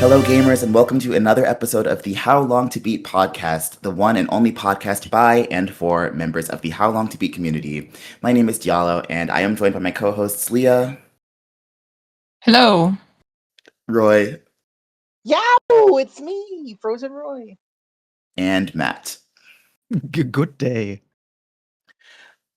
Hello, gamers, and welcome to another episode of the How Long to Beat podcast, the one and only podcast by and for members of the How Long to Beat community. My name is Diallo, and I am joined by my co-hosts Leah. Hello. Roy. Yow! It's me, Frozen Roy. And Matt. Good day.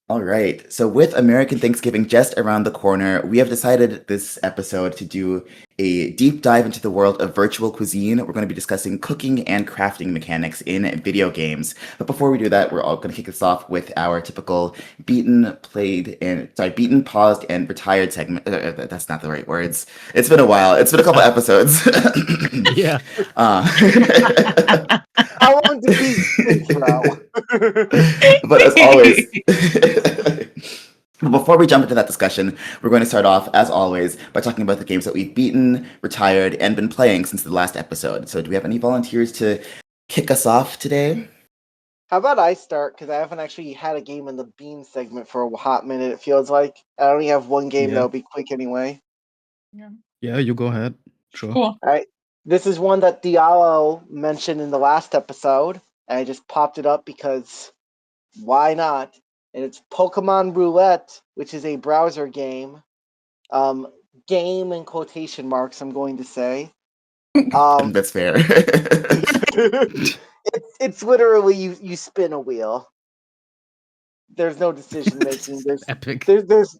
All right. So with American Thanksgiving just around the corner, we have decided this episode to do a deep dive into the world of virtual cuisine. We're going to be discussing cooking and crafting mechanics in video games. But before we do that, we're all going to kick this off with our typical beaten, paused, and retired segment. That's not the right words. It's been a while. It's been a couple episodes. Yeah. How long to beat intro? But as always, before we jump into that discussion, we're going to start off, as always, by talking about the games that we've beaten, retired, and been playing since the last episode. So do we have any volunteers to kick us off today? How about I start? Because I haven't actually had a game in the bean segment for a hot minute, it feels like. I only have one game that'll be quick anyway. Yeah, you go ahead. Sure. Cool. All right. This is one that Diallo mentioned in the last episode, and I just popped it up because why not? And it's Pokemon Roulette, which is a browser game. Game in quotation marks, I'm going to say. That's fair. It's literally you spin a wheel. There's no decision making. There's Epic. there's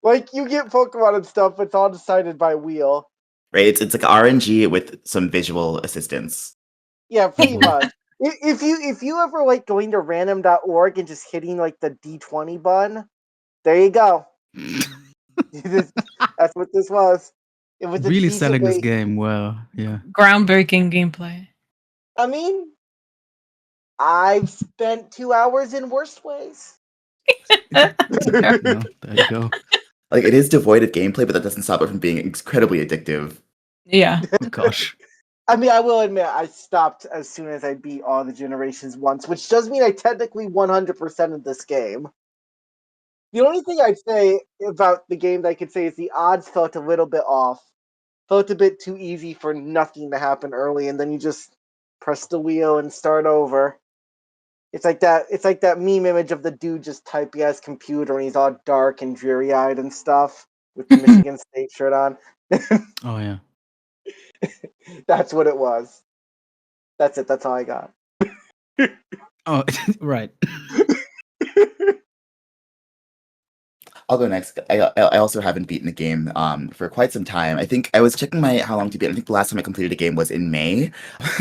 like you get Pokemon and stuff, it's all decided by wheel. Right, it's like RNG with some visual assistance. Yeah, pretty much. If you ever like going to random.org and just hitting like the D20 button, there you go. That's what this was. It was a Really decent selling this way- game well. Yeah. Groundbreaking gameplay. I mean, I've spent 2 hours in worse ways. No, there you go. Like, it is devoid of gameplay, but that doesn't stop it from being incredibly addictive. Yeah. Oh, gosh. I mean, I will admit, I stopped as soon as I beat all the generations once, which does mean I technically 100% of this game. The only thing I'd say about the game that I could say is the odds felt a little bit off. Felt a bit too easy for nothing to happen early, and then you just press the wheel and start over. It's like that meme image of the dude just typing at his computer and he's all dark and dreary-eyed and stuff with the Michigan State shirt on. Oh, yeah. That's what it was. That's it. That's all I got. Oh, right. I'll go next. I also haven't beaten a game for quite some time. I think I was checking my how long to beat. I think the last time I completed a game was in May,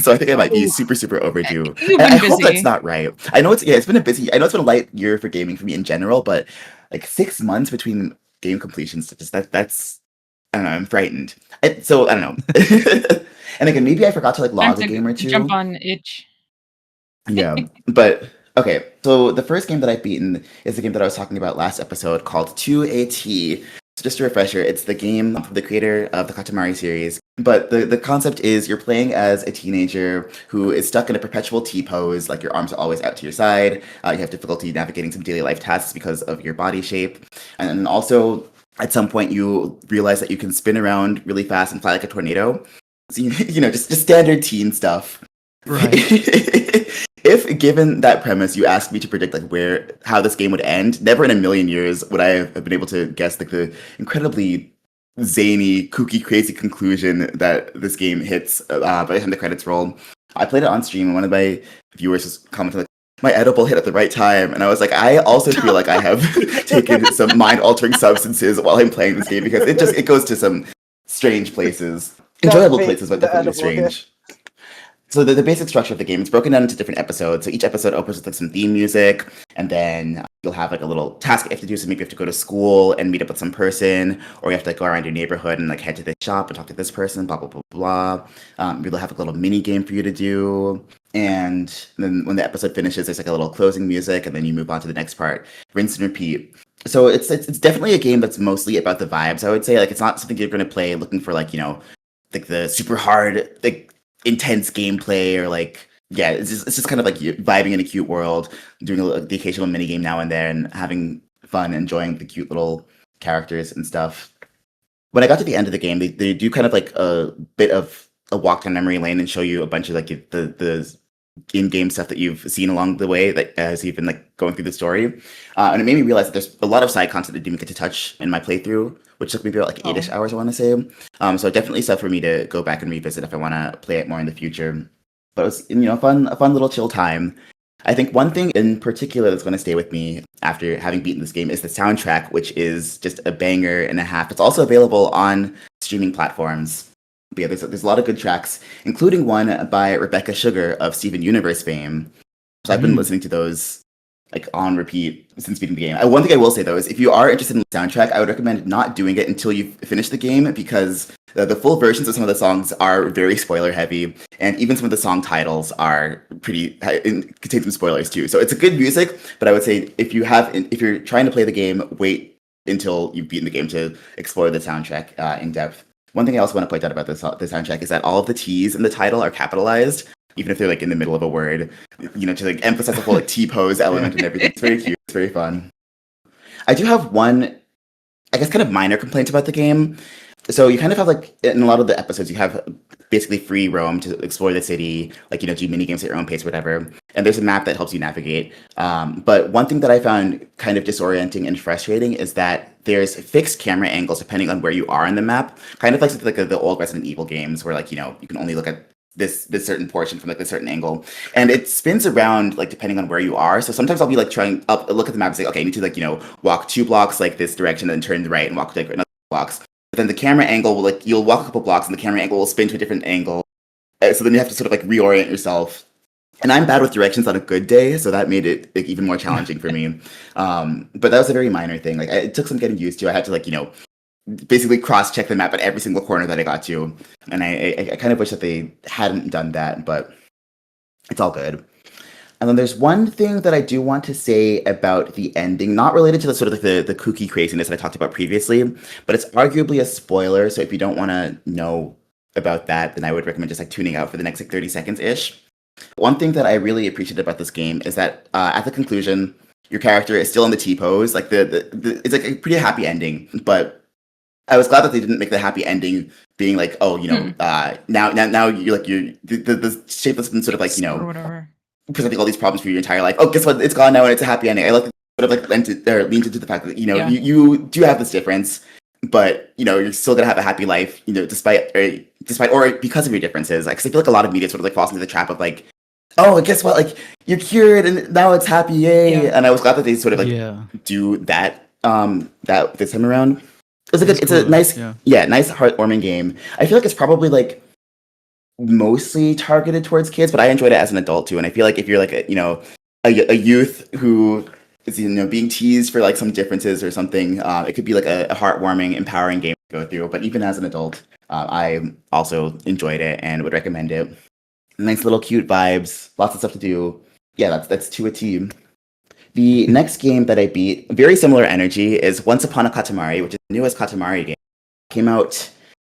so I think I might be super overdue. You've I been hope busy. that's not right. I know it's been a busy. I know it's been a light year for gaming for me in general, but like 6 months between game completions, that's I don't know. I'm frightened. So I don't know. And again, maybe I forgot to like log Time a to game or two. Jump on itch. Yeah, but okay. So the first game that I've beaten is the game that I was talking about last episode called 2AT. So just a refresher, it's the game from the creator of the Katamari series. But the concept is you're playing as a teenager who is stuck in a perpetual T-pose, like your arms are always out to your side. You have difficulty navigating some daily life tasks because of your body shape. And then also, at some point, you realize that you can spin around really fast and fly like a tornado. So, just standard teen stuff. Right. If given that premise, you asked me to predict how this game would end, never in a million years would I have been able to guess like the incredibly zany, kooky, crazy conclusion that this game hits by the time the credits roll. I played it on stream, and one of my viewers was commenting like, "My edible hit at the right time," and I was like, I also feel like I have taken some mind-altering substances while I'm playing this game because it goes to some strange places, enjoyable places, but definitely strange. So the basic structure of the game is broken down into different episodes. So each episode opens with like some theme music, and then you'll have like a little task you have to do. So maybe you have to go to school and meet up with some person, or you have to like, go around your neighborhood and like head to this shop and talk to this person, blah, blah, blah, blah. We'll have like, a little mini game for you to do. And then when the episode finishes, there's like a little closing music, and then you move on to the next part. Rinse and repeat. So it's definitely a game that's mostly about the vibes, I would say. Like, it's not something you're going to play looking for like, like the super hard, like intense gameplay or like, yeah, it's just kind of like you vibing in a cute world, doing the occasional mini game now and then, having fun, enjoying the cute little characters and stuff. When I got to the end of the game, they do kind of like a bit of a walk down memory lane and show you a bunch of like the in-game stuff that you've seen along the way that as you've been like going through the story, and it made me realize that there's a lot of side content that I didn't get to touch in my playthrough, which took me about like 8-ish hours, I want to say. So definitely stuff for me to go back and revisit if I want to play it more in the future. But it was a fun little chill time. I think one thing in particular that's going to stay with me after having beaten this game is the soundtrack, which is just a banger and a half. It's also available on streaming platforms. But yeah, there's a lot of good tracks, including one by Rebecca Sugar of Steven Universe fame. So I've been listening to those like on repeat since beating the game. One thing I will say though is if you are interested in the soundtrack, I would recommend not doing it until you finish the game, because the full versions of some of the songs are very spoiler heavy, and even some of the song titles are contain some spoilers too. So it's a good music, but I would say if you're trying to play the game, wait until you've beaten the game to explore the soundtrack in depth. One thing I also want to point out about the soundtrack is that all of the T's in the title are capitalized, even if they're like in the middle of a word, to like emphasize the whole like T-pose element and everything. It's very cute. It's very fun. I do have one, I guess, kind of minor complaint about the game. So you kind of have like in a lot of the episodes, you have basically free roam to explore the city, like, do mini games at your own pace, whatever. And there's a map that helps you navigate. But one thing that I found kind of disorienting and frustrating is that there's fixed camera angles depending on where you are in the map. Kind of like something like the old Resident Evil games where like, you can only look at this certain portion from like a certain angle, and it spins around like depending on where you are. So sometimes I'll be like trying up look at the map and say, okay, I need to like walk 2 blocks like this direction, then turn right and walk like another blocks. But then the camera angle will like you'll walk a couple blocks and the camera angle will spin to a different angle. So then you have to sort of like reorient yourself. And I'm bad with directions on a good day, so that made it like, even more challenging for me. But that was a very minor thing. Like it took some getting used to. I had to like basically cross-check the map at every single corner that I got to. And I kind of wish that they hadn't done that, but it's all good. And then there's one thing that I do want to say about the ending, not related to the sort of like the kooky craziness that I talked about previously, but it's arguably a spoiler. So if you don't want to know about that, then I would recommend just like tuning out for the next like 30 seconds-ish. One thing that I really appreciated about this game is that at the conclusion, your character is still in the T-pose. Like it's like a pretty happy ending, but I was glad that they didn't make the happy ending being like, now you're like the shape that's been sort of like or whatever, presenting all these problems for your entire life. Oh, guess what? It's gone now and it's a happy ending. I like sort of like leaned into the fact that you do have this difference, but you're still gonna have a happy life. Despite or because of your differences. Like, 'cause I feel like a lot of media sort of like falls into the trap of like, oh, guess what? Like you're cured and now it's happy, yay! Yeah. And I was glad that they sort of like do that that this time around. It's a nice heartwarming game. I feel like it's probably like mostly targeted towards kids, but I enjoyed it as an adult too. And I feel like if you're like a youth who is being teased for like some differences or something, it could be like a heartwarming, empowering game to go through. But even as an adult, I also enjoyed it and would recommend it. Nice little cute vibes, lots of stuff to do. Yeah, that's to a team. The next game that I beat, very similar energy, is Once Upon a Katamari, which is the newest Katamari game. Came out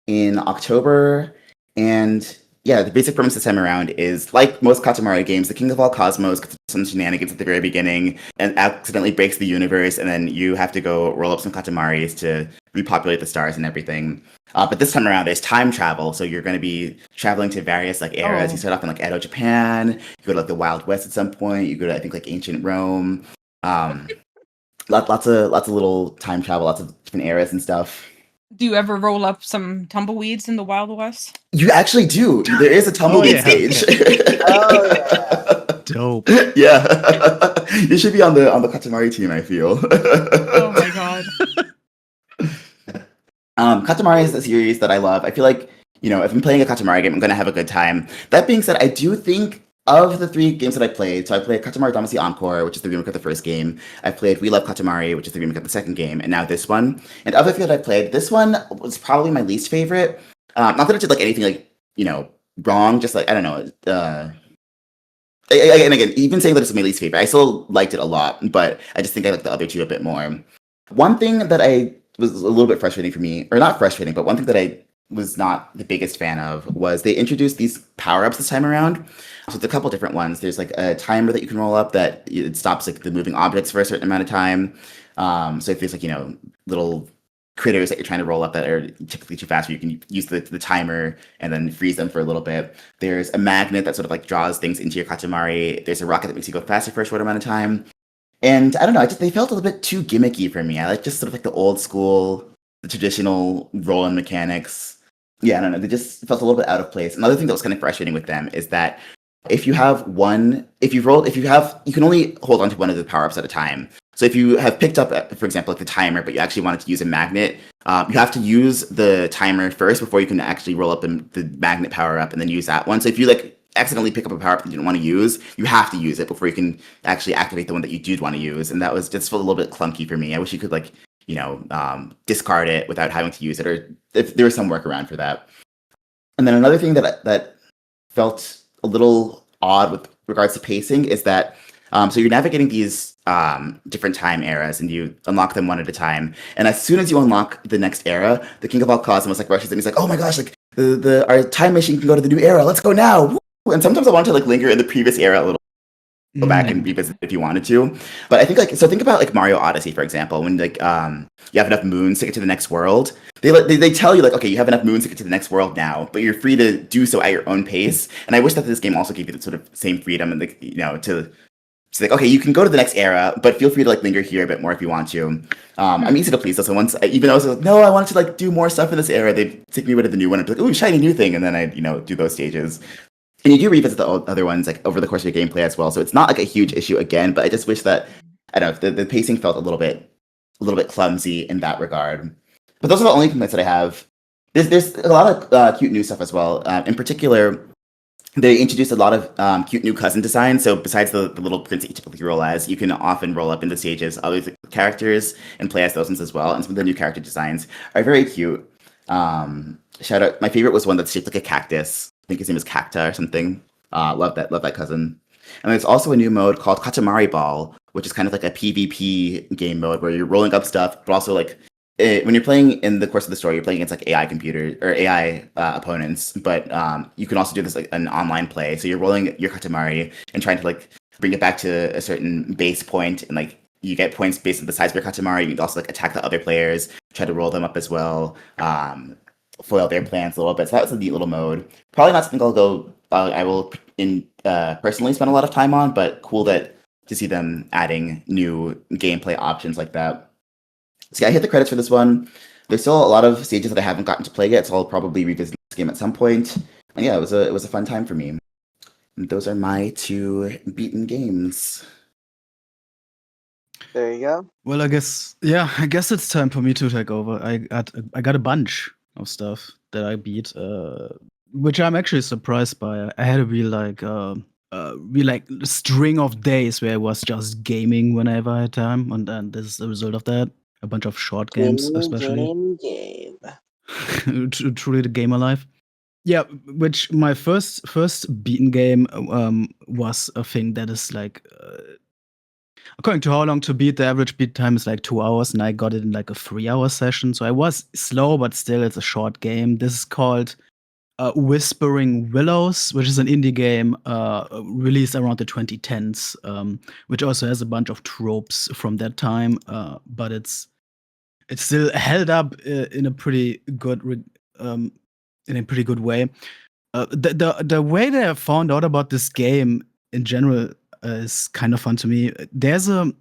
in October, and yeah, the basic premise this time around is, like most Katamari games, the king of all cosmos gets some shenanigans at the very beginning and accidentally breaks the universe, and then you have to go roll up some Katamaris to repopulate the stars and everything. But this time around, there's time travel, so you're going to be traveling to various like eras. You start off in like Edo, Japan. You go to like the Wild West at some point. You go to I think like ancient Rome. Lots of little time travel, lots of different eras and stuff. Do you ever roll up some tumbleweeds in the Wild West? You actually do. There is a tumbleweed stage. Oh yeah. Dope. Yeah. You should be on the Katamari team, I feel. Oh my god. Katamari is a series that I love. I feel like, if I'm playing a Katamari game, I'm going to have a good time. That being said, I do think of the 3 games that I played, so I played Katamari Damacy Encore, which is the remake of the first game. I played We Love Katamari, which is the remake of the second game, and now this one. And of the 3 that I played, this one was probably my least favorite. Not that it did like anything like, wrong, just like, I don't know. And again, even saying that it's my least favorite, I still liked it a lot, but I just think I like the other 2 a bit more. One thing that I was a little bit frustrating for me, or not frustrating, but one thing that I was not the biggest fan of was they introduced these power-ups this time around. So it's a couple different ones. There's like a timer that you can roll up that it stops like the moving objects for a certain amount of time. So if there's like, little critters that you're trying to roll up that are typically too fast, where you can use the timer and then freeze them for a little bit. There's a magnet that sort of like draws things into your Katamari. There's a rocket that makes you go faster for a short amount of time. And I don't know, they felt a little bit too gimmicky for me. I like just sort of like the old school, the traditional roll-in mechanics. Yeah, I don't know, they just felt a little bit out of place. Another thing that was kind of frustrating with them is that if you can only hold on to one of the power-ups at a time. So if you have picked up, for example, like the timer, but you actually wanted to use a magnet, you have to use the timer first before you can actually roll up the magnet power-up and then use that one. So if you like accidentally pick up a power-up that you didn't want to use, you have to use it before you can actually activate the one that you did want to use. And that was just felt a little bit clunky for me. I wish you could like, discard it without having to use it, or if there was some workaround for that. And then another thing that felt a little odd with regards to pacing is that so you're navigating these different time eras, and you unlock them one at a time. And as soon as you unlock the next era, the King of all Cosmos like rushes in. He's like, "Oh my gosh! Like our time machine can go to the new era. Let's go now!" Woo! And sometimes I want to like linger in the previous era a little, go back and revisit if you wanted to. But I think think about like Mario Odyssey, for example, when like you have enough moons to get to the next world. They tell you like, okay, you have enough moons to get to the next world now, but you're free to do so at your own pace. And I wish that this game also gave you the sort of same freedom and like to like, okay, you can go to the next era, but feel free to like linger here a bit more if you want to. I'm easy to please, so once even though I was like, no, I wanted to like do more stuff in this era, they'd take me away to the new one and be like, ooh, shiny new thing, and then I'd do those stages. And you do revisit the other ones like over the course of your gameplay as well, so it's not like a huge issue again. But I just wish that the pacing felt a little bit clumsy in that regard. But those are the only complaints that I have. There's a lot of cute new stuff as well. In particular, they introduced a lot of cute new cousin designs. So besides the little prints that you typically roll as, you can often roll up into stages other characters and play as those ones as well. And some of the new character designs are very cute. Shout out! My favorite was one that's shaped like a cactus. I think his name is Cacta or something. Love that cousin. And there's also a new mode called Katamari Ball, which is kind of like a PvP game mode where you're rolling up stuff, but also like when you're playing in the course of the story, you're playing against like AI computer or AI opponents. But you can also do this like an online play. So you're rolling your Katamari and trying to like bring it back to a certain base point, and like you get points based on the size of your Katamari. You can also like attack the other players, try to roll them up as well. Foil their plans a little bit. So that was a neat little mode. Probably not something I will personally spend a lot of time on, but cool to see them adding new gameplay options like that. So yeah, I hit the credits for this one. There's still a lot of stages that I haven't gotten to play yet, so I'll probably revisit this game at some point. And yeah, it was a fun time for me. And those are my 2 beaten games. There you go. Well, I guess it's time for me to take over. I got a bunch of stuff that I beat, which I'm actually surprised by. I had to be like a string of days where I was just gaming whenever I had time, and then this is the result of that. A bunch of short games, especially. Game. Truly the gamer life. Yeah, which my first beaten game was a thing that is like, according to how long to beat, the average beat time is like 2 hours, and I got it in like a 3-hour session. So I was slow, but still, it's a short game. This is called Whispering Willows, which is an indie game released around the 2010s, which also has a bunch of tropes from that time, but it's still held up in a pretty good way. The way that I found out about this game in general is kind of fun to me. There's a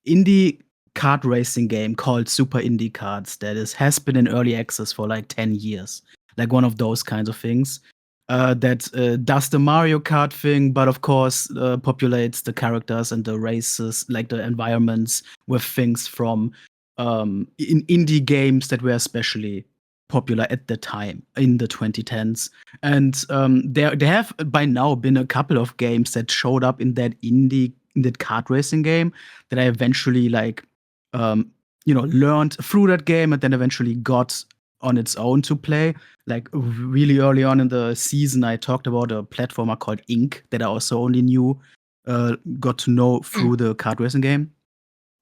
indie kart racing game called Super Indie Karts that has been in early access for like 10 years. Like one of those kinds of things that does the Mario Kart thing, but of course populates the characters and the races, like the environments, with things from in indie games that were especially popular at the time in the 2010s. And there have by now been a couple of games that showed up in that kart racing game that I eventually learned through that game, and then eventually got on its own to play. Like really early on in the season, I talked about a platformer called Ink that I also only got to know through the kart racing game.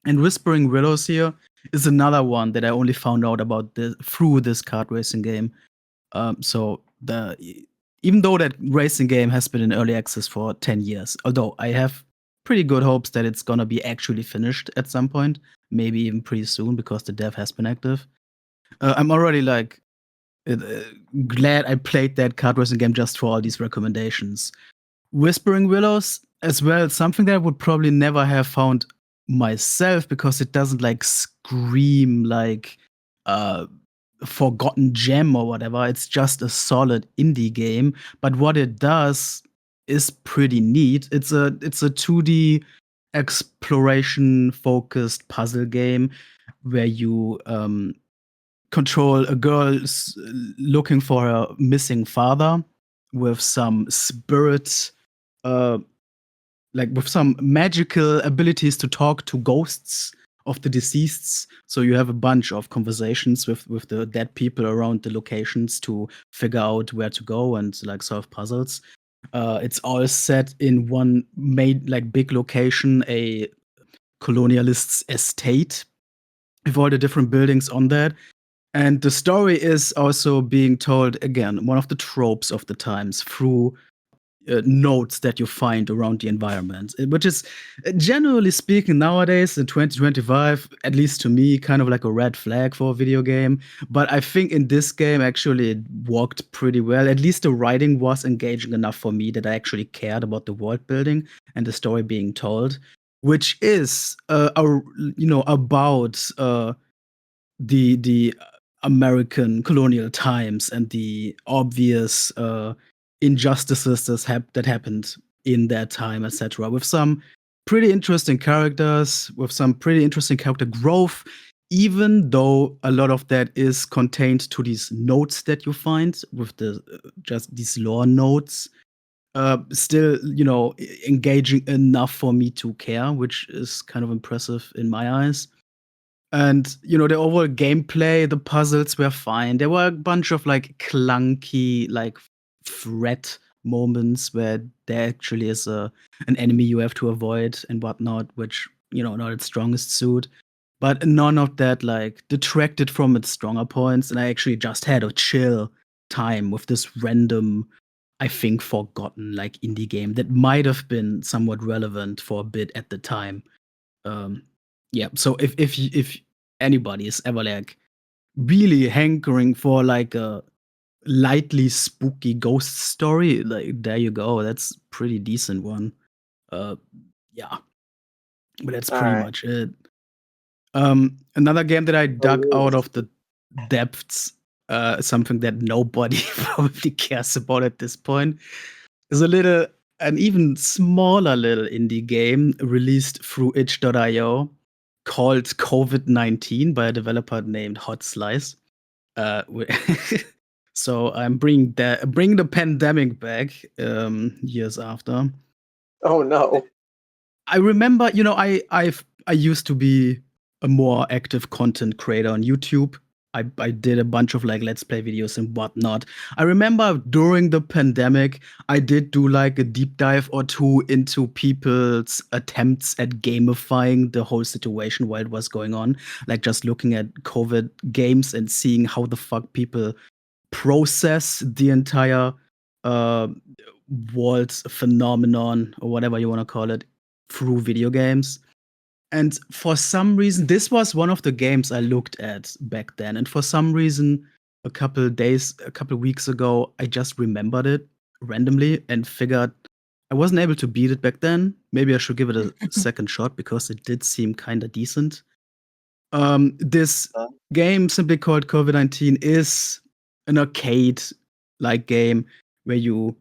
And Whispering Willows here is another one that I only found out about through this kart racing game. So even though that racing game has been in early access for 10 years, although I have pretty good hopes that it's gonna be actually finished at some point, maybe even pretty soon, because the dev has been active. I'm already like glad I played that kart racing game just for all these recommendations. Whispering Willows as well, something that I would probably never have found myself because it doesn't like scream like forgotten gem or whatever. It's just a solid indie game, but what it does is pretty neat. It's a 2D exploration focused puzzle game where you control a girl looking for her missing father with some spirit like with some magical abilities to talk to ghosts of the deceased. So you have a bunch of conversations with the dead people around the locations to figure out where to go and like solve puzzles. It's all set in one made like big location, a colonialist's estate with all the different buildings on that. And the story is also being told again, one of the tropes of the times through notes that you find around the environment, which is generally speaking nowadays in 2025, at least to me, kind of like a red flag for a video game. But I think in this game, actually, it worked pretty well. At least the writing was engaging enough for me that I actually cared about the world building and the story being told, which is, about the American colonial times and the obvious injustices that happened in that time, etc. With some pretty interesting characters, with some pretty interesting character growth, even though a lot of that is contained to these notes that you find with the just these lore notes. Still, engaging enough for me to care, which is kind of impressive in my eyes. And the overall gameplay, the puzzles were fine. There were a bunch of like clunky, like threat moments where there actually is an enemy you have to avoid and whatnot, which not its strongest suit. But none of that like detracted from its stronger points. And I actually just had a chill time with this random, I think, forgotten like indie game that might have been somewhat relevant for a bit at the time. Yeah, so if anybody is ever like really hankering for like a lightly spooky ghost story, like there you go. That's pretty decent one. Uh, yeah, but that's All pretty right. much it. Another game that I dug yes. out of the depths, something that nobody probably cares about at this point, is an even smaller little indie game released through itch.io called COVID-19 by a developer named Hot Slice. So I'm bringing the pandemic back years after. Oh no. I remember, I used to be a more active content creator on YouTube. I did a bunch of like let's play videos and whatnot. I remember during the pandemic, I did do like a deep dive or two into people's attempts at gamifying the whole situation while it was going on. Like just looking at COVID games and seeing how the fuck people process the entire uh, world phenomenon or whatever you want to call it through video games. And for some reason, this was one of the games I looked at back then. And for some reason, a couple weeks ago, I just remembered it randomly and figured I wasn't able to beat it back then. Maybe I should give it a second shot because it did seem kind of decent. This game, simply called COVID-19, is an arcade like game where you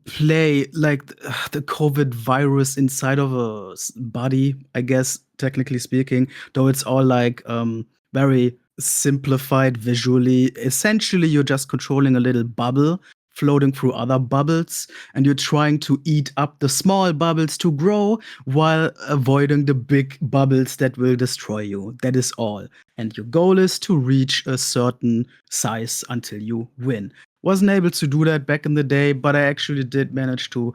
play like the COVID virus inside of a body, I guess, technically speaking, though it's all like very simplified visually. Essentially, you're just controlling a little bubble floating through other bubbles, and you're trying to eat up the small bubbles to grow while avoiding the big bubbles that will destroy you. That is all. And your goal is to reach a certain size until you win. Wasn't able to do that back in the day, but I actually did manage to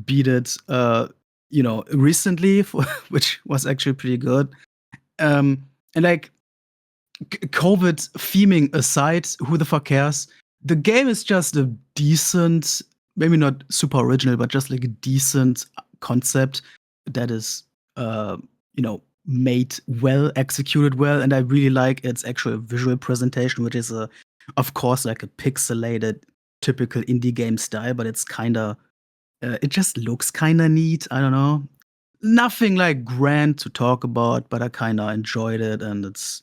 beat it, recently, which was actually pretty good. And like COVID theming aside, who the fuck cares? The game is just a decent, maybe not super original, but just like a decent concept that is, made well, executed well, and I really like its actual visual presentation, which is of course, like a pixelated, typical indie game style, but it's kind of it just looks kind of neat. I don't know, nothing like grand to talk about, but I kind of enjoyed it, and it's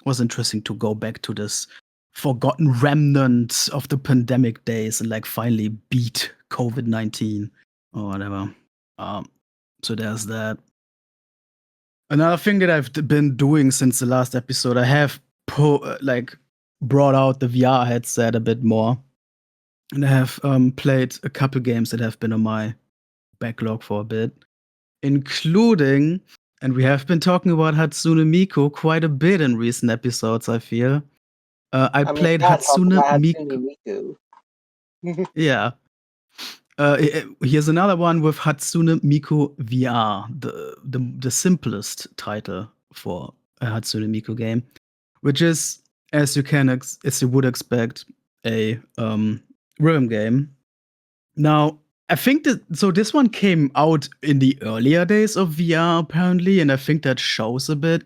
was interesting to go back to this forgotten remnant of the pandemic days and like finally beat COVID-19 or whatever. So there's that. Another thing that I've been doing since the last episode, I have brought out the VR headset a bit more, and I have played a couple games that have been on my backlog for a bit, including, and we have been talking about Hatsune Miku quite a bit in recent episodes, I feel. I played Matt, talk Hatsune about Miku. Hatsune Miku. Yeah. Here's another one with Hatsune Miku VR, the simplest title for a Hatsune Miku game, which is, as you would expect, a rhythm game. Now, I think this one came out in the earlier days of VR apparently, and I think that shows a bit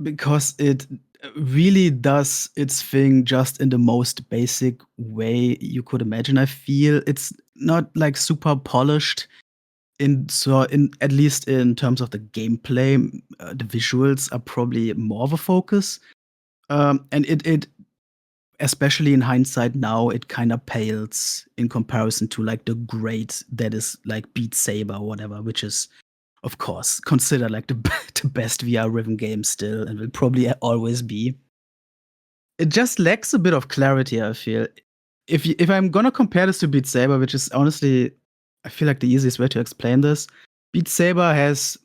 because it really does its thing just in the most basic way you could imagine. I feel it's not like super polished in at least in terms of the gameplay. The visuals are probably more of a focus, and it especially in hindsight now, it kind of pales in comparison to like the great that is like Beat Saber or whatever, which is of course considered like the best VR rhythm game still and will probably always be. It just lacks a bit of clarity, I feel. If I'm gonna compare this to Beat Saber, which is honestly, I feel like the easiest way to explain this, Beat Saber has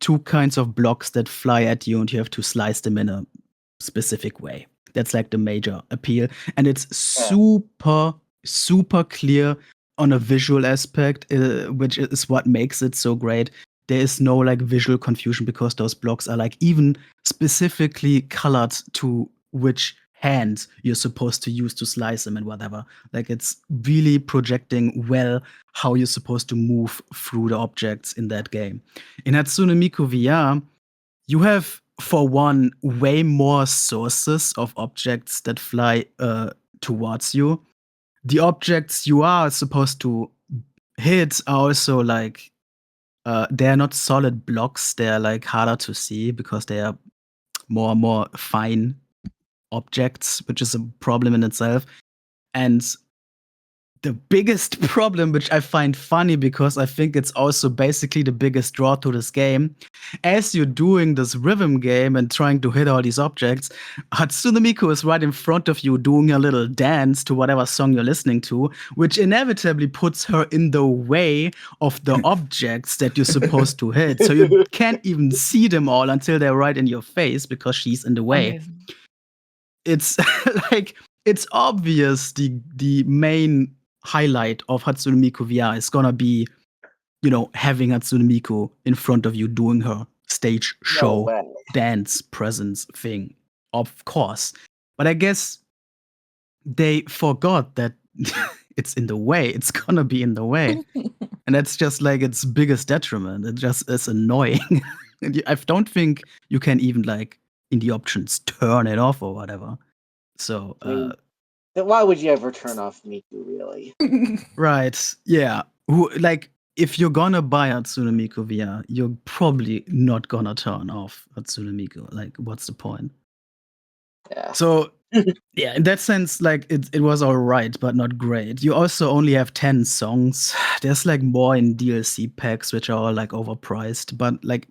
two kinds of blocks that fly at you and you have to slice them in a specific way. That's like the major appeal. And it's super, super clear on a visual aspect, which is what makes it so great. There is no like visual confusion because those blocks are like even specifically colored to which hands you're supposed to use to slice them and whatever. Like it's really projecting well how you're supposed to move through the objects in that game. In Hatsune Miku VR, you have, for one, way more sources of objects that fly towards you. The objects you are supposed to hit are also like they are not solid blocks. They are like harder to see because they are more fine objects, which is a problem in itself. And the biggest problem, which I find funny because I think it's also basically the biggest draw to this game, as you're doing this rhythm game and trying to hit all these objects, Hatsune Miku is right in front of you doing a little dance to whatever song you're listening to, which inevitably puts her in the way of the objects that you're supposed to hit. So you can't even see them all until they're right in your face because she's in the way. Amazing. It's like, it's obvious the main highlight of Hatsune Miku VR is gonna be, having Hatsune Miku in front of you doing her stage show, dance, presence thing. Of course. But I guess they forgot that it's in the way. It's gonna be in the way. And that's just like its biggest detriment. It just is annoying. And I don't think you can even like in the options turn it off or whatever. So why would you ever turn off Miku, really? Right. Yeah. If you're gonna buy Hatsune Miku VR, you're probably not gonna turn off Hatsune Miku. Like, what's the point? Yeah. So, yeah, in that sense, like, it was all right, but not great. You also only have 10 songs. There's like more in DLC packs, which are all like overpriced. But like,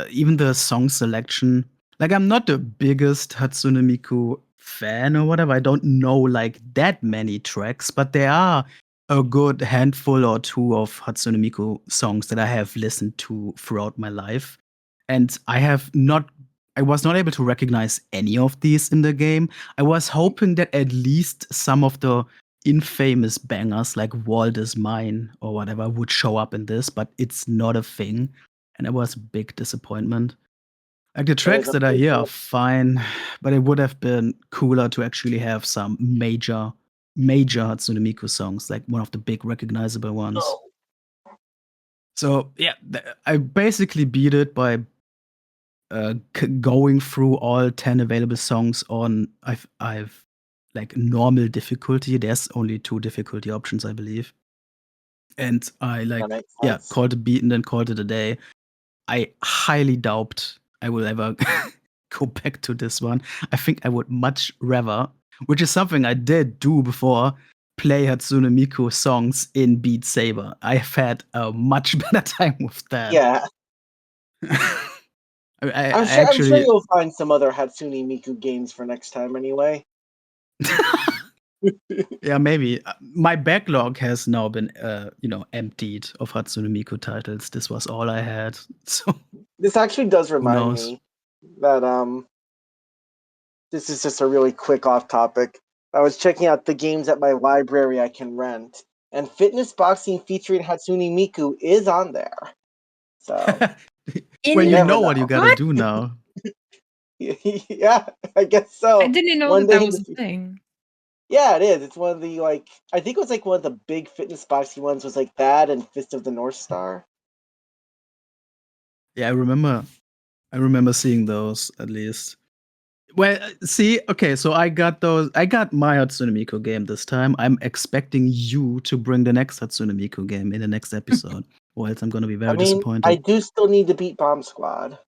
even the song selection, like, I'm not the biggest Hatsune Miku fan or whatever. I don't know like that many tracks, but there are a good handful or two of Hatsune Miku songs that I have listened to throughout my life. And I was not able to recognize any of these in the game. I was hoping that at least some of the infamous bangers like World Is Mine or whatever would show up in this, but it's not a thing. And it was a big disappointment. Like the tracks that are here are fine, but it would have been cooler to actually have some major Hatsune Miku songs, like one of the big recognizable ones. So yeah, I basically beat it by going through all 10 available songs on I've like normal difficulty. There's only 2 difficulty options, I believe. And I That makes sense. called it beat and then called it a day. I highly doubt I will ever go back to this one. I think I would much rather, which is something I did do before, play Hatsune Miku songs in Beat Saber. I've had a much better time with that. Yeah, I I'm sure actually you'll find some other Hatsune Miku games for next time anyway. yeah, maybe. My backlog has now been, emptied of Hatsune Miku titles. This was all I had. So This actually does remind knows? me that this is just a really quick off topic. I was checking out the games at my library I can rent, and fitness boxing featuring Hatsune Miku is on there. So Well, you never know what you know. gotta do now. Yeah, I guess so. I didn't know One that day that in was the a future. thing. Yeah, it is. It's one of the I think it was like one of the big fitness boxing ones was like that and Fist of the North Star. Yeah, I remember seeing those at least. Well, see, okay, so I got my Hatsune Miku game this time. I'm expecting you to bring the next Hatsune Miku game in the next episode, or else I'm gonna be I very mean, disappointed. I do still need to beat Bomb Squad.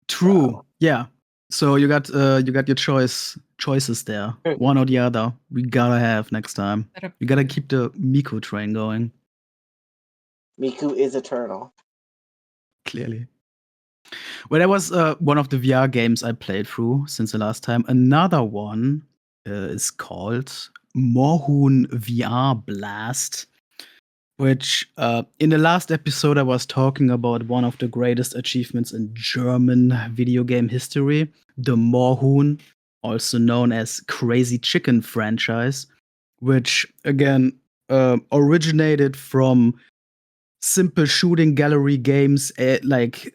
True. So. Yeah. So you got your choices there. One or the other. We gotta have next time. We gotta keep the Miku train going. Miku is eternal. Clearly. Well, that was one of the VR games I played through since the last time. Another one is called Mohun VR Blast, which in the last episode I was talking about one of the greatest achievements in German video game history, the Mohun, also known as Crazy Chicken franchise, which again originated from simple shooting gallery games like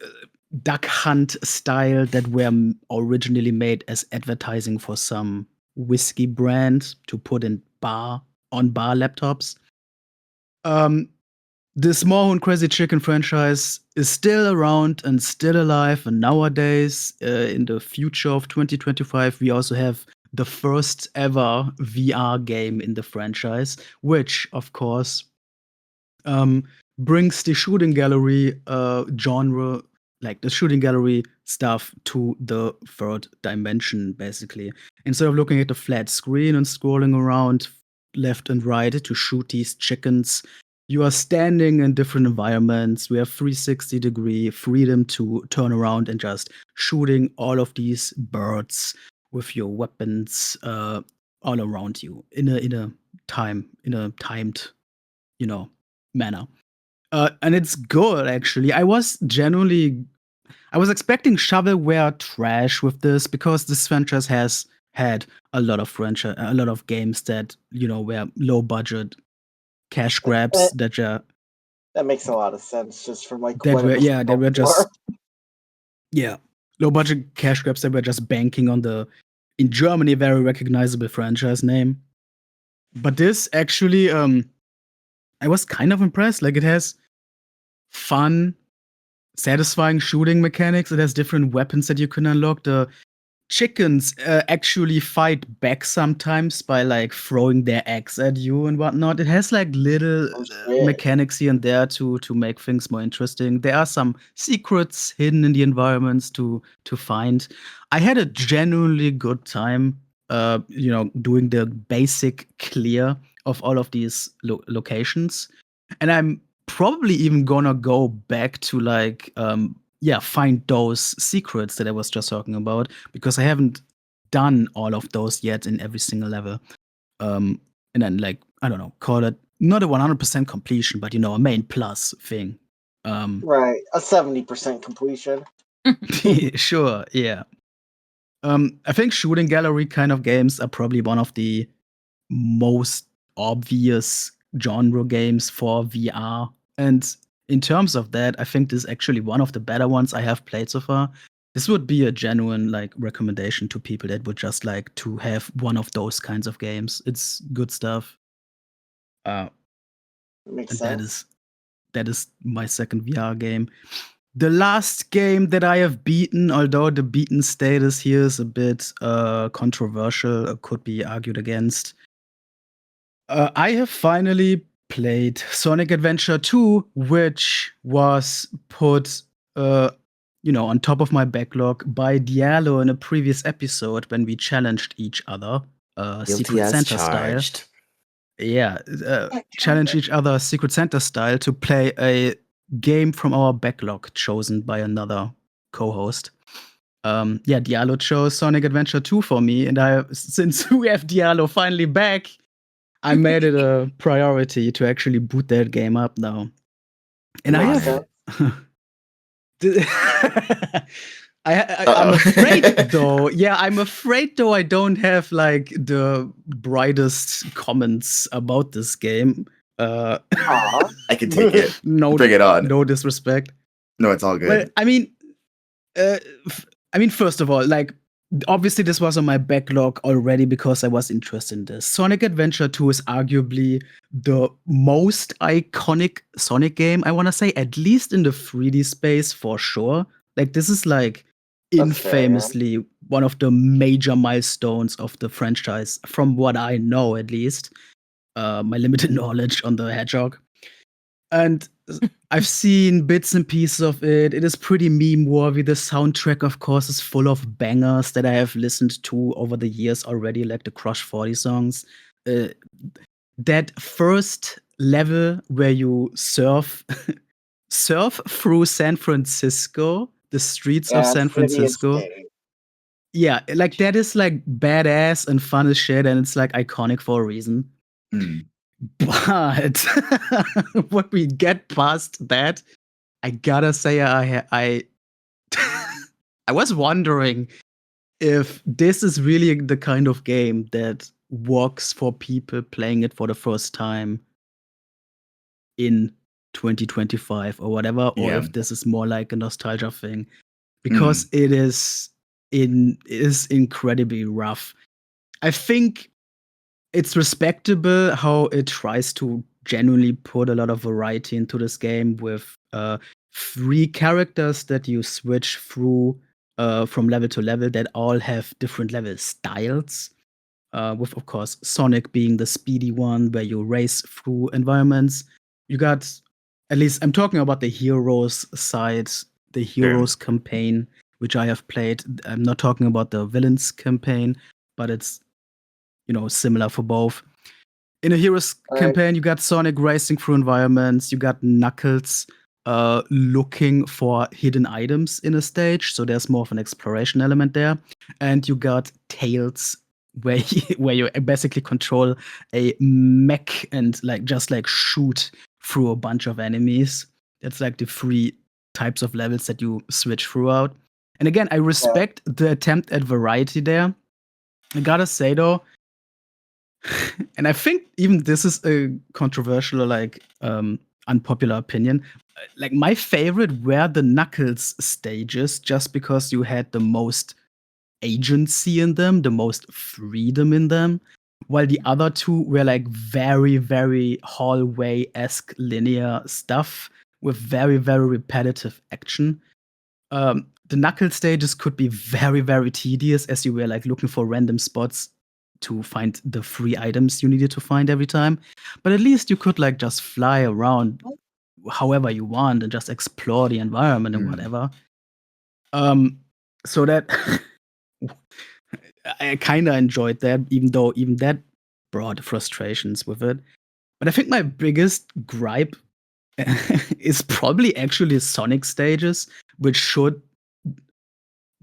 Duck Hunt style that were originally made as advertising for some whiskey brand to put in bar laptops. This Mohun Crazy Chicken franchise is still around and still alive, and nowadays, in the future of 2025, we also have the first ever VR game in the franchise, which, of course, brings the shooting gallery genre, like the shooting gallery stuff, to the third dimension, basically. Instead of looking at the flat screen and scrolling around left and right to shoot these chickens, you are standing in different environments. We have 360-degree freedom to turn around and just shooting all of these birds with your weapons all around you in a timed, manner. And it's good, actually. I was expecting shovelware trash with this because this franchise has had a lot of games that were low budget cash grabs That makes a lot of sense just from like that what it were was yeah that were built for. just low budget cash grabs that were just banking on the, in Germany, very recognizable franchise name. But this actually, I was kind of impressed. Like, it has fun, satisfying shooting mechanics. It has different weapons that you can unlock. The chickens actually fight back sometimes by like throwing their eggs at you and whatnot. It has like little Oh, shit. mechanics here and there to make things more interesting. There are some secrets hidden in the environments to find. I had a genuinely good time, doing the basic clear of all of these locations, and I'm probably even gonna go back to like find those secrets that I was just talking about, because I haven't done all of those yet in every single level. And then, like, I don't know, call it not a 100% completion, but a main plus thing. Right, a 70% completion. Sure, yeah. I think shooting gallery kind of games are probably one of the most obvious genre games for VR. And in terms of that, I think this is actually one of the better ones I have played so far. This would be a genuine like recommendation to people that would just like to have one of those kinds of games. It's good stuff. Makes And sense. that is my second VR game. The last game that I have beaten, although the beaten status here is a bit controversial, could be argued against. I have finally played Sonic Adventure 2, which was put, on top of my backlog by Diallo in a previous episode when we challenged each other, Guilty Secret as Santa charged. style. Yeah, challenge each other Secret Santa style to play a game from our backlog chosen by another co-host. Diallo chose Sonic Adventure 2 for me, and since we have Diallo finally back, I made it a priority to actually boot that game up now. And I have. I'm afraid though. Yeah, I'm afraid though I don't have like the brightest comments about this game. I can take it. Bring it on. No disrespect. No, it's all good. Well, I mean, first of all, like, obviously this was on my backlog already because I was interested in this. Sonic Adventure 2 is arguably the most iconic Sonic game, I want to say, at least in the 3D space for sure. Like, this is like infamously one of the major milestones of the franchise, from what I know at least. My limited knowledge on the Hedgehog. And I've seen bits and pieces of it. It is pretty meme-worthy. The soundtrack, of course, is full of bangers that I have listened to over the years already, like the Crush 40 songs. That first level where you surf through San Francisco, the streets of San Francisco. Yeah, like that is like badass and fun as shit, and it's like iconic for a reason. But when we get past that, I gotta say, I was wondering if this is really the kind of game that works for people playing it for the first time in 2025 or whatever, or if this is more like a nostalgia thing, because it is incredibly rough. I think it's respectable how it tries to genuinely put a lot of variety into this game with 3 characters that you switch through from level to level that all have different level styles. With, of course, Sonic being the speedy one where you race through environments. You got, at least I'm talking about the Heroes side, the Heroes campaign, which I have played. I'm not talking about the Villains campaign, but it's similar for both. In a Heroes campaign, you got Sonic racing through environments. You got Knuckles looking for hidden items in a stage, so there's more of an exploration element there. And you got Tails, where you basically control a mech and just shoot through a bunch of enemies. That's like the 3 types of levels that you switch throughout. And again, I respect the attempt at variety there. I gotta say though, and I think even this is a controversial, unpopular opinion. Like, my favorite were the Knuckles stages, just because you had the most agency in them, the most freedom in them, while the other 2 were like very, very hallway-esque linear stuff with very, very repetitive action. The Knuckles stages could be very, very tedious, as you were like looking for random spots to find the 3 items you needed to find every time. But at least you could just fly around however you want and just explore the environment and whatever. So that I kind of enjoyed that, even though even that brought frustrations with it. But I think my biggest gripe is probably actually Sonic stages, which should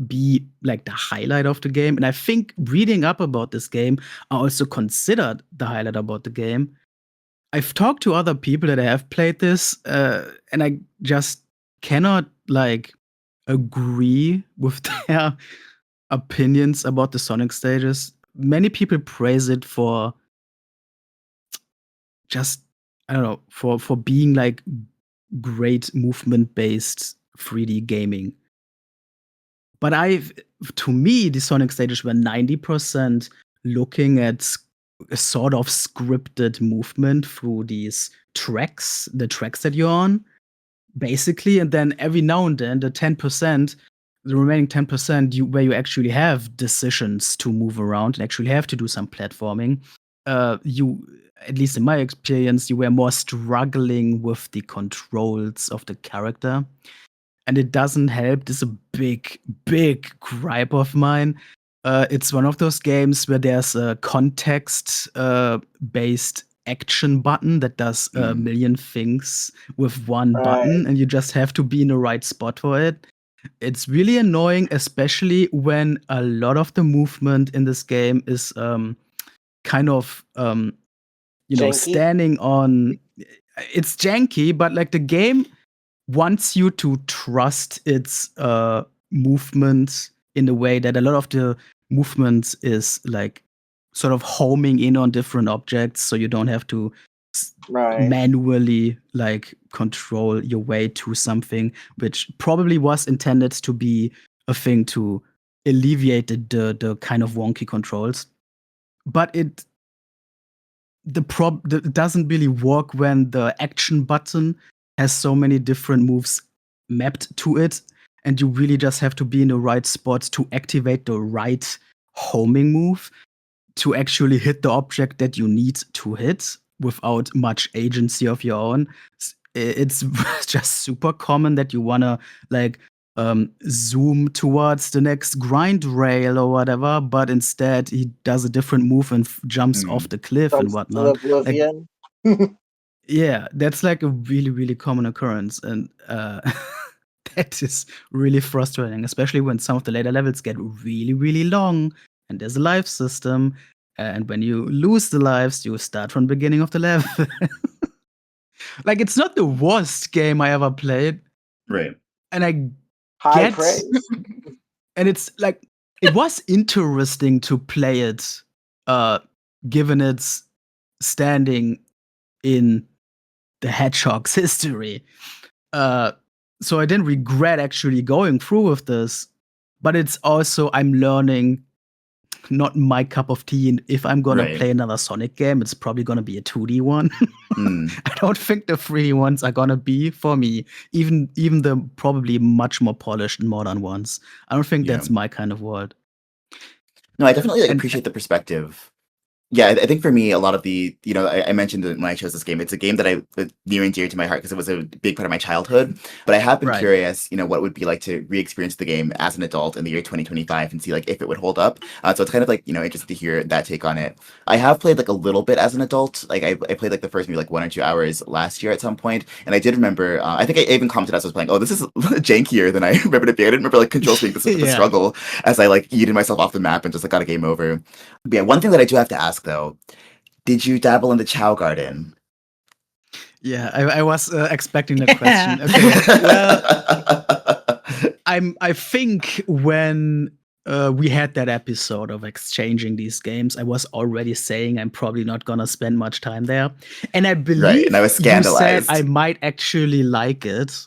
be like the highlight of the game. And I think reading up about this game, I also considered the highlight about the game. I've talked to other people that have played this, and I just cannot agree with their opinions about the Sonic stages. Many people praise it for just, I don't know, for being great movement-based 3D gaming. But to me, the Sonic stages were 90% looking at a sort of scripted movement through these tracks, the tracks that you're on, basically, and then every now and then the remaining 10%, where you actually have decisions to move around and actually have to do some platforming, you, at least in my experience, you were more struggling with the controls of the character. And it doesn't help. This is a big gripe of mine. It's one of those games where there's a context based action button that does a million things with one button, and you just have to be in the right spot for it. It's really annoying, especially when a lot of the movement in this game is kind of Janky? standing on. It's janky, but like the game wants you to trust its movements in the way that a lot of the movements is like sort of homing in on different objects, so you don't have to manually like control your way to something, which probably was intended to be a thing to alleviate the kind of wonky controls. But it doesn't really work when the action button has so many different moves mapped to it, and you really just have to be in the right spot to activate the right homing move to actually hit the object that you need to hit without much agency of your own. It's just super common that you wanna like zoom towards the next grind rail or whatever, but instead he does a different move and jumps off the cliff and whatnot. Oblivion. Yeah, that's like a really common occurrence, and that is really frustrating, especially when some of the later levels get really long, and there's a life system, and when you lose the lives, you start from the beginning of the level. Like, it's not the worst game I ever played, Right. and I High get, praise. and it's like it was interesting to play it, given its standing in the Hedgehog's history. So I didn't regret actually going through with this, but it's also I'm learning not my cup of tea. And if I'm gonna play another Sonic game, it's probably gonna be a 2D one. I don't think the 3D ones are gonna be for me. Even the probably much more polished and modern ones. I don't think that's my kind of world. No, I definitely appreciate the perspective. Yeah, I think for me, a lot of the, I mentioned that when I chose this game, it's a game that I near and dear to my heart because it was a big part of my childhood. But I have been curious, what it would be like to re-experience the game as an adult in the year 2025 and see like if it would hold up. So it's kind of like, interesting to hear that take on it. I have played like a little bit as an adult. Like I played like the first maybe like 1 or 2 hours last year at some point, and I did remember. I think I even commented as I was playing, "Oh, this is jankier than I remembered it being." I didn't remember like controls being the struggle as I like yeeted myself off the map and just like got a game over. But yeah, one thing that I do have to ask though. Did you dabble in the Chow Garden? Yeah, I was expecting that question. Okay, well, I think when we had that episode of exchanging these games, I was already saying I'm probably not gonna spend much time there, and I believe and I was scandalized. You said I might actually like it.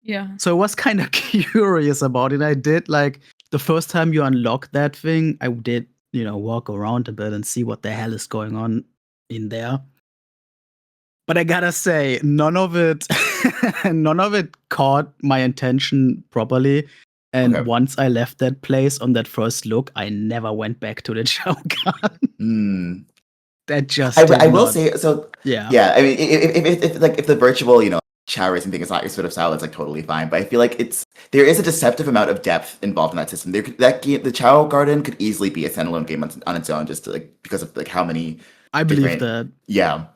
Yeah. So I was kind of curious about it. I did like the first time you unlock that thing, I did walk around a bit and see what the hell is going on in there. But I gotta say, none of it caught my attention properly. And once I left that place on that first look, I never went back to the Chow Garden. That just I will say so. Yeah. I mean, if the virtual chow racing thing is not your sort of style, it's like totally fine. But I feel like there is a deceptive amount of depth involved in that system. The Chow Garden could easily be a standalone game on its own, just to, because of like how many. I believe that. Yeah.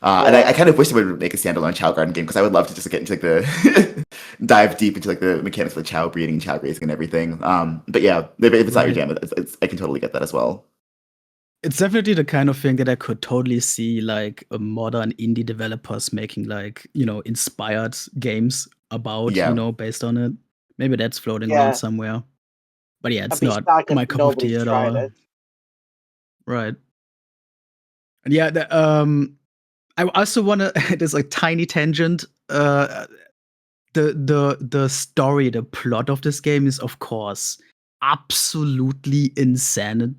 And I kind of wish they would make a standalone Chow Garden game because I would love to just get into like the dive deep into like the mechanics of the chow breeding, chow racing, and everything. But yeah, if it's not your jam, I can totally get that as well. It's definitely the kind of thing that I could totally see like a modern indie developers making like, inspired games about, based on it. Maybe that's floating around somewhere. But yeah, it's not my cup of tea at all. Right. And yeah, I also want to there's a tiny tangent. The story, the plot of this game is of course absolutely insane,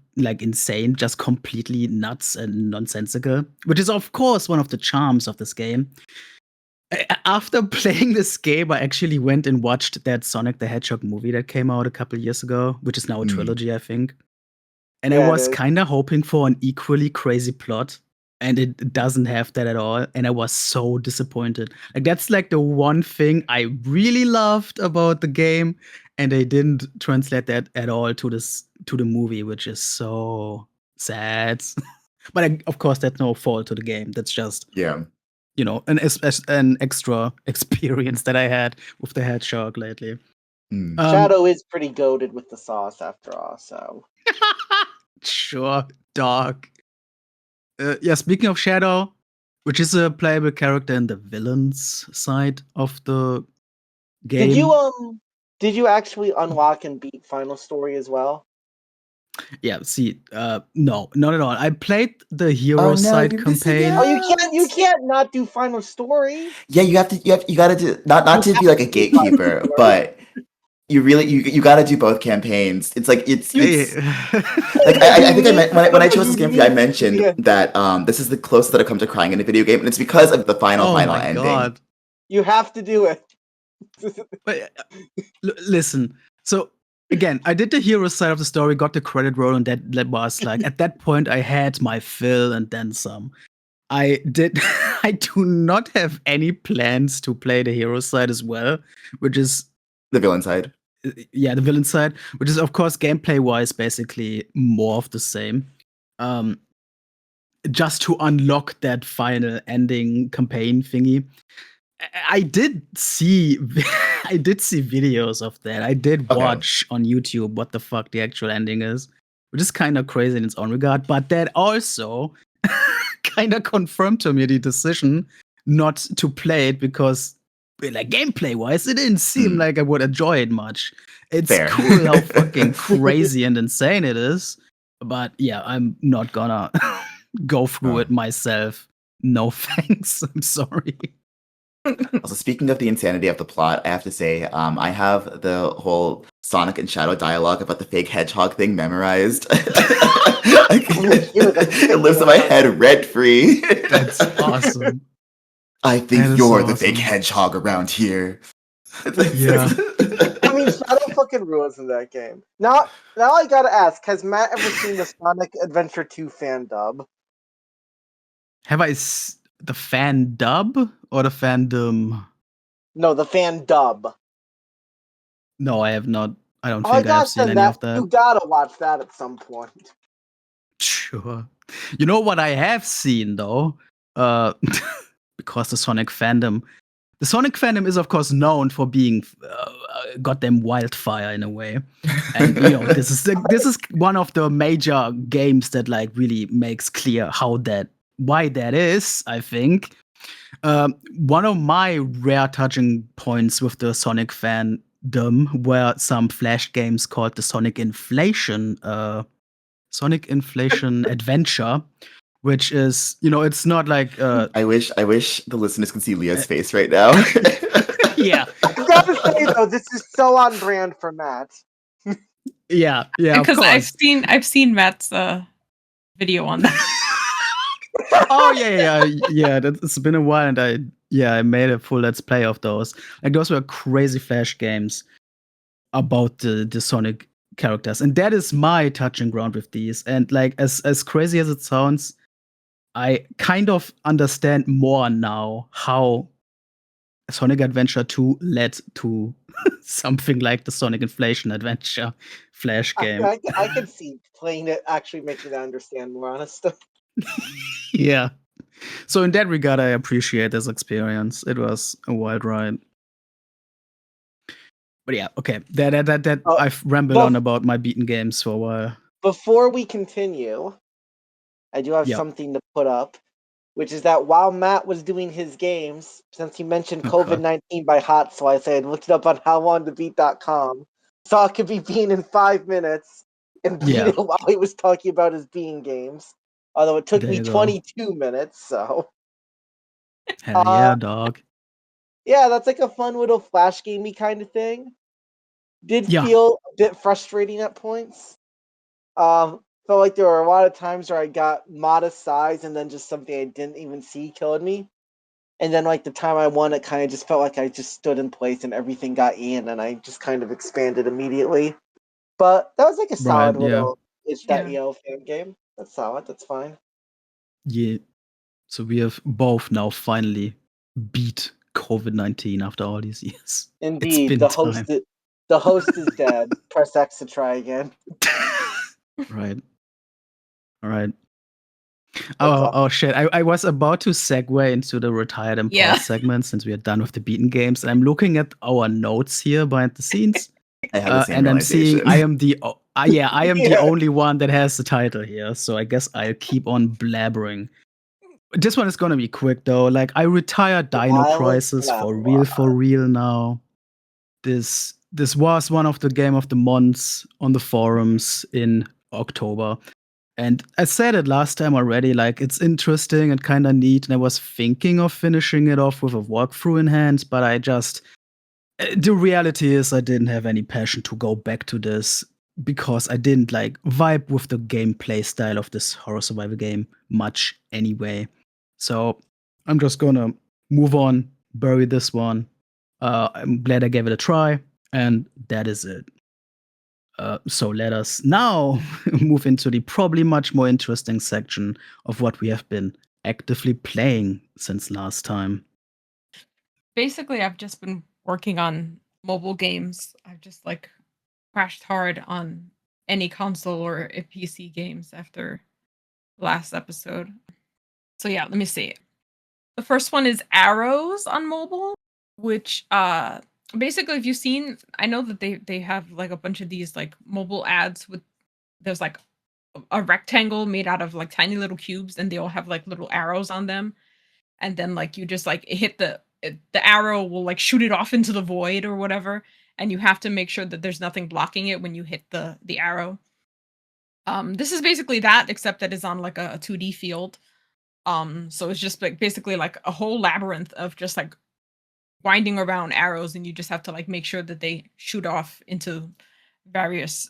just completely nuts and nonsensical, which is of course one of the charms of this game. After playing this game, I actually went and watched that Sonic the Hedgehog movie that came out a couple years ago, which is now a trilogy, I think. And I Yeah, it was is. kind of hoping for an equally crazy plot, and it doesn't have that at all. And I was so disappointed. Like that's like the one thing I really loved about the game, and they didn't translate that at all to the movie, which is so sad. But of course, that's no fault to the game. That's just Yeah. an extra experience that I had with the hedgehog lately. Shadow is pretty goated with the sauce after all, so. Sure, dog. Yeah, speaking of Shadow, which is a playable character in the villains side of the game. Did you actually unlock and beat Final Story as well? Yeah, see, no, not at all. I played the hero side you're missing campaign. out. Oh, you can't not do Final Story. Yeah, you gotta do not to be like a gatekeeper, but you gotta do both campaigns. It's like it's like I think when I chose this game for you, I mentioned that this is the closest that I've come to crying in a video game, and it's because of the final ending. God. You have to do it. But listen, so again, I did the hero side of the story, got the credit roll, and that was like at that point I had my fill and then some. I do not have any plans to play the hero side as well, which is the villain side. Yeah, the villain side, which is of course gameplay wise basically more of the same. Just to unlock that final ending campaign thingy. I did see videos of that. I did watch on YouTube what the fuck the actual ending is, which is kind of crazy in its own regard. But that also kind of confirmed to me the decision not to play it because, like gameplay wise, it didn't seem like I would enjoy it much. It's cool how fucking crazy and insane it is, but yeah, I'm not gonna go through it myself. No thanks. I'm sorry. Also, speaking of the insanity of the plot, I have to say, I have the whole Sonic and Shadow dialogue about the fake hedgehog thing memorized. It lives in my head rent free. That's awesome. I think you're the fake hedgehog around here. Yeah. I mean, Shadow fucking rules in that game. Now I gotta ask: has Matt ever seen the Sonic Adventure 2 fan dub? Have I the fan dub or the fandom? No, the fan dub. No, I have not. I don't think I've seen any of that. You gotta watch that at some point. Sure. You know what I have seen though? Because the Sonic fandom is of course known for being goddamn wildfire in a way, and this is one of the major games that like really makes clear why that is. I think one of my rare touching points with the Sonic fandom were some Flash games called the Sonic Inflation Adventure, which is, it's not like I wish the listeners can see Leah's face right now. Yeah. I gotta say though, this is so on brand for Matt. Yeah, because I've seen Matt's video on that. Oh yeah. It's been a while, and I made a full let's play of those. Like those were crazy Flash games about the Sonic characters, and that is my touching ground with these. And like as crazy as it sounds, I kind of understand more now how Sonic Adventure 2 led to something like the Sonic Inflation Adventure Flash game. I can see playing it actually making that understand more, honestly. Yeah. So in that regard, I appreciate this experience. It was a wild ride. But yeah, okay. That I've rambled on about my beaten games for a while. Before we continue, I do have something to put up, which is that while Matt was doing his games, since he mentioned COVID-19 by Hot Slice, I had looked it up on howlongtobeat.com. Saw it could be beaten in 5 minutes and beat it while he was talking about his bean games. Although it took me 22 minutes, so. Hell yeah, dog. Yeah, that's like a fun little flash gamey kind of thing. did Yeah. feel a bit frustrating at points. Felt like there were a lot of times where I got modest size and then just something I didn't even see killed me. And then like the time I won, it kind of just felt like I just stood in place and everything got in and I just kind of expanded immediately. But that was like a Right. solid Yeah. little Yeah. itch.io fan game. That's solid. That's fine. Yeah. So we have both now finally beat COVID-19 after all these years. It's Indeed, been time. the host is dead. Press X to try again. Right. All right. That's Oh, all. shit. I was about to segue into the retired and Yeah. paused segment since we are done with the beaten games. And I'm looking at our notes here behind the scenes. I had the same And I'm seeing realization. I am the the Yeah. only one that has the title here. So I guess I'll keep on blabbering. This one is gonna be quick though. Like I retired Dino Violent Crisis for blabber. real now. This was one of the game of the months on the forums in October. And I said it last time already, like it's interesting and kind of neat, and I was thinking of finishing it off with a walkthrough in hand, but I just the reality is I didn't have any passion to go back to this because I didn't like vibe with the gameplay style of this horror survival game much anyway. So I'm just gonna move on, bury this one. I'm glad I gave it a try, and that is it. So let us now move into the probably much more interesting section of what we have been actively playing since last time. Basically, I've just been working on mobile games. I've just like crashed hard on any console or a PC games after last episode. So yeah, let me see. The first one is Arrows on mobile, which basically if you've seen, I know that they have like a bunch of these like mobile ads with there's like a rectangle made out of like tiny little cubes and they all have like little arrows on them, and then like you just like hit the arrow will like shoot it off into the void or whatever, and you have to make sure that there's nothing blocking it when you hit the arrow. This is basically that, except that it's on like a 2D field. So it's just like basically like a whole labyrinth of just like winding around arrows, and you just have to like make sure that they shoot off into various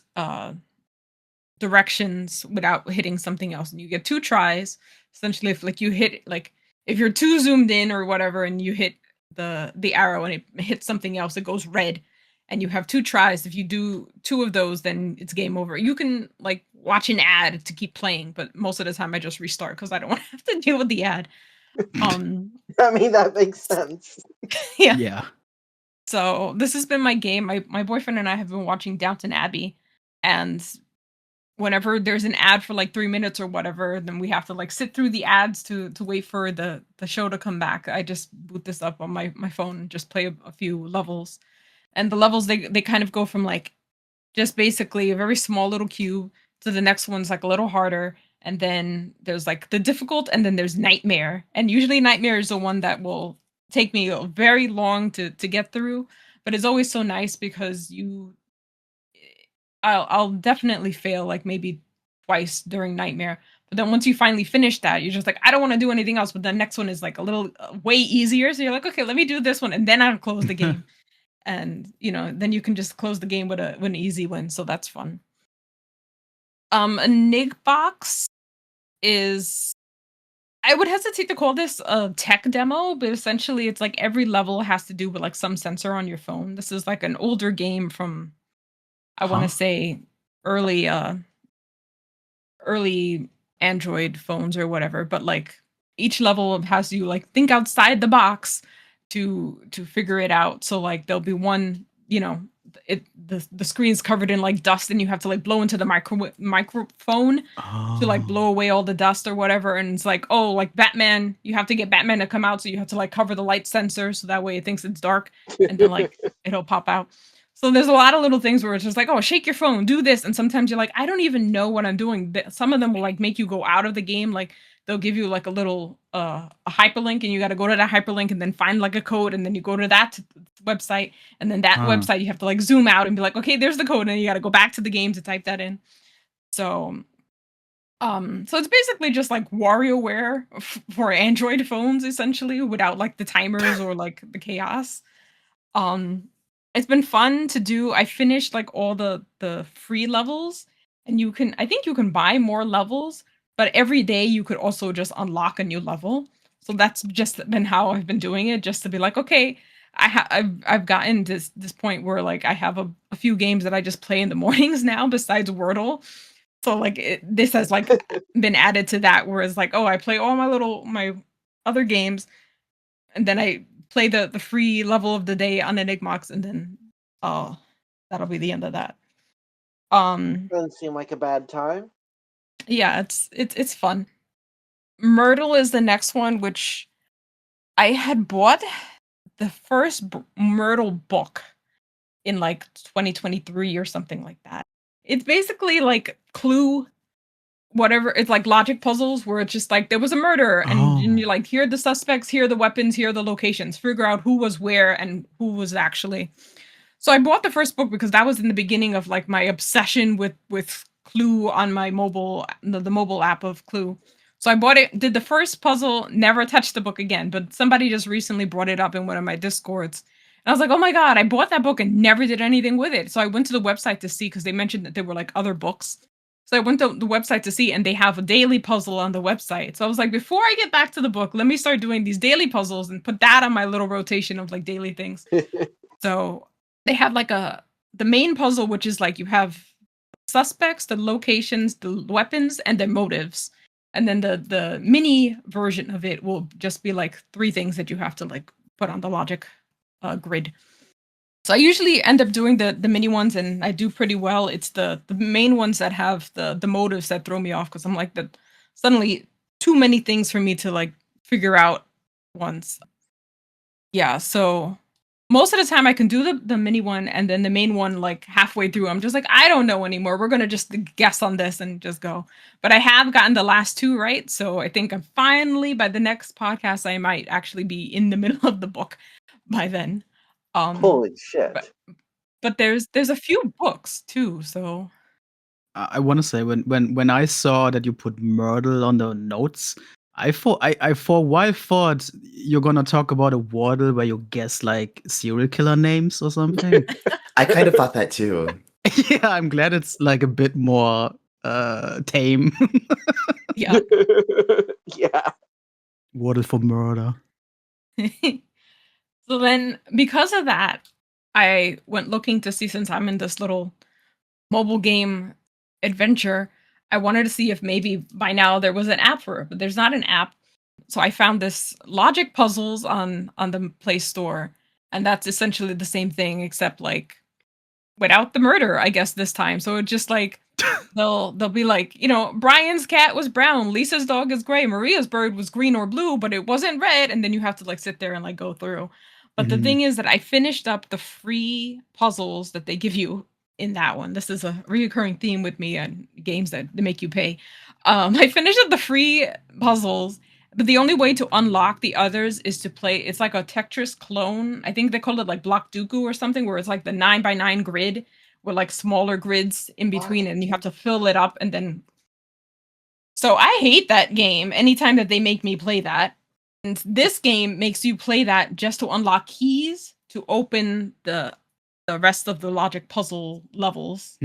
directions without hitting something else. And you get 2 tries. Essentially, if like you hit like if you're too zoomed in or whatever and you hit the arrow and it hits something else, it goes red. And you have 2 tries. If you do 2 of those, then it's game over. You can like watch an ad to keep playing, but most of the time I just restart because I don't want to have to deal with the ad. I mean, that makes sense. Yeah. Yeah. So this has been my game. My boyfriend and I have been watching Downton Abbey, and whenever there's an ad for like 3 minutes or whatever, then we have to like sit through the ads to wait for the show to come back. I just boot this up on my phone and just play a few levels. And the levels they kind of go from like just basically a very small little cube to the next one's like a little harder, and then there's like the difficult, and then there's nightmare. And usually nightmare is the one that will take me very long to get through, but it's always so nice because I'll definitely fail like maybe twice during nightmare. But then once you finally finish that, you're just like, I don't want to do anything else. But the next one is like a little way easier. So you're like, okay, let me do this one, and then I'll close the game. And then you can just close the game with an easy win. So that's fun. EnigmBox is, I would hesitate to call this a tech demo, but essentially it's like every level has to do with like some sensor on your phone. This is like an older game from I want to say early Android phones or whatever, but like each level has you like think outside the box to figure it out. So like there'll be one, the screen's covered in like dust and you have to like blow into the microphone to like blow away all the dust or whatever. And it's like, oh, like Batman, you have to get Batman to come out, so you have to like cover the light sensor so that way it thinks it's dark, and then like it'll pop out. So there's a lot of little things where it's just like, oh, shake your phone, do this. And sometimes you're like, I don't even know what I'm doing. Some of them will like make you go out of the game. Like they'll give you like a little a hyperlink, and you got to go to that hyperlink and then find like a code, and then you go to that website, and then that website you have to like zoom out and be like, okay, there's the code, and then you got to go back to the game to type that in. So it's basically just like WarioWare for Android phones essentially, without like the timers or like the chaos. it's been fun to do. I finished like all the free levels, and I think you can buy more levels, but every day you could also just unlock a new level. So that's just been how I've been doing it, just to be like, okay, I've gotten to this point where like I have a few games that I just play in the mornings now besides Wordle. So like this has like been added to that, whereas like, oh, I play all my other games, and then I play the free level of the day on EnigmBox, and then that'll be the end of that. Doesn't seem like a bad time. Yeah, it's fun. Murdle is the next one, which I had bought the first Murdle book in like 2023 or something like that. It's basically like Clue, whatever. It's like logic puzzles where it's just like there was a murder, and you're like, here are the suspects, here are the weapons, here are the locations. Figure out who was where and who was actually. So I bought the first book because that was in the beginning of like my obsession with Clue on my mobile, the mobile app of Clue. So I bought it, did the first puzzle, never touched the book again, but somebody just recently brought it up in one of my Discords. And I was like, oh my God, I bought that book and never did anything with it. So I went to the website to see, because they mentioned that there were like other books. So I went to the website to see, and they have a daily puzzle on the website. So I was like, before I get back to the book, let me start doing these daily puzzles and put that on my little rotation of like daily things. So they have like the main puzzle, which is like you have suspects, the locations, the weapons, and their motives. And then the mini version of it will just be like 3 things that you have to like put on the logic grid. So I usually end up doing the mini ones, and I do pretty well. It's the main ones that have the motives that throw me off, because I'm like, that suddenly too many things for me to like figure out once. Yeah, so most of the time I can do the mini one, and then the main one, like halfway through, I'm just like, I don't know anymore. We're going to just guess on this and just go. But I have gotten the last 2 right. So I think I'm finally, by the next podcast, I might actually be in the middle of the book by then. Holy shit. But there's a few books too. So I want to say when I saw that you put Murdle on the notes, I for a while thought you're gonna talk about a Wordle where you guess like serial killer names or something. I kind of thought that too. Yeah, I'm glad it's like a bit more tame. yeah. Yeah. Wordle for murder. So then, because of that, I went looking to see, since I'm in this little mobile game adventure, I wanted to see if maybe by now there was an app for it, but there's not an app. So I found this logic puzzles on the Play Store, and that's essentially the same thing, except like without the murder, I guess, this time. So it just like they'll be like, Brian's cat was brown, Lisa's dog is gray, Maria's bird was green or blue, but it wasn't red, and then you have to like sit there and like go through. But the thing is that I finished up the free puzzles that they give you in that one. This is a reoccurring theme with me on games that they make you pay. I finished up the free puzzles, but the only way to unlock the others is to play. It's like a Tetris clone. I think they call it like Block Dooku or something, where it's like the 9x9 grid with like smaller grids in between, and you have to fill it up and then. So I hate that game anytime that they make me play that. And this game makes you play that just to unlock keys to open the rest of the logic puzzle levels.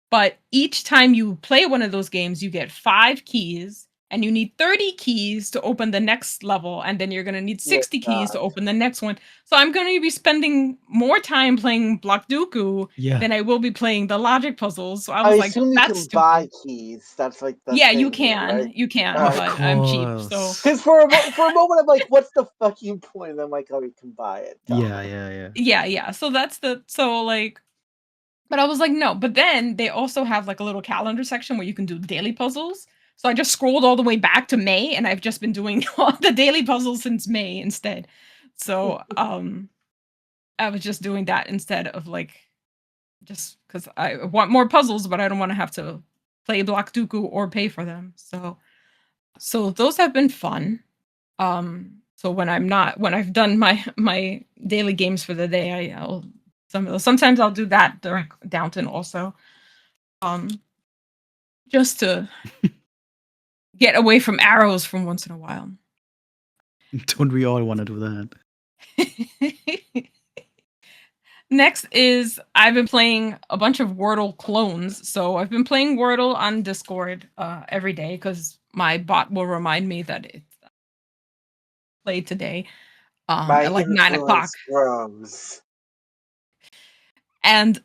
But each time you play one of those games, you get 5 keys, and you need 30 keys to open the next level, and then you're going to need 60 keys to open the next one. So I'm going to be spending more time playing Block Dooku than I will be playing the logic puzzles. So I was like, assume you that's can stupid. Buy keys. That's like the yeah, thing, you can. right? You can, Of but I'm cheap. So because for a moment I'm like, what's the fucking point? And I'm like, oh, you can buy it. Yeah. So that's like. But I was like, no. But then they also have like a little calendar section where you can do daily puzzles. So I just scrolled all the way back to May, and I've just been doing all the daily puzzles since May instead. So I was just doing that instead of like, just because I want more puzzles, but I don't want to have to play Block Dooku or pay for them. So those have been fun. So when I've done my daily games for the day, I'll sometimes I'll do that direct Downton also. Just to get away from arrows from once in a while. Don't we all want to do that? Next is I've been playing a bunch of Wordle clones. So I've been playing Wordle on Discord every day because my bot will remind me that it's played today My at like 9 o'clock. influence grows. And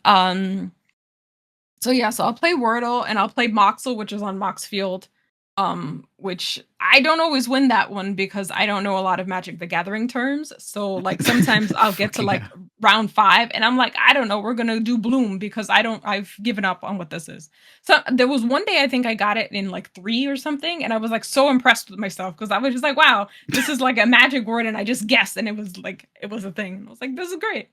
so yeah, so I'll play Wordle and I'll play Moxle, which is on Moxfield. Which I don't always win that one because I don't know a lot of Magic the Gathering terms. So like sometimes I'll get to like round 5 and I'm like, I don't know, we're gonna do Bloom because I've given up on what this is. So there was one day I think I got it in like 3 or something, and I was like so impressed with myself because I was just like, wow, this is like a magic word, and I just guessed and it was a thing. And I was like, this is great.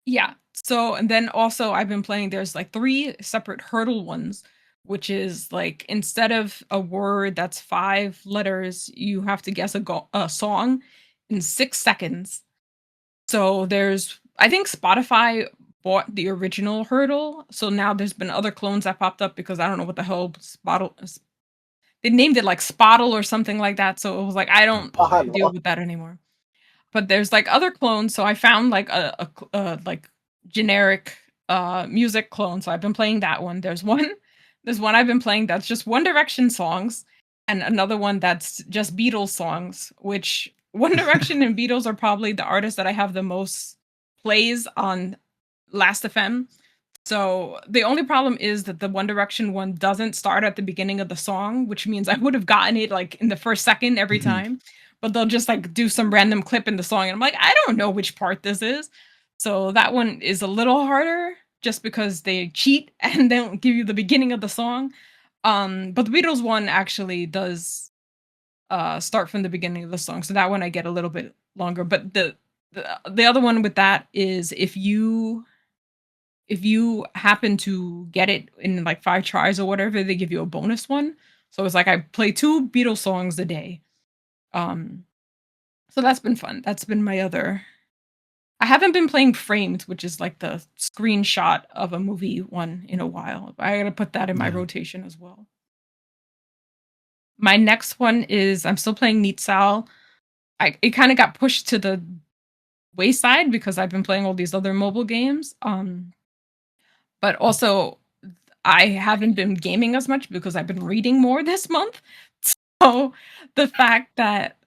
Yeah. So, and then also I've been playing, there's like 3 separate Heardle ones, which is like instead of a word that's 5 letters, you have to guess a song in 6 seconds. So there's, I think Spotify bought the original Heardle. So now there's been other clones that popped up because I don't know what the hell they named it like Spottle or something like that. So it was like, I don't deal with that anymore. But there's like other clones, so I found like a like generic music clone. So I've been playing that one. There's one I've been playing that's just One Direction songs, and another one that's just Beatles songs. Which One Direction and Beatles are probably the artists that I have the most plays on Last.fm. So the only problem is that the One Direction one doesn't start at the beginning of the song, which means I would have gotten it like in the first second every time. But they'll just like do some random clip in the song, and I'm like, I don't know which part this is. So that one is a little harder just because they cheat and they don't give you the beginning of the song. But the Beatles one actually does start from the beginning of the song. So that one I get a little bit longer. But the other one with that is if you happen to get it in like 5 tries or whatever, they give you a bonus one. So it's like I play 2 Beatles songs a day. So that's been fun. That's been my other. I haven't been playing Framed, which is like the screenshot of a movie one in a while. I gotta put that in my rotation as well. My next one is I'm still playing Quetzal. It kind of got pushed to the wayside because I've been playing all these other mobile games. But also I haven't been gaming as much because I've been reading more this month. So the fact that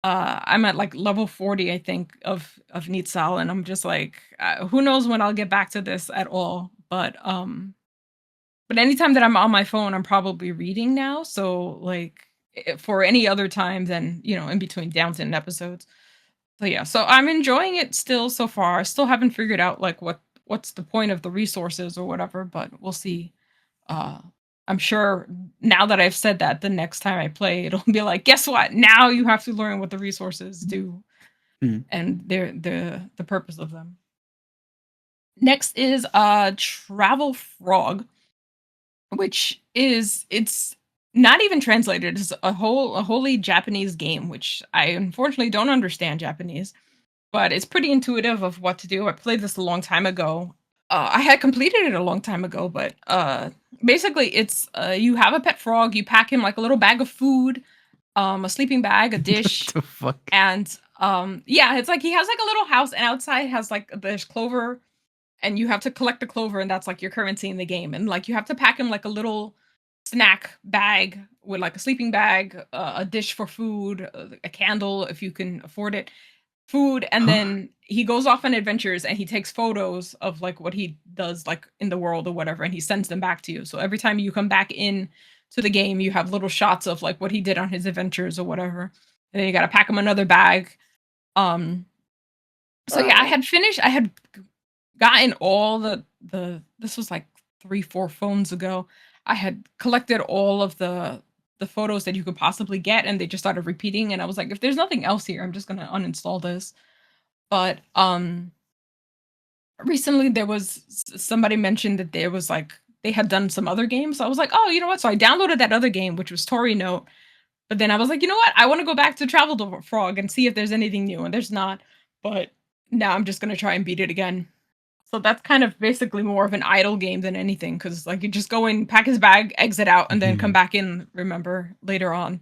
I'm at like level 40, I think, of Quetzal, and I'm just like, who knows when I'll get back to this at all. But anytime that I'm on my phone, I'm probably reading now. So like for any other time than, in between Downton episodes. So yeah, so I'm enjoying it still so far. I still haven't figured out like what's the point of the resources or whatever, but we'll see. I'm sure now that I've said that, the next time I play, it'll be like, guess what? Now you have to learn what the resources do and the purpose of them. Next is Travel Frog, which it's not even translated. It's a wholly Japanese game, which I unfortunately don't understand Japanese, but it's pretty intuitive of what to do. I played this a long time ago. I had completed it a long time ago, but basically it's you have a pet frog, you pack him like a little bag of food, a sleeping bag, a dish, What the fuck? and yeah, it's like he has like a little house, and outside has like there's clover, and you have to collect the clover, and that's like your currency in the game, and like you have to pack him like a little snack bag with like a sleeping bag, a dish for food, a candle if you can afford it, food, and then he goes off on adventures and he takes photos of like what he does like in the world or whatever, and he sends them back to you. So every time you come back in to the game, you have little shots of like what he did on his adventures or whatever, and then you got to pack him another bag. So yeah, I had gotten all the this was like 3-4 phones ago. I had collected all of the photos that you could possibly get, and they just started repeating, and I was like, if there's nothing else here, I'm just gonna uninstall this. But recently there was somebody mentioned that there was like they had done some other games. So I was like, oh, you know what? So I downloaded that other game, which was Tori Note. But then I was like, you know what? I want to go back to Travel Frog and see if there's anything new, and there's not. But now I'm just gonna try and beat it again. So that's kind of basically more of an idle game than anything, because like you just go in, pack his bag, exit out, and then come back in, remember, later on.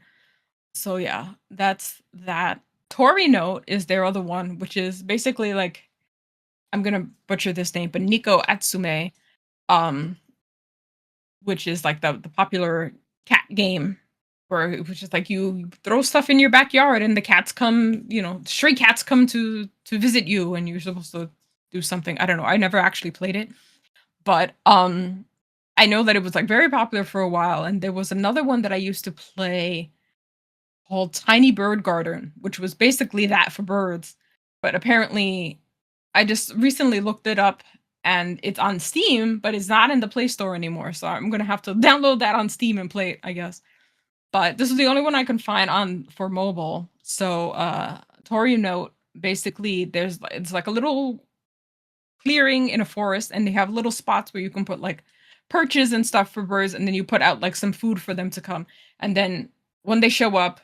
So yeah, that's that. Tori Note is their other one, which is basically like, I'm gonna butcher this name, but Nico Atsume, um, which is like the popular cat game, where it was just like you throw stuff in your backyard and the cats come, stray cats come to visit you, and you're supposed to do something. I don't know. I never actually played it, but I know that it was like very popular for a while, and there was another one that I used to play called Tiny Bird Garden, which was basically that for birds. But apparently, I just recently looked it up and it's on Steam, but it's not in the Play Store anymore. So I'm gonna have to download that on Steam and play it, I guess. But this is the only one I can find on for mobile. So Tori Note, basically it's like a little clearing in a forest, and they have little spots where you can put like perches and stuff for birds, and then you put out like some food for them to come. And then when they show up,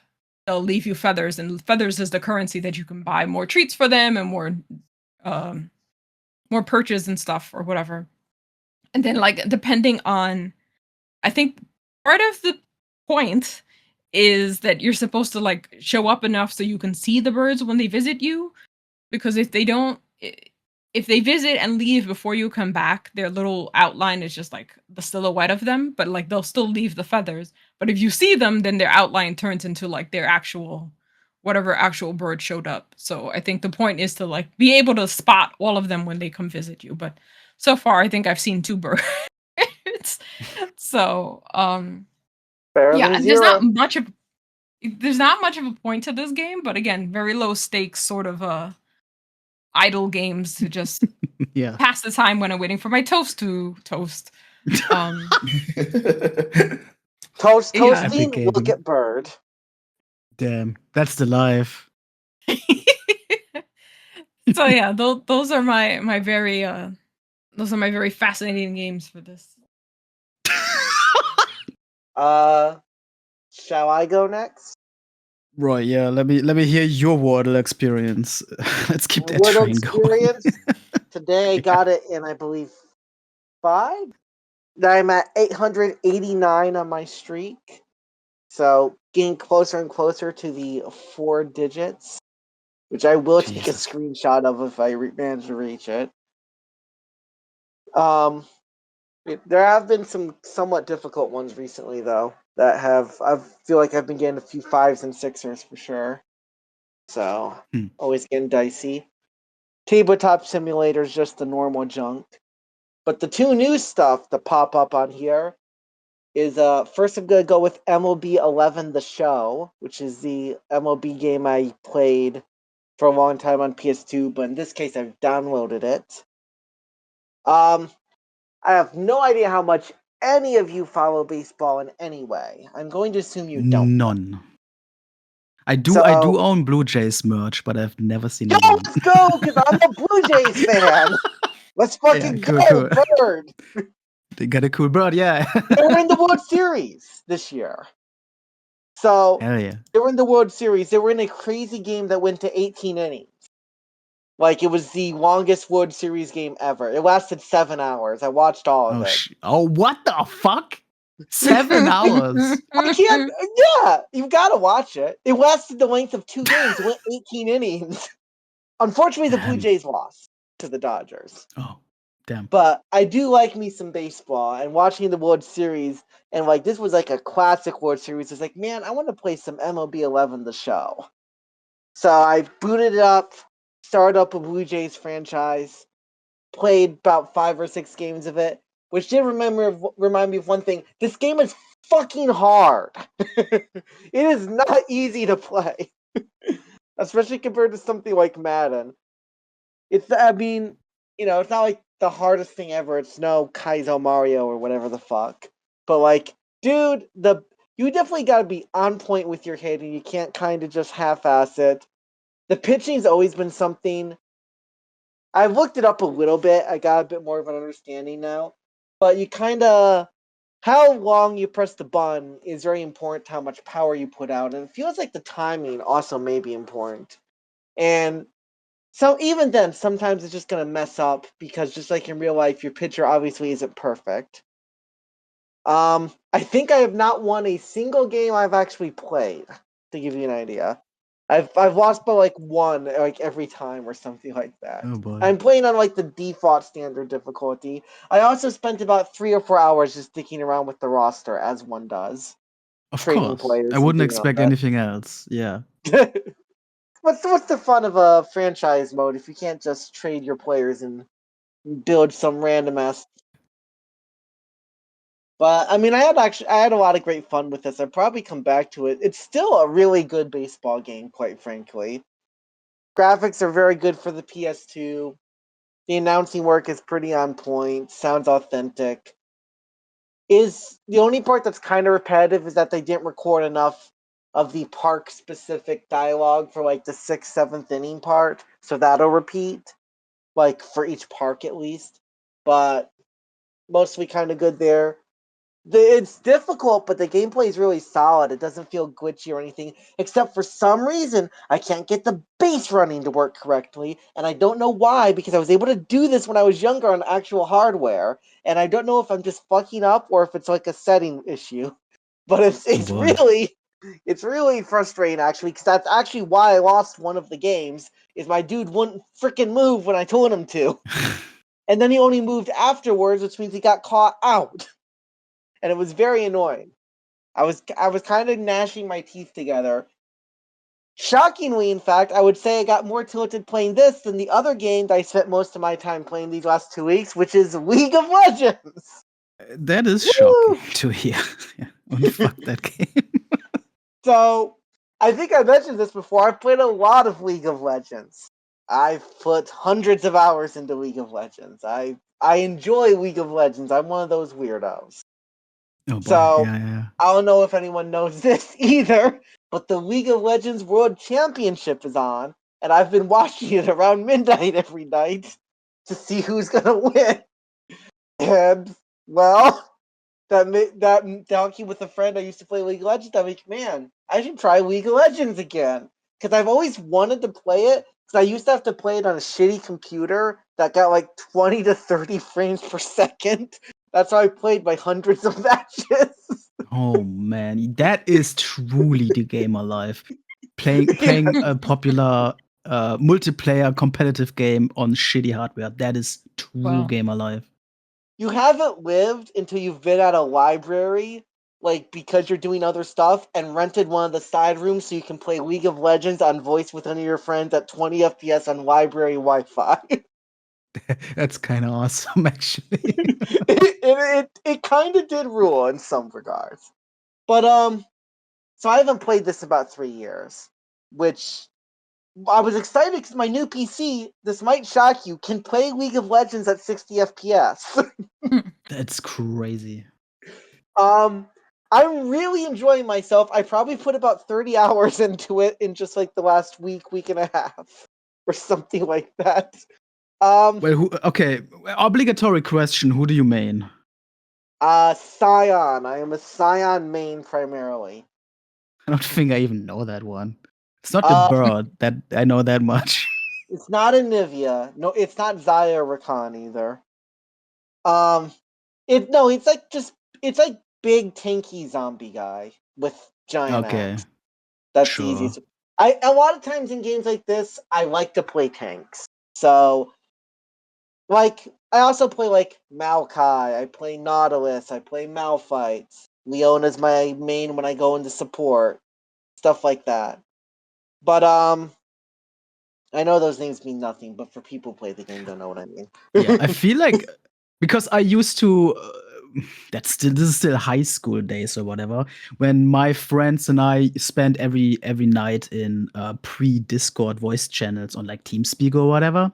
they'll leave you feathers, and feathers is the currency that you can buy more treats for them and more perches and stuff or whatever. And then like depending on, I think part of the point is that you're supposed to like show up enough so you can see the birds when they visit you, because if they visit and leave before you come back, their little outline is just like the silhouette of them, but like they'll still leave the feathers. But if you see them, then their outline turns into like their actual, whatever actual bird showed up. So I think the point is to like be able to spot all of them when they come visit you. But so far, I think I've seen 2 birds. So Better yeah, than and zero. there's not much of a point to this game, but again, very low stakes sort of idle games to just Yeah. pass the time when I'm waiting for my toast to toast. Toast, Yeah. toasting, Epic look gaming. at bird. Damn, that's the life. So yeah, those are my very fascinating games for this. Shall I go next? Right, yeah. Let me hear your Wordle experience. Let's keep that Wordle train experience. going. Today I got it in, I believe, 5. I'm at 889 on my streak. So getting closer and closer to the 4 digits, which I will take a Jesus. screenshot of if I manage to reach it. There have been some somewhat difficult ones recently, though, that I feel like I've been getting a few 5s and 6ers for sure. So, always getting dicey. Tabletop Simulator is just the normal junk. But the 2 new stuff that pop up on here is, first I'm going to go with MLB 11 The Show, which is the MLB game I played for a long time on PS2, but in this case I've downloaded it. I have no idea how much any of you follow baseball in any way. I'm going to assume you don't. None. I do So, own Blue Jays merch, but I've never seen yo, a game. let's go, because I'm a Blue Jays fan. Let's fucking cool. go, Bird. They got a cool bird, yeah. They were in the World Series this year. So, Hell yeah. they were in the World Series. They were in a crazy game that went to 18 innings. Like, it was the longest World Series game ever. It lasted 7 hours. I watched all of it. What the fuck? 7 hours. I can't. Yeah, you've got to watch it. It lasted the length of 2 games. It went 18 innings. Unfortunately, the Blue Damn. Jays lost to the Dodgers. Oh, damn. But I do like me some baseball, and watching the World Series, and like this was like a classic World Series. It's like, man, I want to play some MLB 11 The Show. So I booted it up, started up a Blue Jays franchise, played about 5 or 6 games of it, which did remind me of one thing. This game is fucking hard. It is not easy to play, especially compared to something like Madden. It's not like the hardest thing ever. It's no Kaizo Mario or whatever the fuck. But like, dude, you definitely got to be on point with your head, and you can't kind of just half-ass it. The pitching's always been something. I've looked it up a little bit. I got a bit more of an understanding now. But you kind of, how long you press the button is very important to how much power you put out. And it feels like the timing also may be important. And so even then, sometimes it's just going to mess up because just like in real life, your pitcher obviously isn't perfect. I think I have not won a single game I've actually played, to give you an idea. I've lost by like one like every time or something like that. Oh boy. I'm playing on like the default standard difficulty. I also spent about 3 or 4 hours just sticking around with the roster as one does, Of trading course. players. I and wouldn't doing all expect that. anything else. Yeah. What's the fun of a franchise mode if you can't just trade your players and build some random ass? But I mean, I had a lot of great fun with this. I'd probably come back to it. It's still a really good baseball game, quite frankly. Graphics are very good for the PS2. The announcing work is pretty on point. Sounds authentic. Is the only part that's kind of repetitive is that they didn't record enough of the park specific dialogue for like the 6th, 7th inning part, so that'll repeat, like for each park at least. But mostly kind of good there. It's difficult, but the gameplay is really solid. It doesn't feel glitchy or anything, except for some reason I can't get the base running to work correctly, and I don't know why, because I was able to do this when I was younger on actual hardware, and I don't know if I'm just fucking up or if it's like a setting issue. But Oh it's boy. really frustrating actually, because that's actually why I lost one of the games. Is my dude wouldn't freaking move when I told him to, and then he only moved afterwards, which means he got caught out. And it was very annoying. I was kind of gnashing my teeth together. Shockingly, in fact, I would say I got more tilted playing this than the other game that I spent most of my time playing these last 2 weeks, which is League of Legends. That is Woo! shocking to hear. Yeah. And fuck that game. So, I think I mentioned this before. I've played a lot of League of Legends. I've put hundreds of hours into League of Legends. I enjoy League of Legends. I'm one of those weirdos. Oh boy. So, Yeah. I don't know if anyone knows this either, but the League of Legends World Championship is on, and I've been watching it around midnight every night to see who's gonna win. And well, that talking with a friend I used to play League of Legends, I'm like, man, I should try League of Legends again because I've always wanted to play it. Because I used to have to play it on a shitty computer that got like 20 to 30 frames per second. That's how I played my hundreds of matches. Oh man, that is truly the gamer life. Playing a popular multiplayer competitive game on shitty hardware. That is true Well, gamer life. You haven't lived until you've been at a library, like because you're doing other stuff, and rented one of the side rooms so you can play League of Legends on voice with one of your friends at 20 FPS on library Wi-Fi. That's kind of awesome, actually. it kind of did rule in some regards. But so I haven't played this about 3 years, which I was excited because my new PC, this might shock you, can play League of Legends at 60 FPS. That's crazy. I'm really enjoying myself. I probably put about 30 hours into it in just like the last week and a half, or something like that. Well, okay, obligatory question: who do you main? Scion. I am a Scion main primarily. I don't think I even know that one. It's not the Uh, bird that I know that much. it's not a Nivea. No, it's not Zaya Rakan either. Um, it's like big tanky zombie guy with giant Okay, axe. That's the sure. easiest. A lot of times in games like this, I like to play tanks. So, like, I also play like Maokai, I play Nautilus, I play Malphites. Leona's my main when I go into support, stuff like that. But I know those names mean nothing, but for people who play the game, don't know what I mean. Yeah, I feel like because I used to. This is still high school days or whatever. When my friends and I spent every night in pre-Discord voice channels on like TeamSpeak or whatever.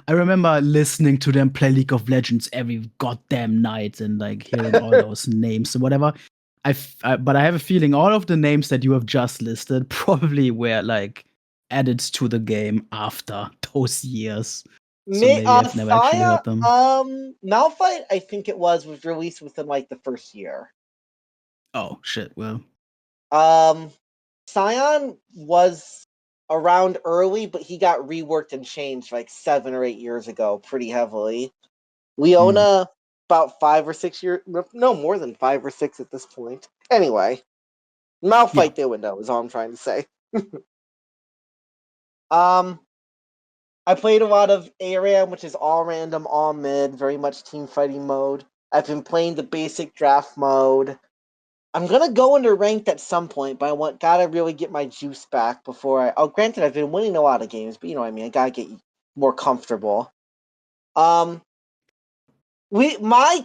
I remember listening to them play League of Legends every goddamn night and like hearing all those names or whatever. But I have a feeling all of the names that you have just listed probably were like added to the game after those years. So maybe I've never actually Saya, heard them. Malphite, I think it was released within like the first year. Oh shit! Well, Scion was around early, but he got reworked and changed like 7 or 8 years ago, pretty heavily. Leona, about 5 or 6 years, no more than 5 or 6 at this point. Anyway, Malphite they would know is all I'm trying to say. I played a lot of ARAM, which is all random, all mid, very much team fighting mode. I've been playing the basic draft mode. I'm gonna go into ranked at some point, but gotta really get my juice back before I. Oh, granted, I've been winning a lot of games, but you know what I mean. I gotta get more comfortable. My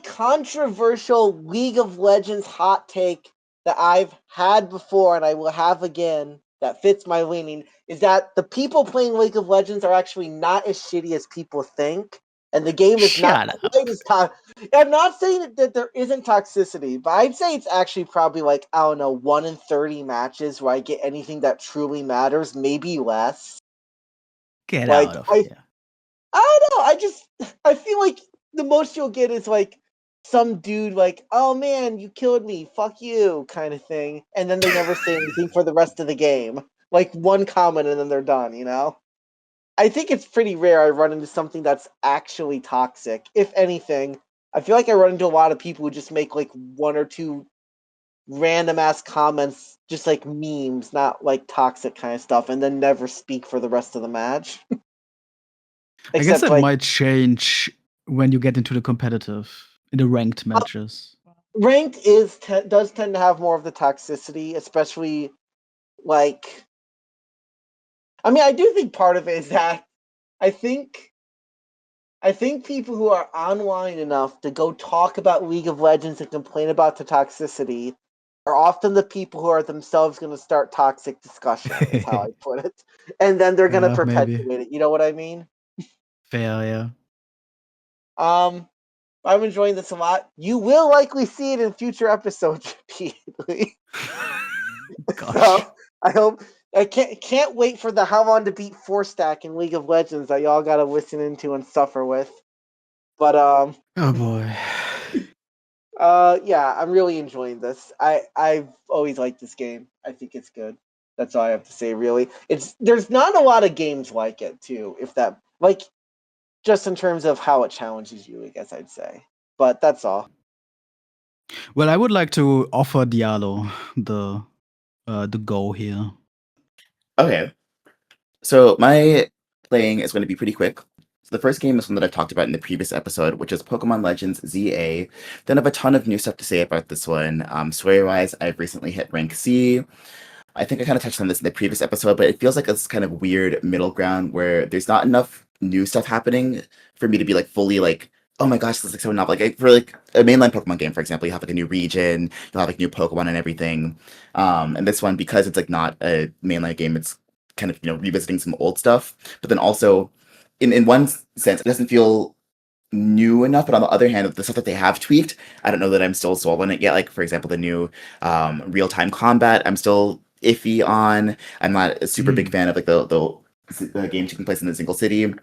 controversial League of Legends hot take that I've had before and I will have again that fits my leaning is that the people playing League of Legends are actually not as shitty as people think, and the game is not Shut up. quite as toxic. I'm not saying that there isn't toxicity, but I'd say it's actually probably like, I don't know, 1 in 30 matches where I get anything that truly matters, maybe less. Get Like out of I here. don't know. I feel like the most you'll get is like some dude like, "Oh man, you killed me, fuck you," kind of thing, and then they never say anything for the rest of the game. Like one comment and then they're done. You know. I think it's pretty rare I run into something that's actually toxic. If anything, I feel like I run into a lot of people who just make like 1 or 2 random ass comments, just like memes, not like toxic kind of stuff, and then never speak for the rest of the match. I guess Except that like might change when you get into the competitive, in the ranked matches. ranked does tend to have more of the toxicity, especially like. I mean, I do think part of it is that I think people who are online enough to go talk about League of Legends and complain about the toxicity are often the people who are themselves going to start toxic discussion. Is how I put it, and then they're going to Maybe. perpetuate it. You know what I mean? Fair, yeah. I'm enjoying this a lot. You will likely see it in future episodes repeatedly. Gosh. So I hope I can't wait for the how long to beat 4-stack in League of Legends that y'all gotta listen into and suffer with. But Oh boy. yeah, I'm really enjoying this. I've always liked this game. I think it's good. That's all I have to say. Really, there's not a lot of games like it too. If that like just in terms of how it challenges you, I guess I'd say. But that's all. Well, I would like to offer Diallo the go here. Okay. So my playing is going to be pretty quick. So the first game is one that I've talked about in the previous episode, which is Pokemon Legends ZA. Don't have a ton of new stuff to say about this one. Story-wise, I've recently hit rank C. I think I kind of touched on this in the previous episode, but it feels like this kind of weird middle ground where there's not enough new stuff happening for me to be like fully like, oh my gosh, this is like so novel. For like a mainline Pokemon game, for example, you have like a new region, you'll have like new Pokemon and everything. And this one, because it's like not a mainline game, it's kind of revisiting some old stuff. But then also, in one sense, it doesn't feel new enough, but on the other hand, the stuff that they have tweaked, I don't know that I'm still sold on it yet. Like for example, the new real-time combat, I'm still iffy on. I'm not a super big fan of like the game taking place in the single city.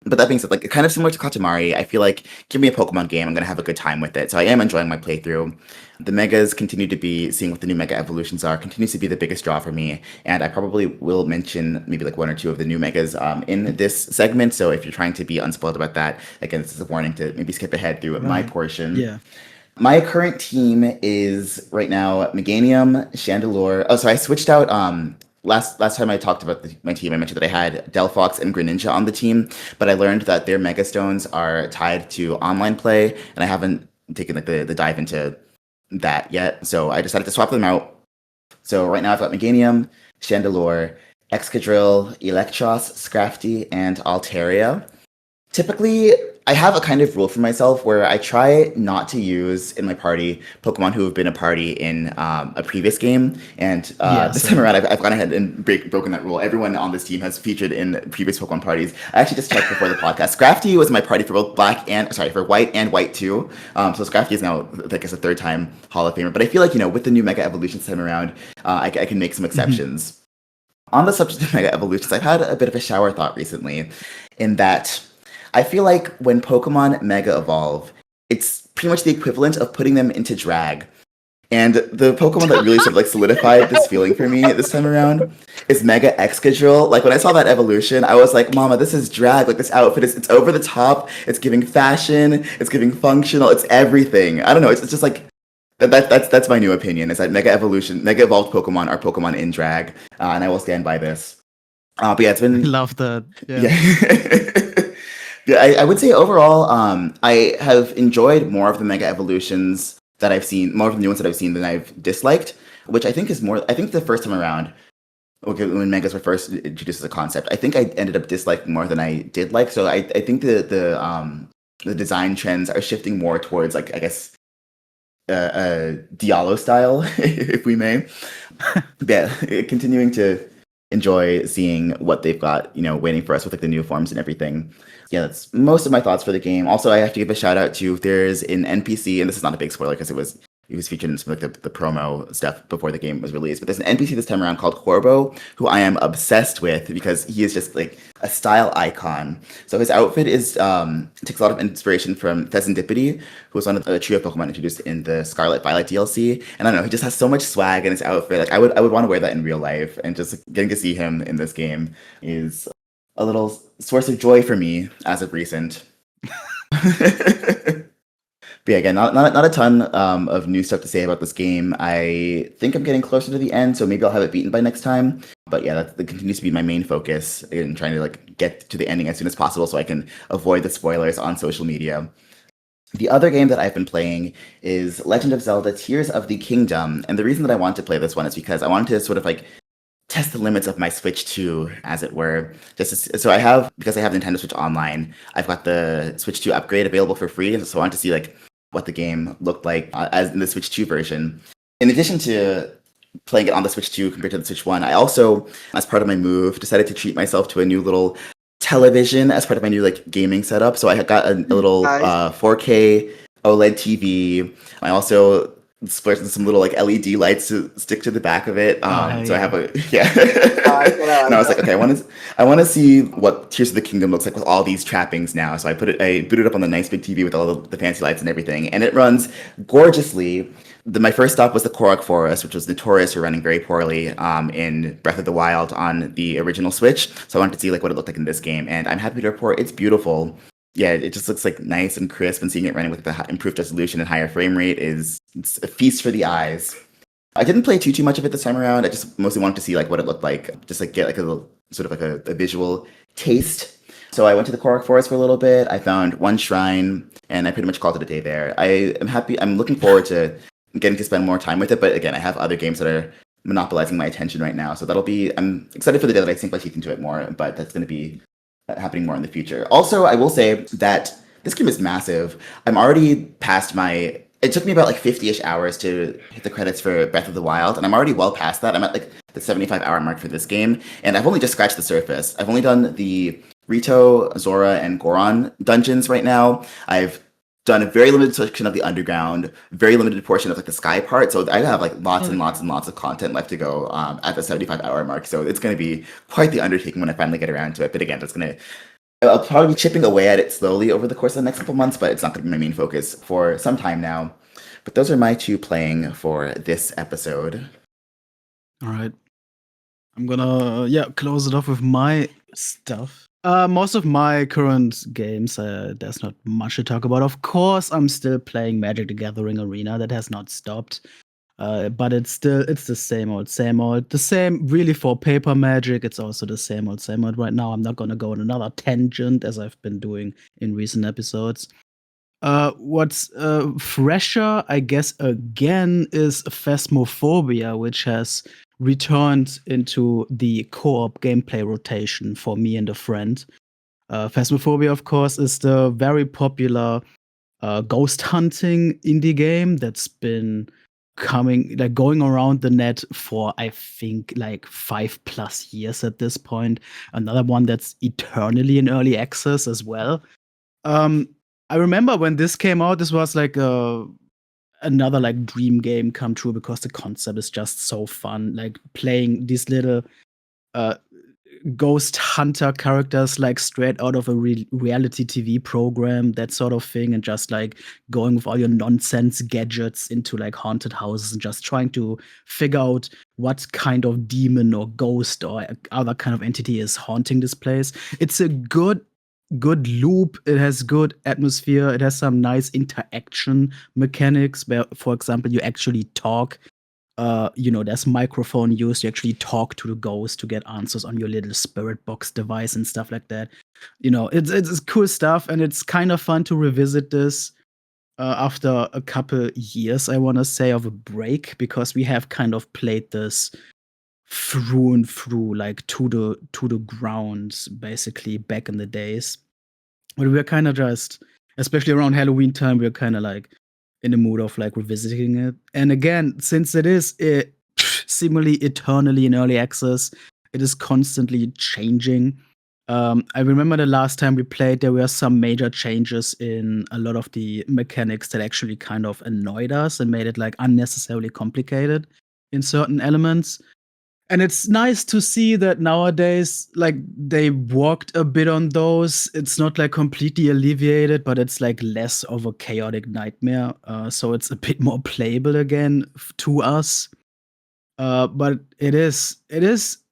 But that being said, like kind of similar to Katamari, I feel like give me a Pokemon game, I'm gonna have a good time with it. So I am enjoying my playthrough. The megas continue to be seeing what the new mega evolutions are, continues to be the biggest draw for me. And I probably will mention maybe like 1 or 2 of the new megas in this segment. So if you're trying to be unspoiled about that, again, this is a warning to maybe skip ahead through my portion. Yeah. My current team is right now Meganium, Chandelure. Oh, so I switched out last time I talked about my team, I mentioned that I had Delphox and Greninja on the team, but I learned that their Mega Stones are tied to online play, and I haven't taken like the dive into that yet. So I decided to swap them out. So right now I've got Meganium, Chandelure, Excadrill, Electros, Scrafty, and Altaria. Typically, I have a kind of rule for myself where I try not to use in my party Pokemon who have been a party in a previous game. And this time around, I've gone ahead and broken that rule. Everyone on this team has featured in previous Pokemon parties. I actually just checked before the podcast. Scrafty was my party for both for white and white too. So Scrafty is now, I guess, a 3rd time Hall of Famer. But I feel like, with the new Mega Evolution this time around, I can make some exceptions. On the subject of Mega Evolutions, I've had a bit of a shower thought recently in that I feel like when Pokemon Mega Evolve, it's pretty much the equivalent of putting them into drag. And the Pokemon that really sort of like solidified this feeling for me this time around is Mega Excadrill. Like when I saw that evolution, I was like, Mama, this is drag. Like this outfit it's over the top. It's giving fashion. It's giving functional. It's everything. I don't know. It's just like that's my new opinion. Is that Mega Evolved Pokemon are Pokemon in drag, and I will stand by this. But yeah, it's I been love that. Yeah. yeah. Yeah, I would say overall, I have enjoyed more of the Mega Evolutions that I've seen, more of the new ones that I've seen than I've disliked, which I think is more. I think the first time around, okay, when Megas were first introduced as a concept, I think I ended up disliking more than I did like. So I think the design trends are shifting more towards like I guess Diallo style, if we may. Yeah, continuing to enjoy seeing what they've got, waiting for us with like the new forms and everything. Yeah, that's most of my thoughts for the game. Also, I have to give a shout out to there's an NPC, and this is not a big spoiler because it was featured in some of like the promo stuff before the game was released. But there's an NPC this time around called Corbo, who I am obsessed with because he is just like a style icon. So his outfit is takes a lot of inspiration from Pheasantipity, who was one of the trio of Pokemon introduced in the Scarlet Violet DLC. And I don't know, he just has so much swag in his outfit. Like I would want to wear that in real life, and just getting to see him in this game is a little source of joy for me as of recent. But yeah, again, not a ton of new stuff to say about this game. I think I'm getting closer to the end, so maybe I'll have it beaten by next time. But yeah, that continues to be my main focus in trying to like get to the ending as soon as possible, so I can avoid the spoilers on social media. The other game that I've been playing is Legend of Zelda: Tears of the Kingdom, and the reason that I wanted to play this one is because I wanted to sort of like test the limits of my Switch 2, as it were. So because I have Nintendo Switch Online, I've got the Switch 2 upgrade available for free, and so I wanted to see like what the game looked like as in the Switch 2 version. In addition to playing it on the Switch 2 compared to the Switch 1, I also, as part of my move, decided to treat myself to a new little television as part of my new like gaming setup. So I got a little Nice. 4K OLED TV. I also splurged on some little like LED lights to stick to the back of it. So I have a yeah. I And I was like, that. okay, I want to see what Tears of the Kingdom looks like with all these trappings now. So I booted up on the nice big TV with all the fancy lights and everything, and it runs gorgeously. My first stop was the Korok Forest, which was notorious for running very poorly in Breath of the Wild on the original Switch. So I wanted to see like what it looked like in this game, and I'm happy to report it's beautiful. Yeah, it just looks like nice and crisp, and seeing it running with the improved resolution and higher frame rate it's a feast for the eyes. I didn't play too much of it this time around. I just mostly wanted to see like what it looked like, just like get like a little sort of like a visual taste. So I went to the Korok Forest for a little bit. I found one shrine, and I pretty much called it a day there. I am happy. I'm looking forward to getting to spend more time with it. But again, I have other games that are monopolizing my attention right now. So I'm excited for the day that I sink my teeth into it more. But that's going to be happening more in the future. Also, I will say that this game is massive. I'm already past my. It took me about like 50-ish hours to hit the credits for Breath of the Wild, and I'm already well past that. I'm at like the 75-hour mark for this game, and I've only just scratched the surface. I've only done the Rito, Zora, and Goron dungeons right now. I've done a very limited section of the underground, very limited portion of like the sky part. So I have like lots and lots and lots of content left to go at the 75-hour mark. So it's going to be quite the undertaking when I finally get around to it. But again, I'll probably be chipping away at it slowly over the course of the next couple months, but it's not going to be my main focus for some time now. But those are my two playing for this episode. All right. I'm gonna close it off with my stuff. Most of my current games, there's not much to talk about. Of course, I'm still playing Magic the Gathering Arena. That has not stopped. But it's the same old, same old. The same really for paper Magic. It's also the same old right now. I'm not gonna go on another tangent as I've been doing in recent episodes. What's fresher, I guess, again, is Phasmophobia, which has returned into the co-op gameplay rotation for me and a friend. Phasmophobia, of course, is the very popular ghost hunting indie game that's been going around the net for I think like 5+ years at this point. Another one that's eternally in early access as well. I remember when this came out, this was like another like dream game come true because the concept is just so fun. Like playing these little uh, ghost hunter characters like straight out of a reality TV program, that sort of thing, and just like going with all your nonsense gadgets into like haunted houses and just trying to figure out what kind of demon or ghost or other kind of entity is haunting this place. It's a good loop. It has good atmosphere. It has some nice interaction mechanics where, for example, you actually talk there's microphone used. You actually talk to the ghost to get answers on your little spirit box device and stuff like that. It's cool stuff, and it's kind of fun to revisit this after a couple years, I want to say, of a break, because we have kind of played this through and through, like to the grounds, basically back in the days. But we're kind of just, especially around Halloween time, we're kind of like in the mood of like revisiting it. And again, since it is seemingly eternally in early access, it is constantly changing. I remember the last time we played, there were some major changes in a lot of the mechanics that actually kind of annoyed us and made it like unnecessarily complicated in certain elements. And it's nice to see that nowadays, like, they worked a bit on those. It's not like completely alleviated, but it's like less of a chaotic nightmare. So it's a bit more playable again to us. But it is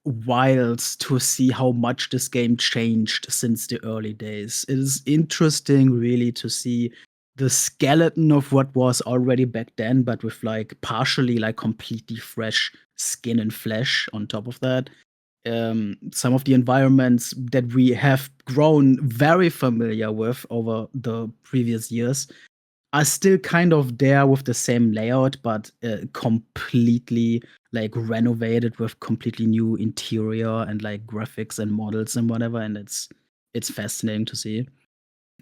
wild to see how much this game changed since the early days. It is interesting, really, to see the skeleton of what was already back then, but with like partially like completely fresh skin and flesh on top of that. Some of the environments that we have grown very familiar with over the previous years are still kind of there with the same layout, but completely like renovated with completely new interior and like graphics and models and whatever. And it's fascinating to see.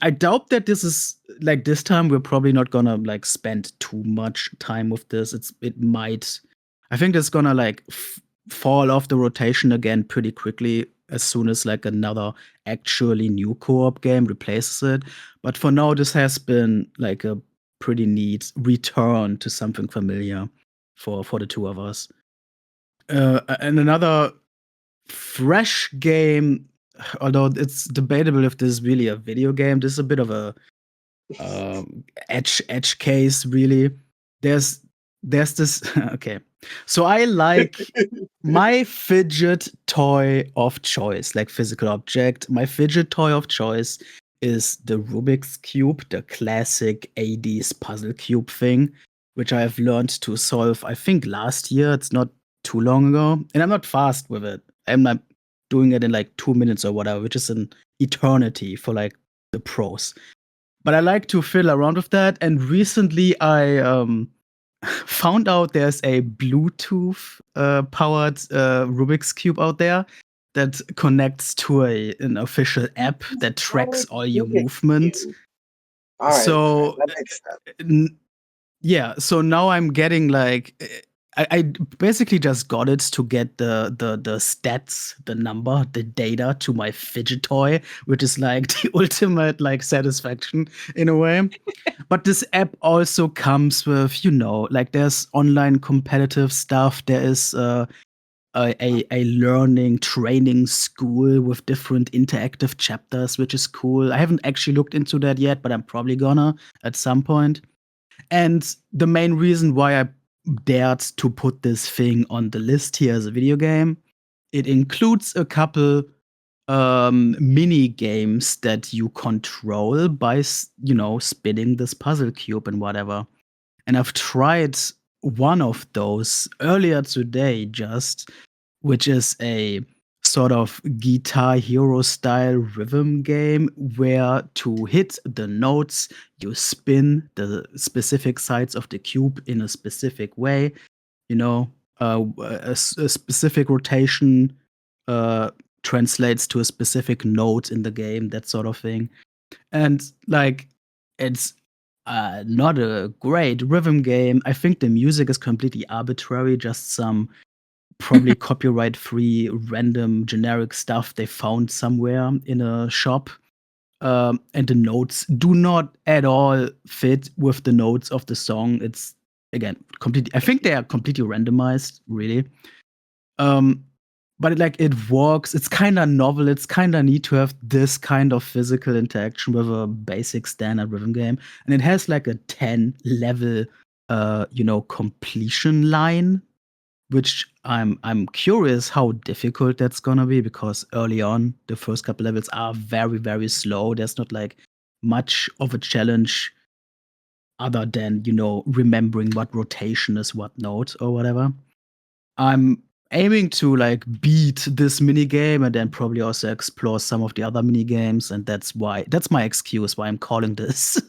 I doubt that this is like this time we're probably not gonna like spend too much time with this. It might. I think it's gonna like fall off the rotation again pretty quickly as soon as like another actually new co-op game replaces it. But for now, this has been like a pretty neat return to something familiar for the two of us. And another fresh game, although it's debatable if this is really a video game. This is a bit of a edge case, really. There's this. Okay, so I like my fidget toy of choice, like physical object. My fidget toy of choice is the Rubik's Cube, the classic 80s puzzle cube thing, which I have learned to solve, I think, last year. It's not too long ago. And I'm not fast with it. I'm not doing it in like 2 minutes or whatever, which is an eternity for like the pros. But I like to fiddle around with that. And recently I found out there's a Bluetooth powered Rubik's Cube out there that connects to an official app that tracks all your movement. All right, So that makes sense. yeah, so now I'm getting like I basically just got it to get the stats, the number, the data to my fidget toy, which is like the ultimate like satisfaction in a way. But this app also comes with, like there's online competitive stuff. There is a learning training school with different interactive chapters, which is cool. I haven't actually looked into that yet, but I'm probably gonna at some point. And the main reason why I dared to put this thing on the list here as a video game, it includes a couple mini games that you control by spinning this puzzle cube and whatever. And I've tried one of those earlier today, which is a sort of Guitar Hero style rhythm game where to hit the notes, you spin the specific sides of the cube in a specific way. A specific rotation translates to a specific note in the game, that sort of thing. And like, it's not a great rhythm game. I think the music is completely arbitrary, just some probably copyright free random generic stuff they found somewhere in a shop. And the notes do not at all fit with the notes of the song. It's again completely, I think they are completely randomized, really. But it works. It's kind of novel. It's kind of neat to have this kind of physical interaction with a basic standard rhythm game. And it has like a 10 level completion line, which I'm curious how difficult that's gonna be, because early on the first couple levels are very, very slow. There's not like much of a challenge other than, remembering what rotation is what note or whatever. I'm aiming to like beat this mini game and then probably also explore some of the other mini games, and that's my excuse why I'm calling this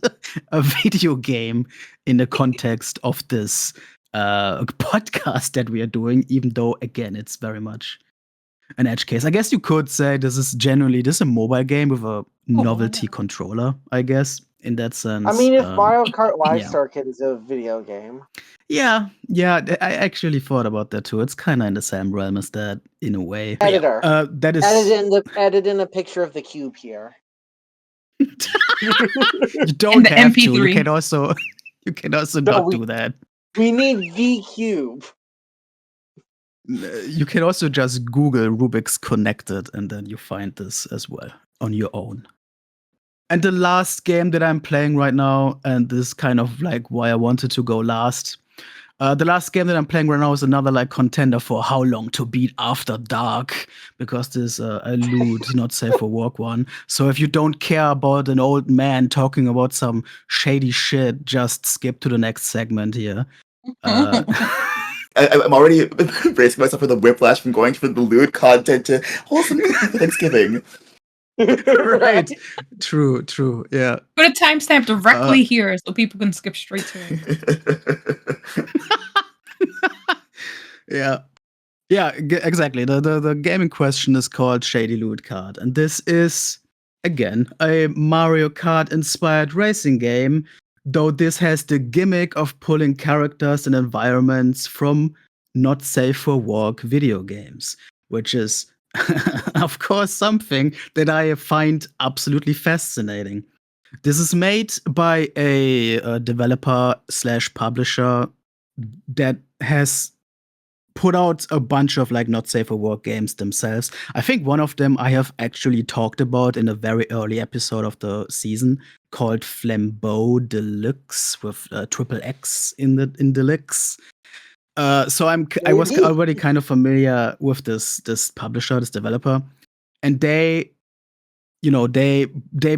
a video game in the context of this podcast that we are doing, even though again it's very much an edge case. I guess you could say this is a mobile game with a novelty controller, I guess, in that sense. I mean, if Mario Kart Live yeah. Circuit is a video game. Yeah, I actually thought about that too. It's kind of in the same realm as that, in a way. Editor. That is. Edit in a picture of the cube here. You don't have MP3. to. You can also not do that. We need the cube. You can also just Google Rubik's Connected, and then you find this as well on your own. And the last game that I'm playing right now, and this is kind of like why I wanted to go last. The last game that I'm playing right now is another like contender for how long to beat after dark, because there's a lewd, not safe for work one. So if you don't care about an old man talking about some shady shit, just skip to the next segment here. I'm already bracing myself for the whiplash from going from the lewd content to wholesome Thanksgiving. Right. True, yeah. Put a timestamp directly here so people can skip straight to it. Yeah, exactly. The game in question is called Shady Lewd Card, and this is again a Mario Kart inspired racing game, though this has the gimmick of pulling characters and environments from not safe for work video games, which is of course something that I find absolutely fascinating. This is made by a developer / publisher that has put out a bunch of like not safe for work games themselves. I think one of them I have actually talked about in a very early episode of the season, called Flambeau Deluxe with triple X in Deluxe. So I was already kind of familiar with this publisher, this developer, and they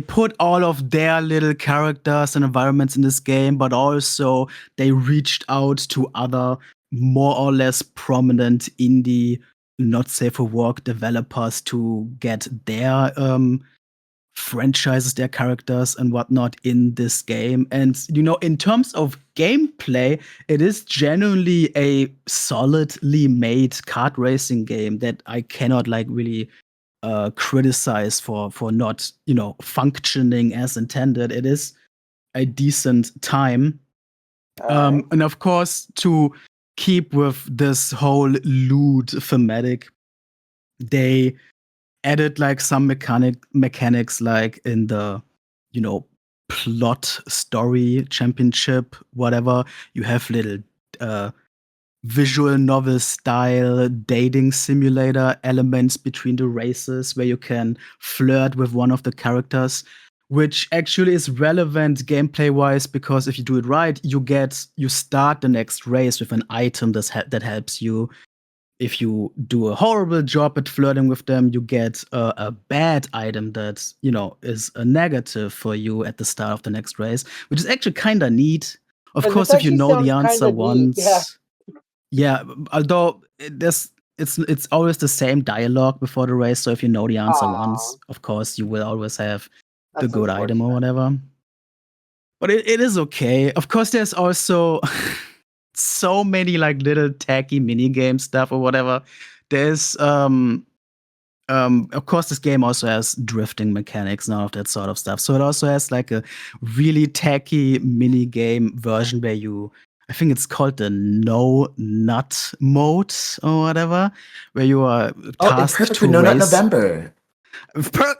put all of their little characters and environments in this game, but also they reached out to other more or less prominent indie not safe for work developers to get their franchises, their characters and whatnot in this game. And in terms of gameplay, it is genuinely a solidly made kart racing game that I cannot like really criticize for not functioning as intended. It is a decent time. And of course, to keep with this whole lewd thematic, they added like some mechanics like in the plot story championship, whatever. You have little visual novel style dating simulator elements between the races where you can flirt with one of the characters, which actually is relevant gameplay wise, because if you do it right, you start the next race with an item that helps you. If you do a horrible job at flirting with them, you get a bad item that is a negative for you at the start of the next race, which is actually kind of neat. Of course, if you know the answer once. Yeah, although it's always the same dialogue before the race, so if you know the answer once, of course you will always have the good item or whatever. But it is okay. Of course, there's also so many like little tacky mini game stuff or whatever. There's of course this game also has drifting mechanics and all of that sort of stuff. So it also has like a really tacky mini game version where I think it's called the no nut mode or whatever, where you are tasked perfect to for No Nut race. November.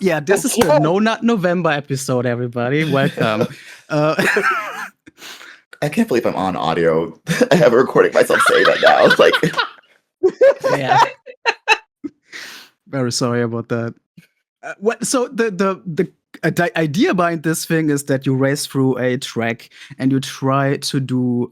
Yeah, this is the No Nut November episode, everybody. Welcome. I can't believe I'm on audio. I have a recording myself saying that now. It's like, yeah. Very sorry about that. So the idea behind this thing is that you race through a track and you try to do,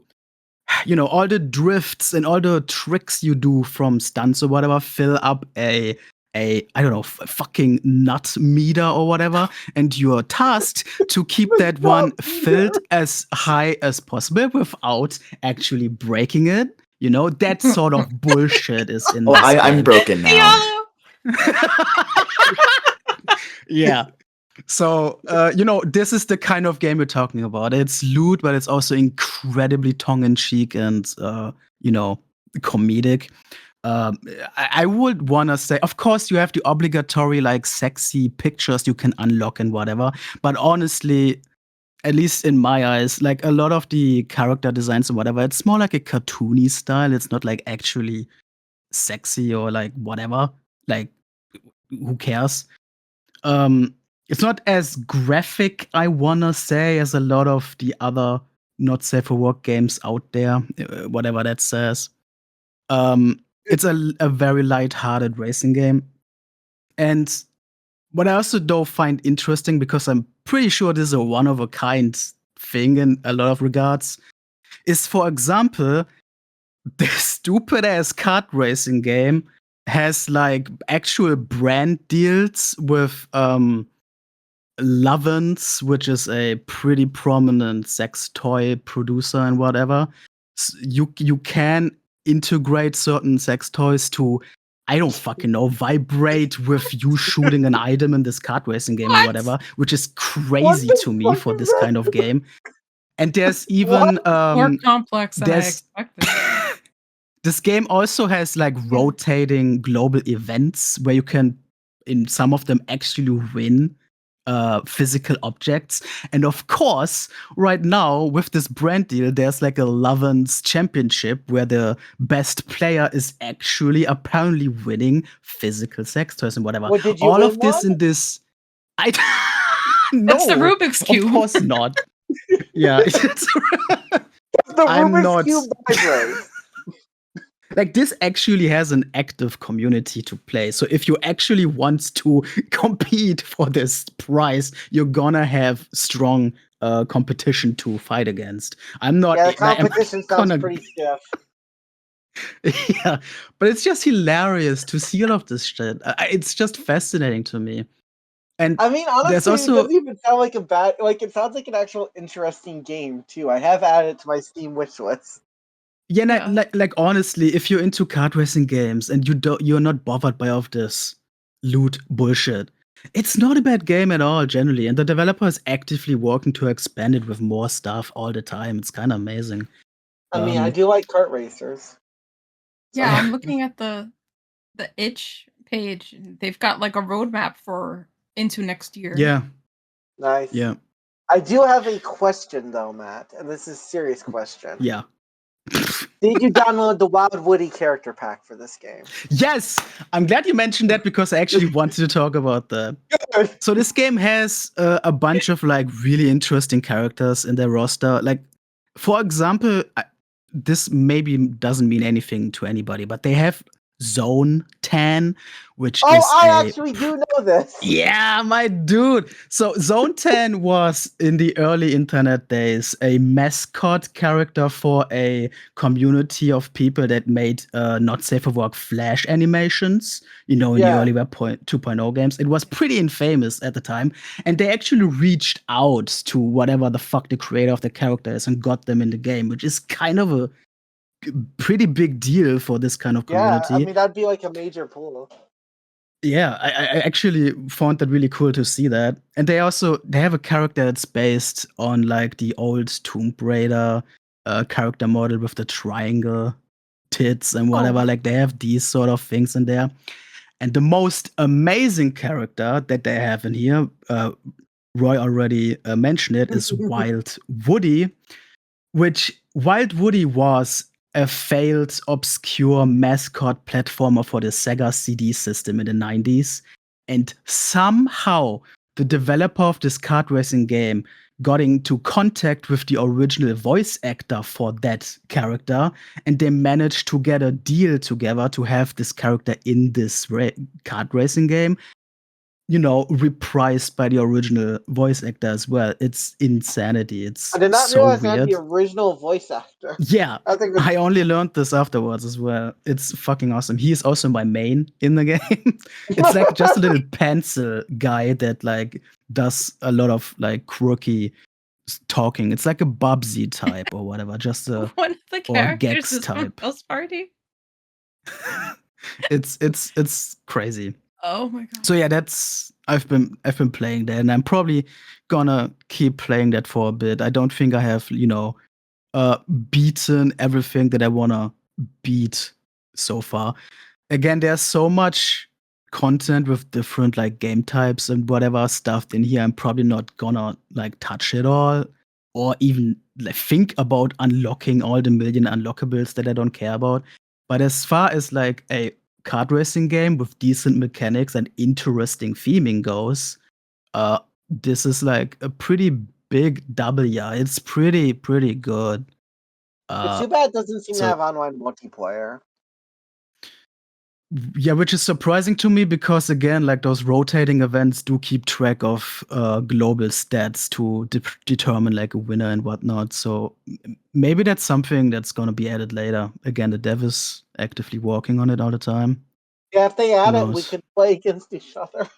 all the drifts and all the tricks you do from stunts or whatever fill up a a, I don't know, fucking nut meter or whatever, and you're tasked to keep that one filled as high as possible without actually breaking it. You know, that sort of bullshit is in Oh, this I'm game. broken now. Yeah. So, this is the kind of game we're talking about. It's lewd, but it's also incredibly tongue-in-cheek and, comedic. I would want to say, of course, you have the obligatory, like, sexy pictures you can unlock and whatever. But honestly, at least in my eyes, like, a lot of the character designs and whatever, it's more like a cartoony style. It's not, like, actually sexy or, like, whatever. Like, who cares? It's not as graphic, I wanna say, as a lot of the other not safe for work games out there, whatever that says. It's a very light-hearted racing game. And what I also don't find interesting, because I'm pretty sure this is a one-of-a-kind thing in a lot of regards, is, for example, the stupid-ass kart racing game has, like, actual brand deals with, Lovins, which is a pretty prominent sex toy producer and whatever. You can integrate certain sex toys to, I don't fucking know, vibrate with you shooting an item in this kart racing game or What? whatever, which is crazy What the to me fuck for is this that? kind of game. And there's even More complex than I there's expected. this game also has, like, rotating global events where you can, in some of them, actually win physical objects. And of course, right now with this brand deal, there's like a Lovins championship where the best player is actually apparently winning physical sex toys and whatever. What, did you All win of this one? in this, I no, It's the Rubik's Cube. of course not. Yeah, The I'm Rubik's not- Cube vibrates. like, this actually has an active community to play. So if you actually want to compete for this prize, you're gonna have strong competition to fight against. I'm not. Yeah, the like, I'm not competition sounds gonna- pretty stiff. Yeah, but it's just hilarious to see all of this shit. It's just fascinating to me. And I mean, honestly, there's it also- doesn't even sound like a bad. Like, it sounds like an actual interesting game too. I have added it to my Steam wish list. yeah, Yeah. like honestly, if you're into kart racing games and you're not bothered by all of this loot bullshit, it's not a bad game at all, generally. And the developer is actively working to expand it with more stuff all the time. It's kind of amazing. I mean, I do like kart racers. Yeah, So- I'm looking at the itch page. And they've got like a roadmap for into next year. Yeah, Nice. yeah, I do have a question though, Matt, and this is a serious question. yeah. Did you download the Wild Woody character pack for this game? Yes, I'm glad you mentioned that, because I actually wanted to talk about that. So this game has a bunch of, like, really interesting characters in their roster. Like, for example, this maybe doesn't mean anything to anybody, but they have Zone 10, which Oh, is I actually do know this. Yeah, my dude. So Zone 10 was, in the early internet days, a mascot character for a community of people that made not safe for work Flash animations, in the Yeah. early Web 2.0 games. It was pretty infamous at the time. And they actually reached out to whatever the fuck the creator of the character is and got them in the game, which is kind of a pretty big deal for this kind of Yeah, community. I mean that'd be like a major pull. Yeah, I actually found that really cool to see that. And they have a character that's based on, like, the old Tomb Raider character model with the triangle tits and whatever. Oh. Like, they have these sort of things in there. And the most amazing character that they have in here, Roy already mentioned it, is Wild Woody, which Wild Woody was a failed, obscure mascot platformer for the Sega CD system in the 90s. And somehow the developer of this kart racing game got into contact with the original voice actor for that character, and they managed to get a deal together to have this character in this kart racing game. reprised by the original voice actor as well. It's insanity. It's I did not so realize I had weird. the original voice actor. Yeah, I think I only learned this afterwards as well. It's fucking awesome. He is also my main in the game. It's like just a little pencil guy that like does a lot of like quirky talking. It's like a Bubsy type or whatever. Just a One of the or characters Gex is from type. House Party. It's crazy. Oh my god. So yeah, I've been playing that, and I'm probably gonna keep playing that for a bit. I don't think I have beaten everything that I wanna beat so far. Again, there's so much content with different like game types and whatever stuffed in here. I'm probably not gonna like touch it all or even like think about unlocking all the million unlockables that I don't care about. But as far as like a kart racing game with decent mechanics and interesting theming goes, this is like a pretty big W. Yeah, it's pretty good. It's too bad it doesn't seem to so- have online multiplayer. Yeah, which is surprising to me because again, like those rotating events do keep track of global stats to determine like a winner and whatnot. So maybe that's something that's gonna be added later. Again, the dev is actively working on it all the time. Yeah, if they add it, we knows? could play against each other.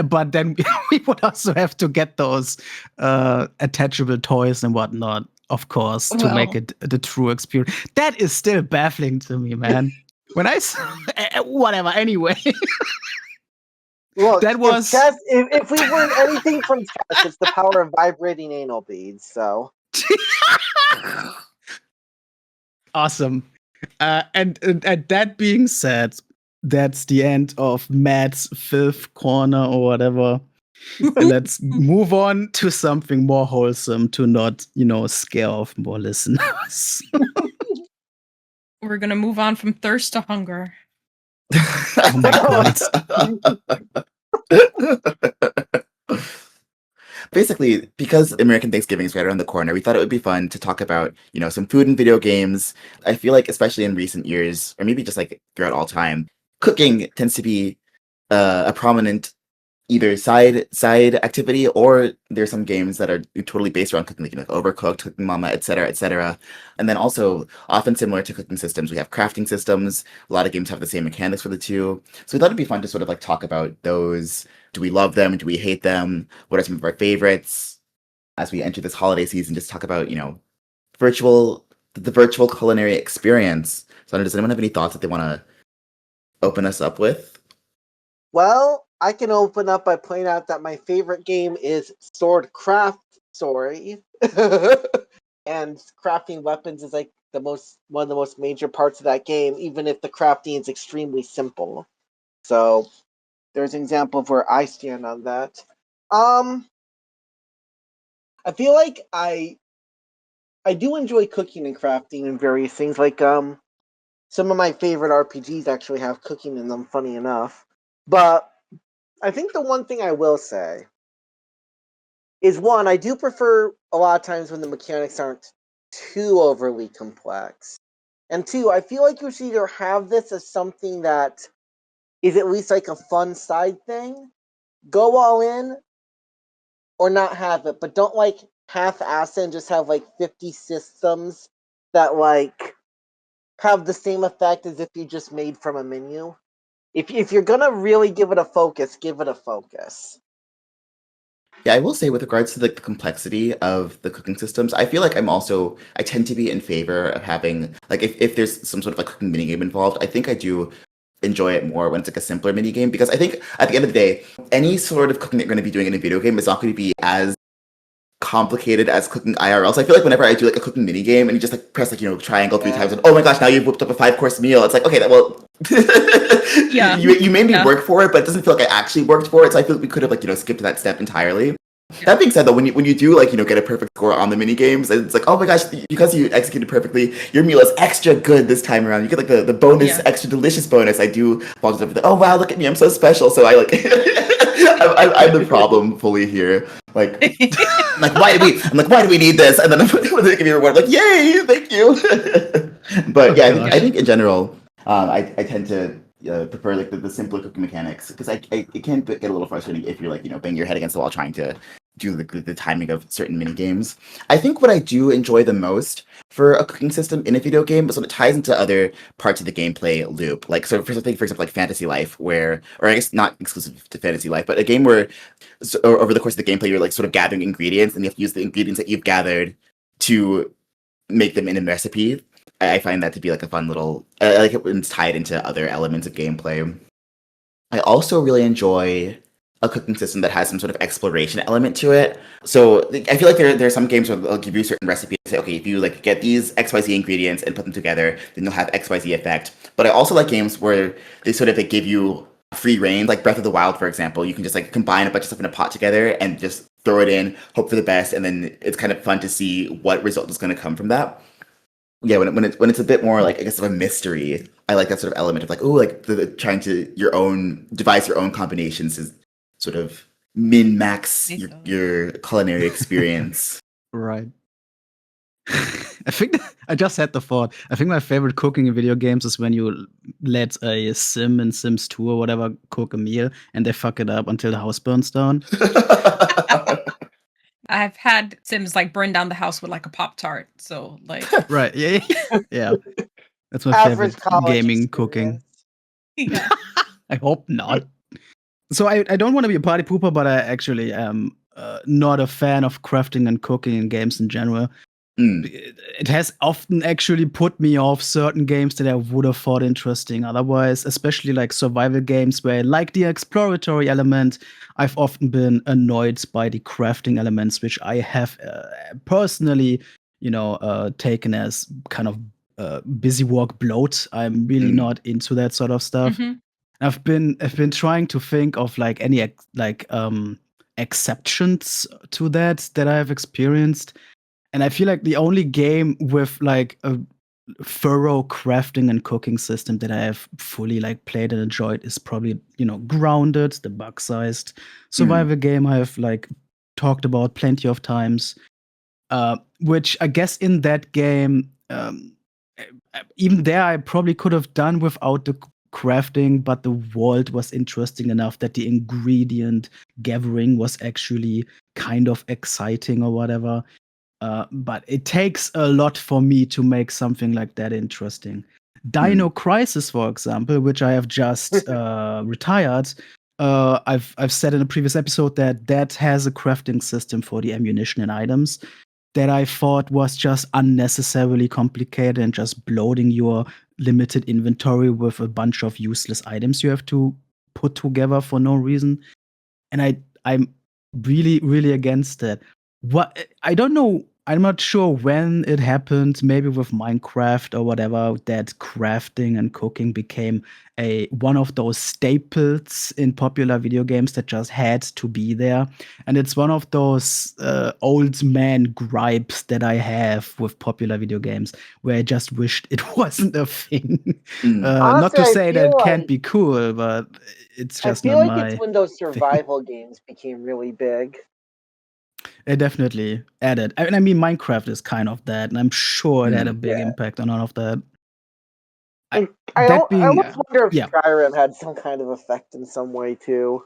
But then we would also have to get those attachable toys and whatnot, of course, to make Well. it the true experience. That is still baffling to me, man. When I whatever, anyway. Look, That was- if we learn anything from chess, it's the power of vibrating anal beads. So Awesome. And that being said, that's the end of Matt's fifth corner or whatever. Let's move on to something more wholesome to not, scare off more listeners. We're gonna move on from thirst to hunger. Oh my god. Basically, because American Thanksgiving is right around the corner, we thought it would be fun to talk about, some food and video games. I feel like, especially in recent years, or maybe just like throughout all time, cooking tends to be a prominent either side activity, or there's some games that are totally based around cooking, like Overcooked, Cooking Mama, etc., etc. And then also, often similar to cooking systems, we have crafting systems. A lot of games have the same mechanics for the two. So we thought it'd be fun to sort of like talk about those. Do we love them? Do we hate them? What are some of our favorites? As we enter this holiday season, just talk about, the virtual culinary experience. So does anyone have any thoughts that they want to open us up with? well, I can open up by pointing out that my favorite game is Swordcraft Story. And crafting weapons is like one of the most major parts of that game, even if the crafting is extremely simple. So there's an example of where I stand on that. I feel like I do enjoy cooking and crafting and various things. Like some of my favorite RPGs actually have cooking in them, funny enough. But I think the one thing I will say is, one, I do prefer a lot of times when the mechanics aren't too overly complex. And two, I feel like you should either have this as something that is at least like a fun side thing, go all in, or not have it, but don't like half-ass it and just have like 50 systems that like have the same effect as if you just made from a menu. If you're gonna really give it a focus, give it a focus. Yeah, I will say with regards to the complexity of the cooking systems, I feel like I tend to be in favor of having, like, if there's some sort of like cooking minigame involved, I think I do enjoy it more when it's like a simpler minigame, because I think at the end of the day, any sort of cooking that you're going to be doing in a video game is not going to be as complicated as cooking IRL. So I feel like whenever I do like a cooking minigame and you just like press like, triangle 3 times and oh my gosh, now you've whipped up a 5-course meal. It's like, okay, well, Yeah. you made me Yeah. work for it, but it doesn't feel like I actually worked for it. So I feel like we could have like, skipped that step entirely. That being said, though, when you do like get a perfect score on the mini games, it's like, oh my gosh, because you executed perfectly, your meal is extra good this time around. You get like the bonus, extra delicious bonus. I do apologize for that. Oh wow, look at me, I'm so special. So I like, I'm the problem fully here. Like, why do we need this? And then when they give you a reward, like, yay, thank you. But yeah, I think in general, I tend to prefer like the simpler cooking mechanics because it can get a little frustrating if you're like banging your head against the wall trying to do the timing of certain mini games. I think what I do enjoy the most for a cooking system in a video game is when it ties into other parts of the gameplay loop. Like so for something, for example, like Fantasy Life, where or I guess not exclusive to Fantasy Life, but a game where over the course of the gameplay you're like sort of gathering ingredients and you have to use the ingredients that you've gathered to make them in a recipe. I find that to be like a fun little. I like it when it's tied into other elements of gameplay. I also really enjoy a cooking system that has some sort of exploration element to it. So I feel like there are some games where they'll give you certain recipes and say, okay, if you like get these XYZ ingredients and put them together, then you'll have XYZ effect. But I also like games where they sort of like give you free reign, like Breath of the Wild, for example. You can just like combine a bunch of stuff in a pot together and just throw it in, hope for the best, and then it's kind of fun to see what result is going to come from that. Yeah, when it's a bit more like I guess of a mystery, I like that sort of element of like like the trying to devise your own combinations to sort of min max your culinary experience. Right. I think I just had the thought. I think my favorite cooking in video games is when you let a sim in Sims 2 or whatever cook a meal and they fuck it up until the house burns down. I've had Sims like burn down the house with like a Pop-Tart. So like Right. Yeah. Yeah. That's my Average favorite college gaming experience. cooking. yeah. I hope not. So I don't want to be a party pooper, but I actually am not a fan of crafting and cooking in games in general. It has often actually put me off certain games that I would have thought interesting otherwise, especially like survival games where I like the exploratory element. I've often been annoyed by the crafting elements, which I have personally, taken as kind of busy work bloat. I'm really not into that sort of stuff. Mhm. I've been trying to think of like any exceptions to that I've experienced. And I feel like the only game with like a thorough crafting and cooking system that I have fully like played and enjoyed is probably, Grounded, the bug-sized survival game I have like talked about plenty of times. Which I guess in that game, even there I probably could have done without the crafting, but the world was interesting enough that the ingredient gathering was actually kind of exciting or whatever. But it takes a lot for me to make something like that interesting. Dino Crisis, for example, which I have just retired, I've said in a previous episode that has a crafting system for the ammunition and items that I thought was just unnecessarily complicated and just bloating your limited inventory with a bunch of useless items you have to put together for no reason. And I'm really, really against that. What I don't know, I'm not sure when it happened, maybe with Minecraft or whatever, that crafting and cooking became one of those staples in popular video games that just had to be there. And it's one of those old man gripes that I have with popular video games where I just wished it wasn't a thing. Not to Honestly, I say that it feel can't like- be cool, but it's I just feel not like my. it's when those survival games became really big. It definitely added. I mean, Minecraft is kind of that, and I'm sure it had a big Yeah. impact on all of that. I that being- almost wonder if yeah. Skyrim had some kind of effect in some way too.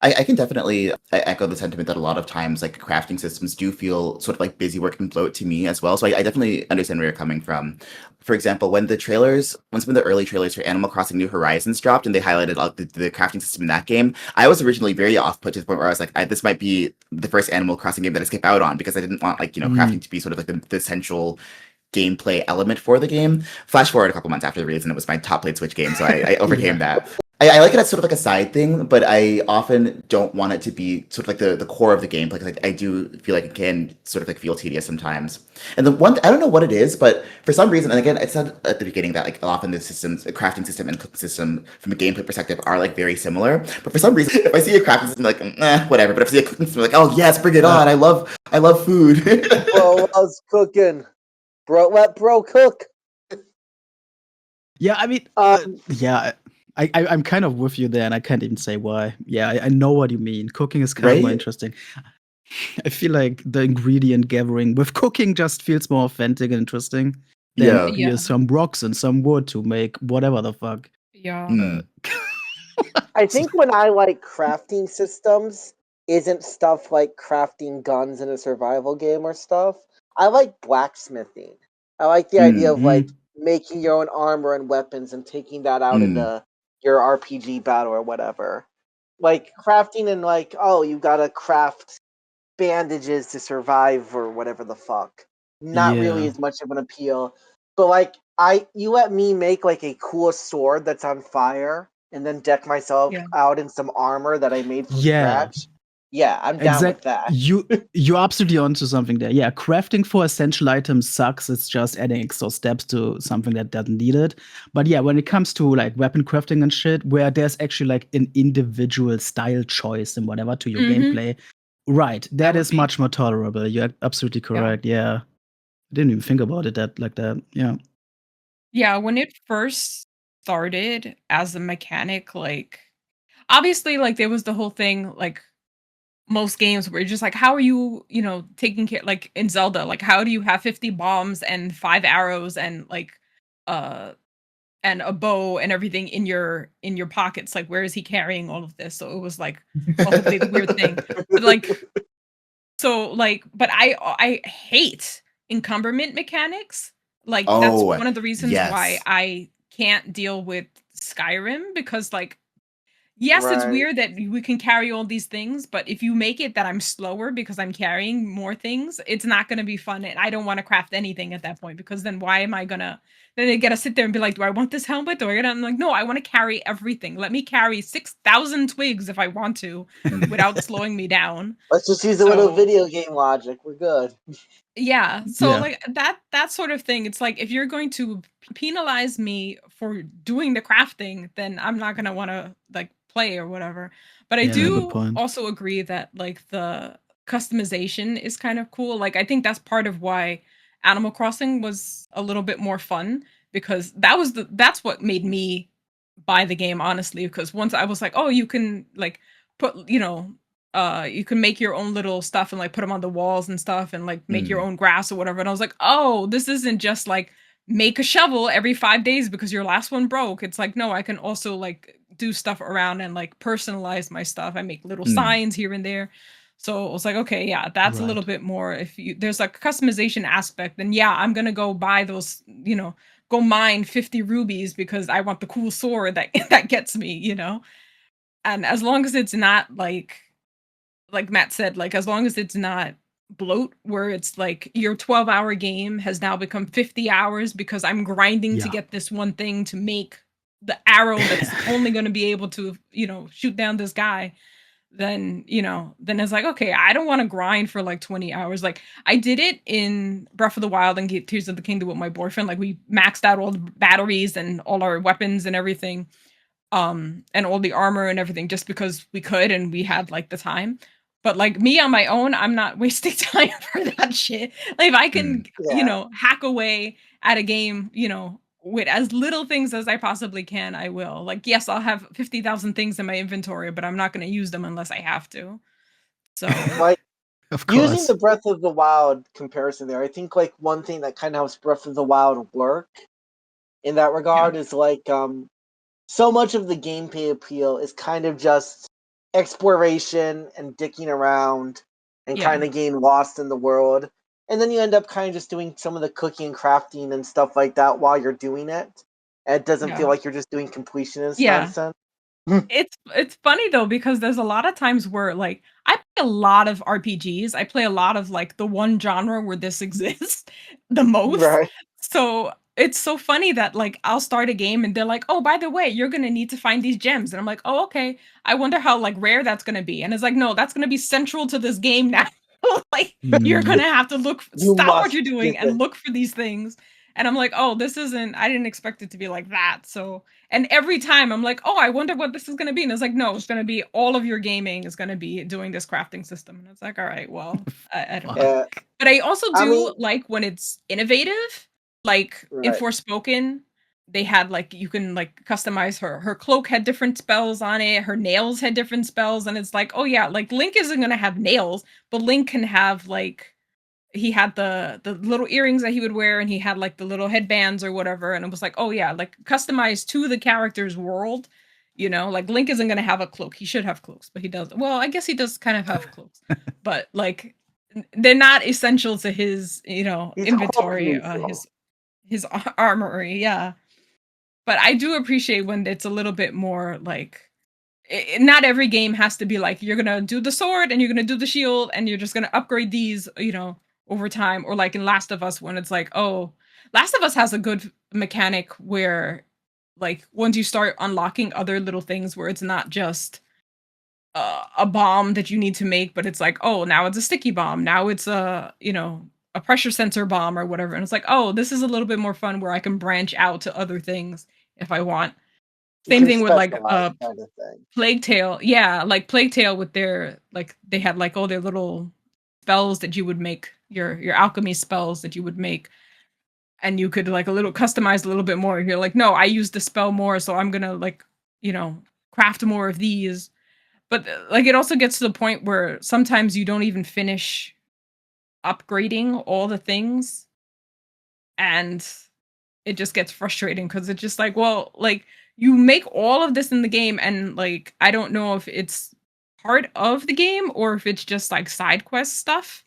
I can definitely echo the sentiment that a lot of times like crafting systems do feel sort of like busy work and bloat to me as well. So I definitely understand where you're coming from. For example, when some of the early trailers for Animal Crossing New Horizons dropped and they highlighted the crafting system in that game, I was originally very off put to the point where I was like, this might be the first Animal Crossing game that I skip out on because I didn't want like crafting to be sort of like the central gameplay element for the game. Flash forward a couple months after the release and it was my top played Switch game, so I overcame that. I like it as sort of like a side thing, but I often don't want it to be sort of like the core of the game because I do feel like it can sort of like feel tedious sometimes. And the one, I don't know what it is, but for some reason, and again, I said at the beginning that like often the systems, the crafting system and cooking system from a gameplay perspective are like very similar. But for some reason, if I see a crafting system, like whatever. But if I see a cooking system, like oh yes, bring it on! I love food. Bro loves cooking. Bro, let bro cook. Yeah, I mean, yeah. I'm kind of with you there, and I can't even say why. Yeah, I know what you mean. Cooking is kind of more interesting. I feel like the ingredient gathering with cooking just feels more authentic and interesting. Then Yeah. Yeah. here's some rocks and some wood to make whatever the fuck. Yeah. Mm. I think when I like crafting systems, isn't stuff like crafting guns in a survival game or stuff. I like blacksmithing. I like the idea of like making your own armor and weapons and taking that out into your RPG battle or whatever. Like crafting and like, oh, you gotta craft bandages to survive or whatever the fuck. Not really Yeah. as much of an appeal. But like you let me make like a cool sword that's on fire and then deck myself Yeah. out in some armor that I made from Yeah. scratch. Yeah, I'm down with that. You're absolutely onto something there. Yeah, crafting for essential items sucks. It's just adding extra steps to something that doesn't need it. But yeah, when it comes to like weapon crafting and shit, where there's actually like an individual style choice and whatever to your gameplay, right? That would is be- much more tolerable. You're absolutely correct. Yeah. I didn't even think about it like that. Yeah. Yeah, when it first started as a mechanic, like obviously like there was the whole thing like most games where you're just like, how are you, taking care like in Zelda, like how do you have 50 bombs and 5 arrows and like uh and a bow and everything in your pockets? Like where is he carrying all of this? So it was like probably the weird thing. But like but I hate encumberment mechanics. Like that's Oh, one of the reasons why yes. I can't deal with Skyrim because like yes, it's Right. weird that we can carry all these things, but if you make it that I'm slower because I'm carrying more things, it's not going to be fun. And I don't want to craft anything at that point because then why am I gonna? Then I gotta sit there and be like, do I want this helmet? Do I gotta? I'm like, no, I want to carry everything. Let me carry 6,000 twigs if I want to, without slowing me down. Let's just use a little video game logic. We're good. Yeah. So Yeah. like that sort of thing. It's like if you're going to penalize me for doing the crafting, then I'm not gonna want to like play or whatever. But I Yeah, good do point. also agree that like the customization is kind of cool. Like I think that's part of why Animal Crossing was a little bit more fun because that's what made me buy the game honestly because once I was like, "Oh, you can like put, you can make your own little stuff and like put them on the walls and stuff and like make your own grass or whatever." And I was like, "Oh, this isn't just like make a shovel every 5 days because your last one broke. It's like, no, I can also like do stuff around and like personalize my stuff. I make little signs here and there." So I was like, okay, yeah, that's a little Right. bit more. If there's like a customization aspect, then yeah, I'm gonna go buy those, go mine 50 rubies because I want the cool sword that that gets me. And as long as it's not like Matt said, like as long as it's not bloat where it's like your 12-hour game has now become 50 hours because I'm grinding to Yeah. get this one thing to make the arrow that's only going to be able to, shoot down this guy, then it's like, okay, I don't want to grind for like 20 hours. Like I did it in Breath of the Wild and Tears of the Kingdom with my boyfriend. Like we maxed out all the batteries and all our weapons and everything, and all the armor and everything just because we could and we had like the time. But like me on my own, I'm not wasting time for that shit. Like if I can, Yeah. hack away at a game, with as little things as I possibly can, I will. Like, yes, I'll have 50,000 things in my inventory, but I'm not going to use them unless I have to. So, Like Of using course. the Breath of the Wild comparison there, I think like one thing that kind of helps Breath of the Wild work in that regard is like so much of the gameplay appeal is kind of just exploration and dicking around and yeah. kind of getting lost in the world. And then you end up kind of just doing some of the cooking and crafting and stuff like that while you're doing it. And it doesn't Yeah. feel like you're just doing completionist Yeah. nonsense. It's funny though because there's a lot of times where like I play a lot of RPGs. I play a lot of like the one genre where this exists the most. Right. So it's so funny that like I'll start a game and they're like, "Oh, by the way, you're gonna need to find these gems," and I'm like, "Oh, okay. I wonder how like rare that's gonna be." And it's like, "No, that's gonna be central to this game now. Like you're gonna have to You stop what must you're get doing and this. look for these things." And I'm like, "Oh, this isn't. I didn't expect it to be like that." So and every time I'm like, "Oh, I wonder what this is gonna be." And it's like, "No, it's gonna be all of your gaming is gonna be doing this crafting system." And it's like, "All right, well, I don't know." Yeah. But I also I do mean, like when it's innovative. Like in right. Forspoken, they had like you can like customize her. Her cloak had different spells on it. Her nails had different spells, and it's like, oh yeah, like Link isn't gonna have nails, but Link can have like he had the little earrings that he would wear, and he had like the little headbands or whatever, and it was like, oh yeah, like customized to the character's world. Like Link isn't gonna have a cloak. He should have cloaks, but he doesn't. Well, I guess he does kind of have cloaks, but like they're not essential to his He's inventory, neutral. his armory. Yeah, but I do appreciate when it's a little bit more like not every game has to be like you're gonna do the sword and you're gonna do the shield and you're just gonna upgrade these over time, or like in Last of Us when it's like, oh, Last of Us has a good mechanic where like once you start unlocking other little things where it's not just a bomb that you need to make, but it's like, oh, now it's a sticky bomb, now it's a pressure sensor bomb or whatever, and it's like, oh, this is a little bit more fun where I can branch out to other things if I want. You Same can thing with like specialize kind of thing. Plague Tale. Yeah, like Plague Tale with their like they had like all their little spells that you would make, your alchemy spells that you would make, and you could like a little customize a little bit more. You're like, no, I use the spell more, so I'm gonna like, craft more of these. But like it also gets to the point where sometimes you don't even finish upgrading all the things, and it just gets frustrating because it's just like, well, like you make all of this in the game, and like I don't know if it's part of the game or if it's just like side quest stuff.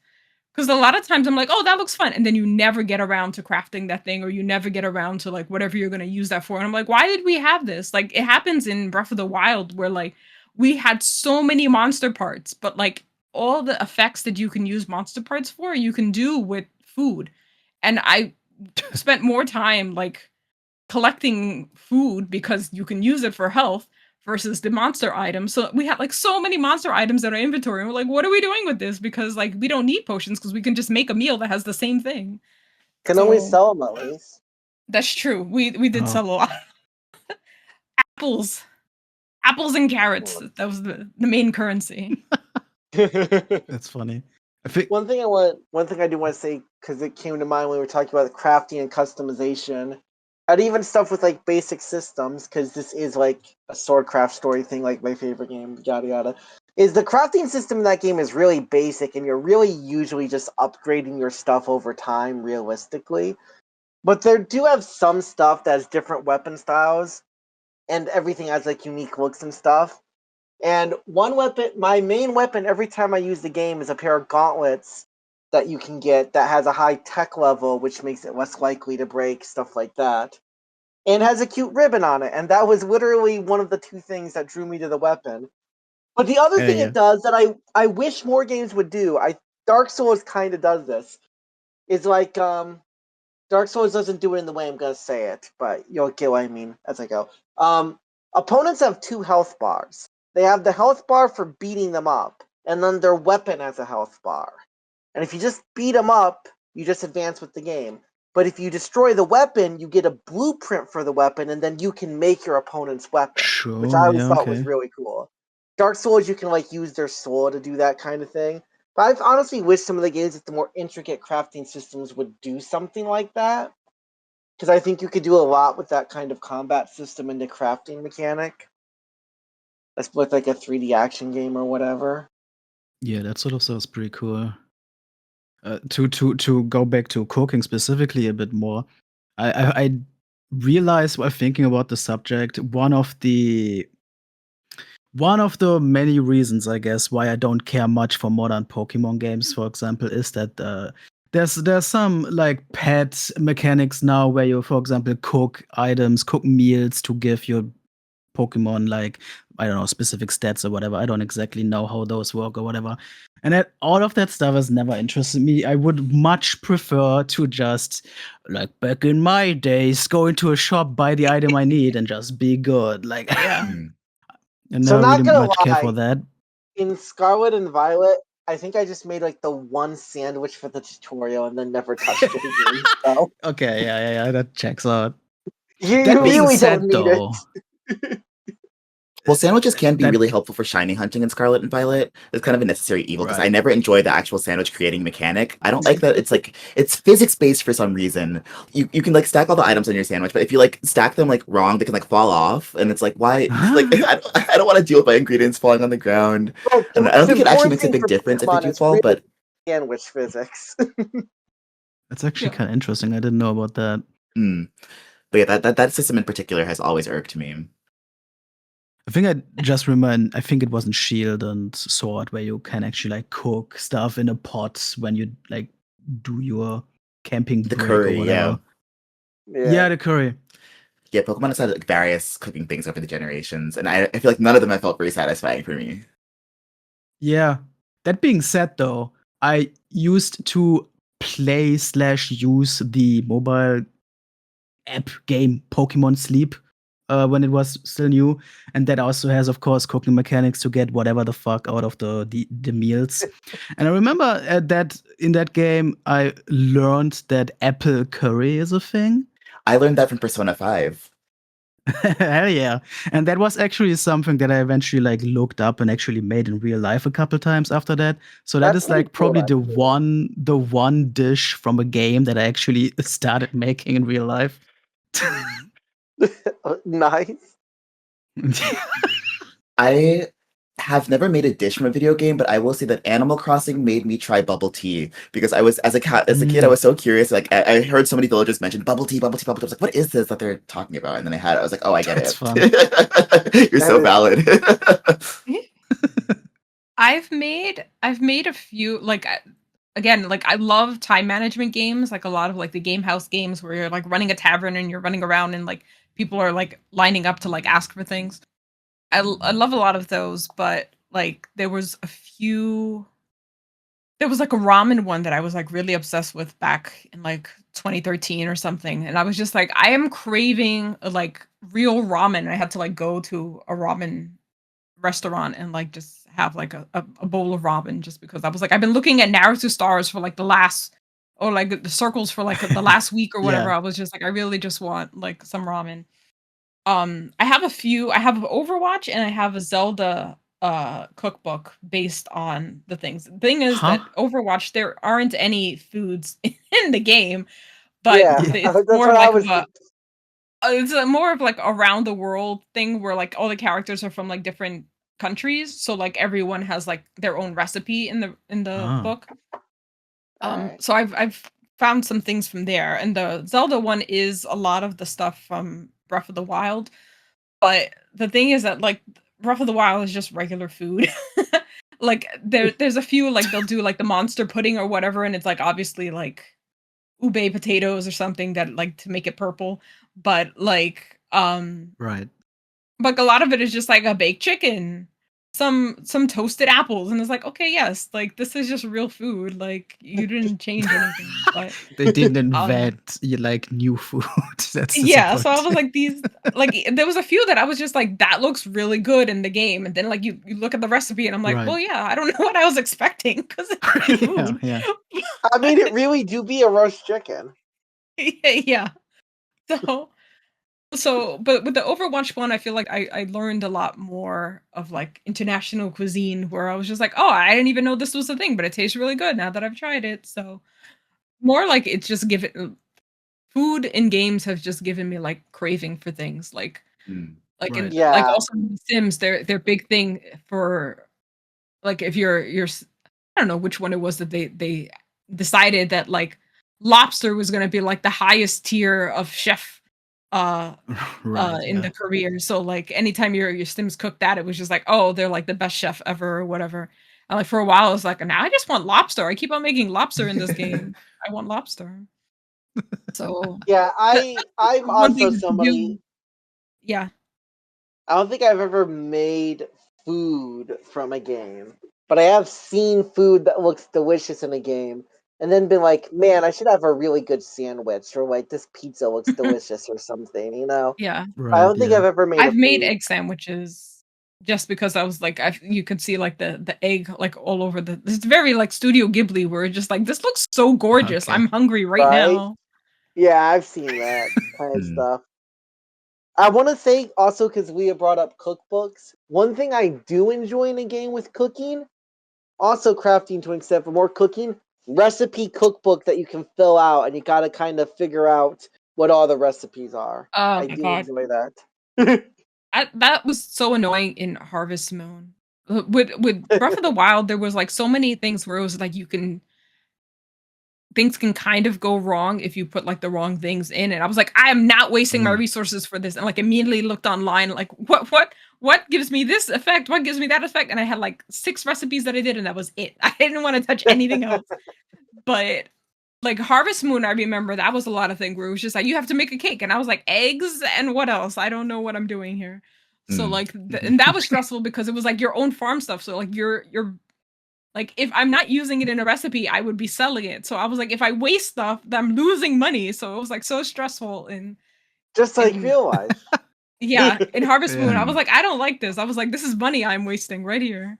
Because a lot of times I'm like, oh, that looks fun, and then you never get around to crafting that thing, or you never get around to like whatever you're gonna use that for. And I'm like, why did we have this? Like it happens in Breath of the Wild where like we had so many monster parts, but like all the effects that you can use monster parts for, you can do with food. And I spent more time like collecting food because you can use it for health versus the monster items. So we had like so many monster items in our inventory, and we're like, what are we doing with this? Because like we don't need potions because we can just make a meal that has the same thing. Can always So sell them at least. that's true. We did Oh. sell a lot. Apples. Apples and carrots. That was the main currency. That's funny. I think One thing I do want to say, because it came to mind when we were talking about the crafting and customization, and even stuff with like basic systems, because this is like a swordcraft story thing, like my favorite game, yada yada. Is the crafting system in that game is really basic, and you're really usually just upgrading your stuff over time, realistically. But they do have some stuff that has different weapon styles, and everything has like unique looks and stuff. And one weapon, my main weapon every time I use the game is a pair of gauntlets that you can get that has a high tech level, which makes it less likely to break, stuff like that. And has a cute ribbon on it. And that was literally one of the two things that drew me to the weapon. But the other thing yeah. it does that I wish more games would do, Dark Souls kind of does this, is like Dark Souls doesn't do it in the way I'm gonna say it, but you'll get what I mean as I go. Opponents have 2 health bars. They have the health bar for beating them up, and then their weapon has a health bar. And if you just beat them up, you just advance with the game. But if you destroy the weapon, you get a blueprint for the weapon, and then you can make your opponent's weapon, which I Sure, always yeah, thought was okay. really cool. Dark Souls, you can like use their soul to do that kind of thing. But I've honestly wished some of the games with the more intricate crafting systems would do something like that. Because I think you could do a lot with that kind of combat system and the crafting mechanic. That's with like a 3D action game or whatever. Yeah, that sort of sounds pretty cool. To go back to cooking specifically a bit more, I realized while thinking about the subject, one of the many reasons, I guess, why I don't care much for modern Pokemon games, for example, is that there's some like pet mechanics now where you, for example, cook items, cook meals to give your Pokemon like, I don't know, specific stats or whatever. I don't exactly know how those work or whatever. And all of that stuff has never interested me. I would much prefer to just, like back in my days, go into a shop, buy the item I need, and just be good. Like, Yeah. I So never not really gonna much care for lie, that. in Scarlet and Violet, I think I just made like the one sandwich for the tutorial and then never touched it again. So Okay, yeah, that checks out. you That being really said, don't need though, it. Well, sandwiches can be that really helpful for shiny hunting in Scarlet and Violet. It's kind of a necessary evil because I right. never enjoy the actual sandwich creating mechanic. I don't like that it's physics based for some reason. You can like stack all the items on your sandwich, but if you like stack them like wrong, they can like fall off, and it's like why like I don't want to deal with my ingredients falling on the ground. But the And I don't most think it actually important makes a thing big for difference if they Pokemon do is fall, really but sandwich physics. That's actually Yeah. kind of interesting. I didn't know about that. But yeah, that system in particular has always irked me. I think I just remember, I think it was in Shield and Sword where you can actually like cook stuff in a pot when you like do your camping The break curry, or whatever. Yeah, the curry. Yeah, Pokemon has had like, various cooking things over the generations, and I feel like none of them have felt very satisfying for me. Yeah. That being said, though, I used to play/use the mobile app game Pokemon Sleep when it was still new, and that also has, of course, cooking mechanics to get whatever the fuck out of the meals. And I remember that in that game, I learned that apple curry is a thing. I learned that from Persona 5. Hell yeah. And that was actually something that I eventually like looked up and actually made in real life a couple times after that. So that That's is like pretty cool, probably actually. the one dish from a game that I actually started making in real life. Nice. I have never made a dish from a video game, but I will say that Animal Crossing made me try bubble tea because I was as a kid I was so curious. Like I heard so many villagers mention bubble tea, bubble tea, bubble tea. I was like, what is this that they're talking about? And then I had it. I was like, oh, I get That's it. fun. You're so valid. I've made a few again, like I love time management games, like a lot of like the game house games where you're like running a tavern and you're running around and like people are like lining up to like ask for things. I love a lot of those, but like there was like a ramen one that I was like really obsessed with back in like 2013 or something, and I was just like, I am craving like real ramen. I had to like go to a ramen restaurant and like just have like a bowl of ramen just because I was like, I've been looking at Naruto stars for like the last or like the circles for like the last week or whatever. Yeah. I was just like, I really just want like some ramen. I have I have Overwatch and I have a Zelda cookbook based on the things. The thing is Huh? that Overwatch, there aren't any foods in the game, but Yeah, Yeah. it's that's more what of I like was. it's a more of like around the world thing where like all the characters are from like different countries, so like everyone has like their own recipe in the Oh. book. Alright. So I've found some things from there, and the Zelda one is a lot of the stuff from Breath of the Wild. But the thing is that like Breath of the Wild is just regular food. Like there's a few like they'll do like the monster pudding or whatever, and it's like obviously like ube potatoes or something that like to make it purple. But Right. like a lot of it is just like a baked chicken, some toasted apples, and it's like, okay, yes, like this is just real food. Like you didn't change anything. But They didn't um invent like new food. That's yeah, so I disappointing. was like these like there was a few that I was just like, that looks really good in the game. And then like you look at the recipe and I'm like, Right. well, yeah, I don't know what I was expecting because it's yeah, food. yeah. I mean, it really do be a roast chicken. Yeah. But with the Overwatch one, I feel like I learned a lot more of like international cuisine where I was just like, oh, I didn't even know this was a thing, but it tastes really good now that I've tried it. So more like it's just given food in games have just given me like craving for things like in Right. like Yeah. also in The Sims, their big thing for like if I don't know which one it was that they decided that like lobster was gonna be like the highest tier of chef Right. in Yeah. the career. So like anytime your Sims cooked that, it was just like, oh, they're like the best chef ever or whatever. And like for a while I was like, now I just want lobster. I keep on making lobster in this game. I want lobster. So Yeah, that, I'm that's one also thing to somebody. do. Yeah. I don't think I've ever made food from a game, but I have seen food that looks delicious in a game, and then been like, man, I should have a really good sandwich, or like this pizza looks delicious, or something. Yeah. I Right. don't think Yeah. I've ever made a I've made food. egg sandwiches just because I was like, you could see like the egg like all over it's very like Studio Ghibli where it's just like, this looks so gorgeous. Okay. I'm hungry right Right? now. Yeah, I've seen that kind of stuff. I want to say also, because we have brought up cookbooks, one thing I do enjoy in a game with cooking, also crafting to an extent, but more cooking, recipe cookbook that you can fill out, and you got to kind of figure out what all the recipes are. Oh I my do god. enjoy that. That was so annoying in Harvest Moon. With Breath of the Wild, there was like so many things where it was like you can things can kind of go wrong if you put like the wrong things in. And I was like, I am not wasting my resources for this. And like immediately looked online, like what gives me this effect? What gives me that effect? And I had like 6 recipes that I did, and that was it. I didn't want to touch anything else. But like Harvest Moon, I remember that was a lot of things where it was just like, you have to make a cake. And I was like, eggs and what else? I don't know what I'm doing here. So like, and that was stressful because it was like your own farm stuff. So like you're like, if I'm not using it in a recipe, I would be selling it. So I was like, if I waste stuff, then I'm losing money. So it was like so stressful. And Just like real life. yeah, in Harvest Moon, I Yeah. was like, I don't like this. I was like, this is money I'm wasting right here.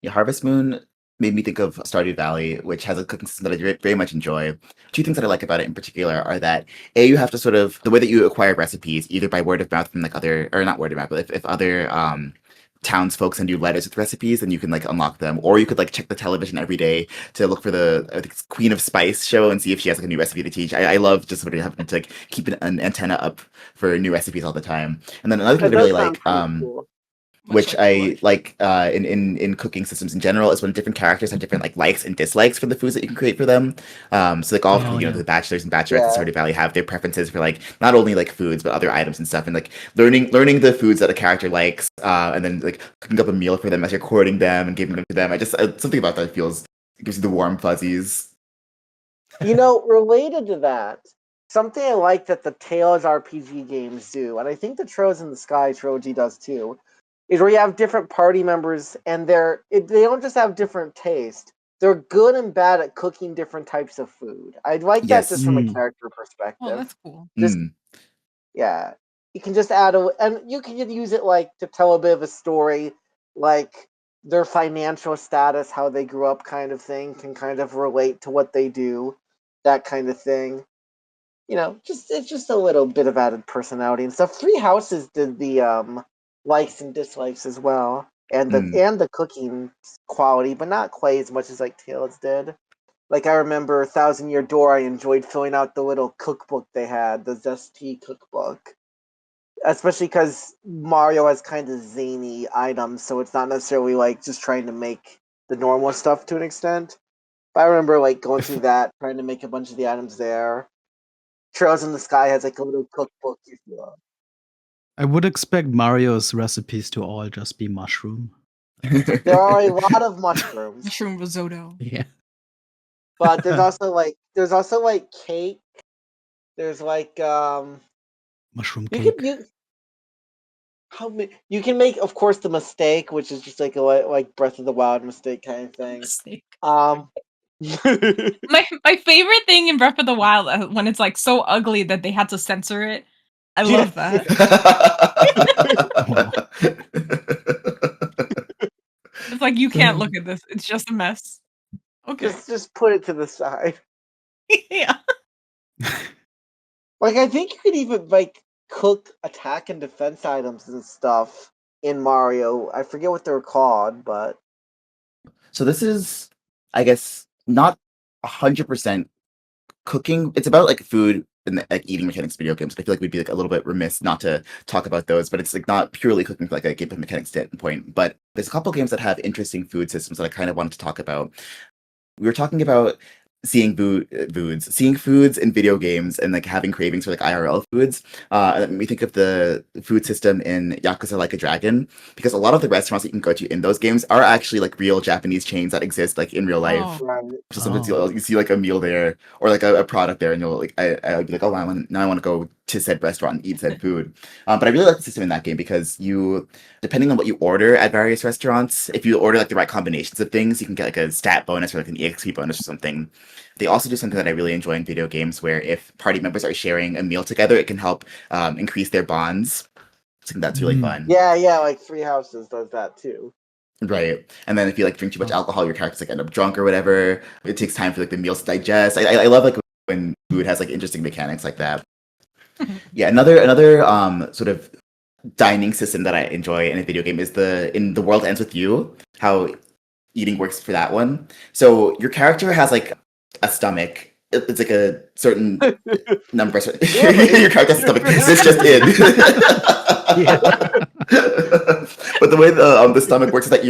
Yeah, Harvest Moon made me think of Stardew Valley, which has a cooking system that I very much enjoy. 2 things that I like about it in particular are that you have to sort of the way that you acquire recipes, either by word of mouth from like other, or not word of mouth, but if other townsfolk send you letters with recipes, then you can like unlock them, or you could like check the television every day to look for the I think it's Queen of Spice show and see if she has like a new recipe to teach. I love just sort of having to like keep an antenna up for new recipes all the time. And then another thing That that I really does like, sound pretty cool. which I like in cooking systems in general, is when different characters have different like likes and dislikes for the foods that you can create for them. So like all Oh, yeah. the bachelors and bachelorettes Yeah. in Stardew Valley have their preferences for like not only like foods but other items and stuff, and like learning the foods that a character likes, and then like cooking up a meal for them as you're courting them and giving them to them. I just something about that gives you the warm fuzzies. You know, related to that, something I like that the Tales RPG games do, and I think the Trails in the Sky trilogy does too, is where you have different party members, and they don't just have different taste. They're good and bad at cooking different types of food. I'd like that just from a Yes. character Oh, perspective. that's cool. Just Mm. yeah, you can just add and you can use it like to tell a bit of a story, like their financial status, how they grew up, kind of thing, can kind of relate to what they do, that kind of thing. You know, it's just a little bit of added personality and stuff. Three Houses did the likes and dislikes as well, and the cooking quality, but not quite as much as like Tales did. Like I remember Thousand Year Door, I enjoyed filling out the little cookbook they had, the Zesty cookbook. Especially because Mario has kind of zany items, so it's not necessarily like just trying to make the normal stuff to an extent. But I remember like going through that, trying to make a bunch of the items there. Trails in the Sky has like a little cookbook you fill out. I would expect Mario's recipes to all just be mushroom. There are a lot of mushrooms, Mushroom risotto. Yeah. but there's also like cake. There's like Mushroom you cake. can you can make, of course, the mistake, which is just like a like Breath of the Wild mistake kind of thing. Mistake. My favorite thing in Breath of the Wild when it's like so ugly that they had to censor it. I love that. It's like you can't look at this. It's just a mess. Okay. Just put it to the side. Yeah. Like I think you could even like cook attack and defense items and stuff in Mario. I forget what they're called, but So this is, I guess, not 100% cooking. It's about like food and like eating mechanics video games. I feel like we'd be like a little bit remiss not to talk about those, but it's like not purely cooking from like a gameplay mechanics standpoint. But there's a couple games that have interesting food systems that I kind of wanted to talk about. We were talking about seeing foods in video games and like having cravings for like IRL foods. And we think of the food system in Yakuza Like a Dragon, because a lot of the restaurants that you can go to in those games are actually like real Japanese chains that exist like in real life. Oh. right. So sometimes you see like a meal there or like a product there, and you'll like I'll be like, oh, I want to go to said restaurant and eat said food. But I really like the system in that game because depending on what you order at various restaurants, if you order like the right combinations of things, you can get like a stat bonus or like an EXP bonus or something. They also do something that I really enjoy in video games, where if party members are sharing a meal together, it can help increase their bonds. I think that's really fun. Yeah, like Three Houses does that too. Right. And then if you like drink too much alcohol, your characters like end up drunk or whatever. It takes time for like the meals to digest. I love like when food has like interesting mechanics like that. Yeah, another sort of dining system that I enjoy in a video game is in The World Ends With You, how eating works for that one. So your character has like a stomach. It's like a certain number. Your character has a stomach. This just in. But the way the stomach works is that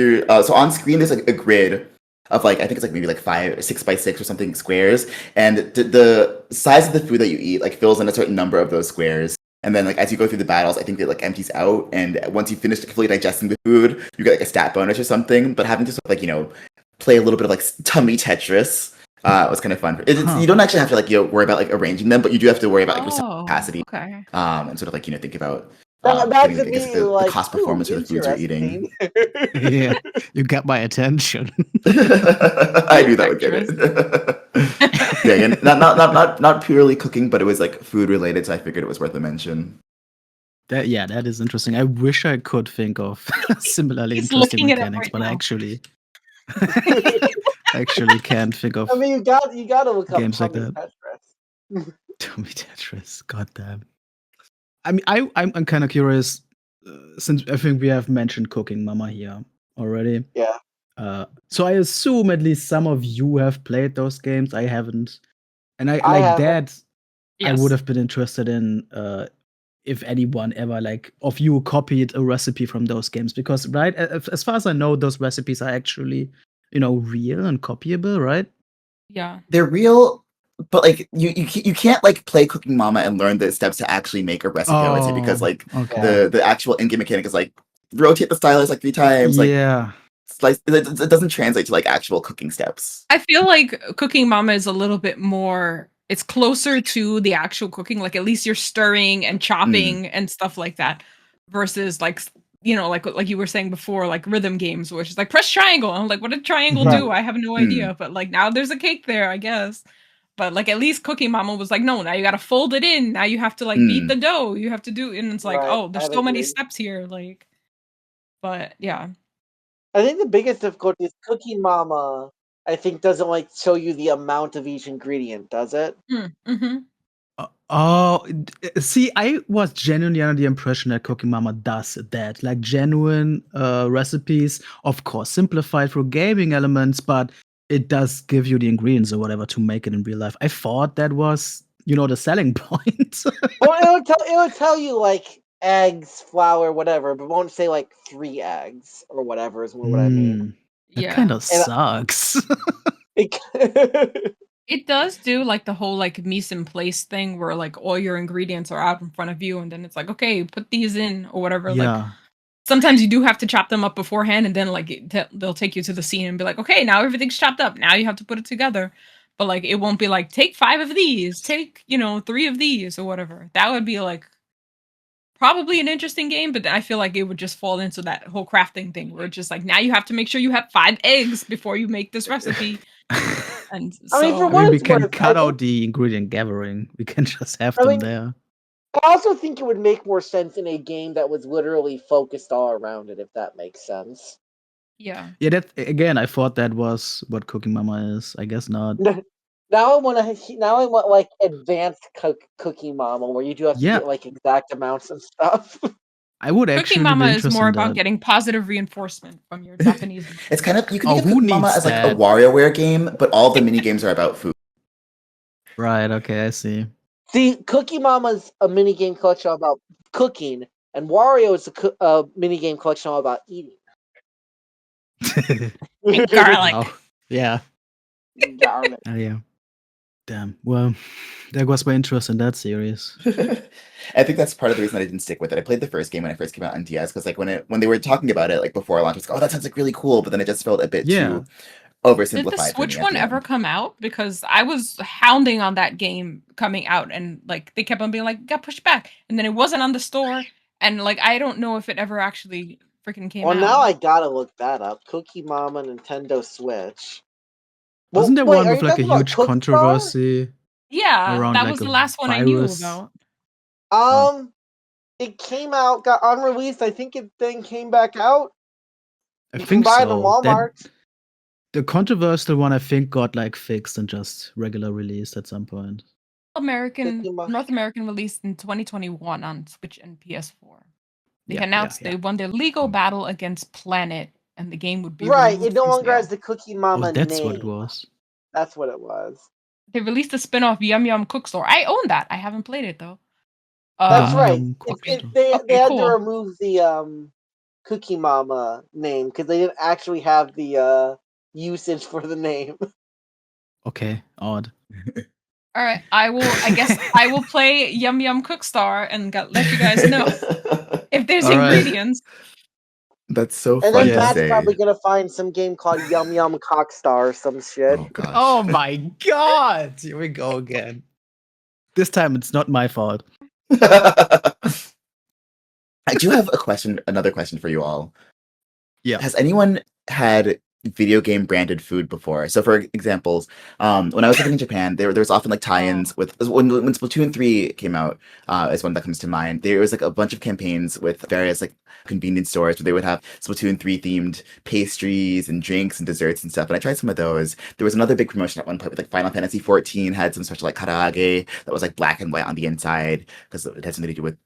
so on screen there's like a grid of like I think it's like maybe like 6x6 or something squares, and the size of the food that you eat like fills in a certain number of those squares. And then like as you go through the battles, I think it like empties out, and once you finish fully digesting the food, you get like a stat bonus or something. But having to sort of like play a little bit of like tummy Tetris was kind of fun. You don't actually have to like worry about like arranging them, but you do have to worry about like resource capacity, okay. and sort of like think about That's getting, I me guess, the like cost performance for the foods you're eating. Yeah, you got my attention. I knew that would get it. Yeah, again, not purely cooking, but it was like food related, so I figured it was worth a mention. That is interesting. I wish I could think of similarly He's interesting looking it up mechanics, right but I now. actually can't think of I mean, you got to look up games like Tummy that. Tetris. Tummy Tetris. Goddamn. I mean, I'm kind of curious since I think we have mentioned Cooking Mama here already. Yeah. So I assume at least some of you have played those games. I haven't, and I like haven't. that. I Yes. would have been interested in if anyone ever like of you copied a recipe from those games, because right, as far as I know, those recipes are actually real and copyable, right? Yeah. They're real, but like you can't like play Cooking Mama and learn the steps to actually make a recipe, I would say, because like okay. the actual in-game mechanic is like rotate the stylus like 3 times, like Yeah. slice. It doesn't translate to like actual cooking steps. I feel like Cooking Mama is a little bit more. It's closer to the actual cooking. Like at least you're stirring and chopping and stuff like that, versus like like you were saying before, like rhythm games, which is like press triangle. I'm like, what did triangle do? I have no idea. But like now there's a cake there, I guess. But like at least Cooking Mama was like, no, now you got to fold it in. Now you have to like beat the dough. You have to do, and it's like, Right, oh, there's I'd so many agree. steps here. Like, but yeah. I think the biggest difficulty is Cooking Mama. I think doesn't like show you the amount of each ingredient, does it? Mm-hmm. See, I was genuinely under the impression that Cooking Mama does that. Like genuine recipes, of course, simplified through gaming elements, but it does give you the ingredients or whatever to make it in real life. I thought that was, the selling point. Well, it would tell you like eggs, flour, whatever, but it won't say like 3 eggs or whatever is what I mean. That Yeah. kind of sucks. It does do like the whole like mise en place thing where like all your ingredients are out in front of you, and then it's like, okay, put these in or whatever. Yeah. Like sometimes you do have to chop them up beforehand, and then like they'll take you to the scene and be like, okay, now everything's chopped up. Now you have to put it together. But like it won't be like take 5 of these, take 3 of these or whatever. That would be like probably an interesting game, but I feel like it would just fall into that whole crafting thing where it's just like now you have to make sure you have 5 eggs before you make this recipe. And I mean, so for I what mean, we it's can worth, cut I out think- the ingredient gathering. We can just have I them mean- there. I also think it would make more sense in a game that was literally focused all around it, if that makes sense. yeah. Yeah, that again, I thought that was what Cooking Mama is. I guess not. Now I want like advanced Cookie Mama, where you do have to Yeah. get like exact amounts of stuff. I would actually Cooking Mama be is interested more in about that. getting positive reinforcement from your Japanese. It's kind of, you can Oh, think of who Cooking Mama needs as like a that? WarioWare game, but all the mini games are about food. Right, okay, I see. See, Cookie Mama's a minigame collection all about cooking, and Wario is a minigame collection all about eating. And garlic. Oh, yeah. Garlic. Oh, yeah. Damn. Well, that was my interest in that series. I think that's part of the reason I didn't stick with it. I played the first game when it first came out on DS because like when they were talking about it like before launch, I was like, oh, that sounds like really cool, but then it just felt a bit too oversimplified. Did the for me Switch at one the ever end. come out? Because I was hounding on that game coming out, and like they kept on being like, got pushed back, and then it wasn't on the store, and like I don't know if it ever actually freaking came Well, out. now I gotta look that up. Cookie Mama Nintendo Switch. Wasn't there wait, one are with you like a talking about huge Cookie controversy? Yeah, around, that like, was a the last one I knew virus? about. It came out, got unreleased. I think it then came back out. I You can think buy it in so. Walmart. The controversial one, I think, got like fixed and just regular released at some point. North American released in 2021 on Switch and PS4. They Yeah, announced yeah. they won their legal battle against Planet, and the game would be Right, removed it no from longer has sale. the Cookie Mama Oh, that's name. what it was. That's what it was. They released a spin-off Yum Yum Cook Store. I own that. I haven't played it though. That's Yum right. Yum Cook They Store. they had cool. to remove the Cookie Mama name because they didn't actually have the usage for the name. Okay, odd. All right, I guess I will play Yum Yum Cookstar and let you guys know if there's All right. ingredients. That's so And fun then Yeah. to Matt's say. probably gonna find some game called Yum Yum Cockstar or some shit. Oh gosh. Oh my god! Here we go again. This time it's not my fault. I do have another question for you all. Yeah. Has anyone had video game branded food before? So, for examples, when I was living in Japan, there was often like tie-ins with when Splatoon 3 came out, is one that comes to mind. There was like a bunch of campaigns with various like convenience stores where they would have Splatoon 3 themed pastries and drinks and desserts and stuff. And I tried some of those. There was another big promotion at one point with like Final Fantasy 14 had some special like karaage that was like black and white on the inside because it had something to do with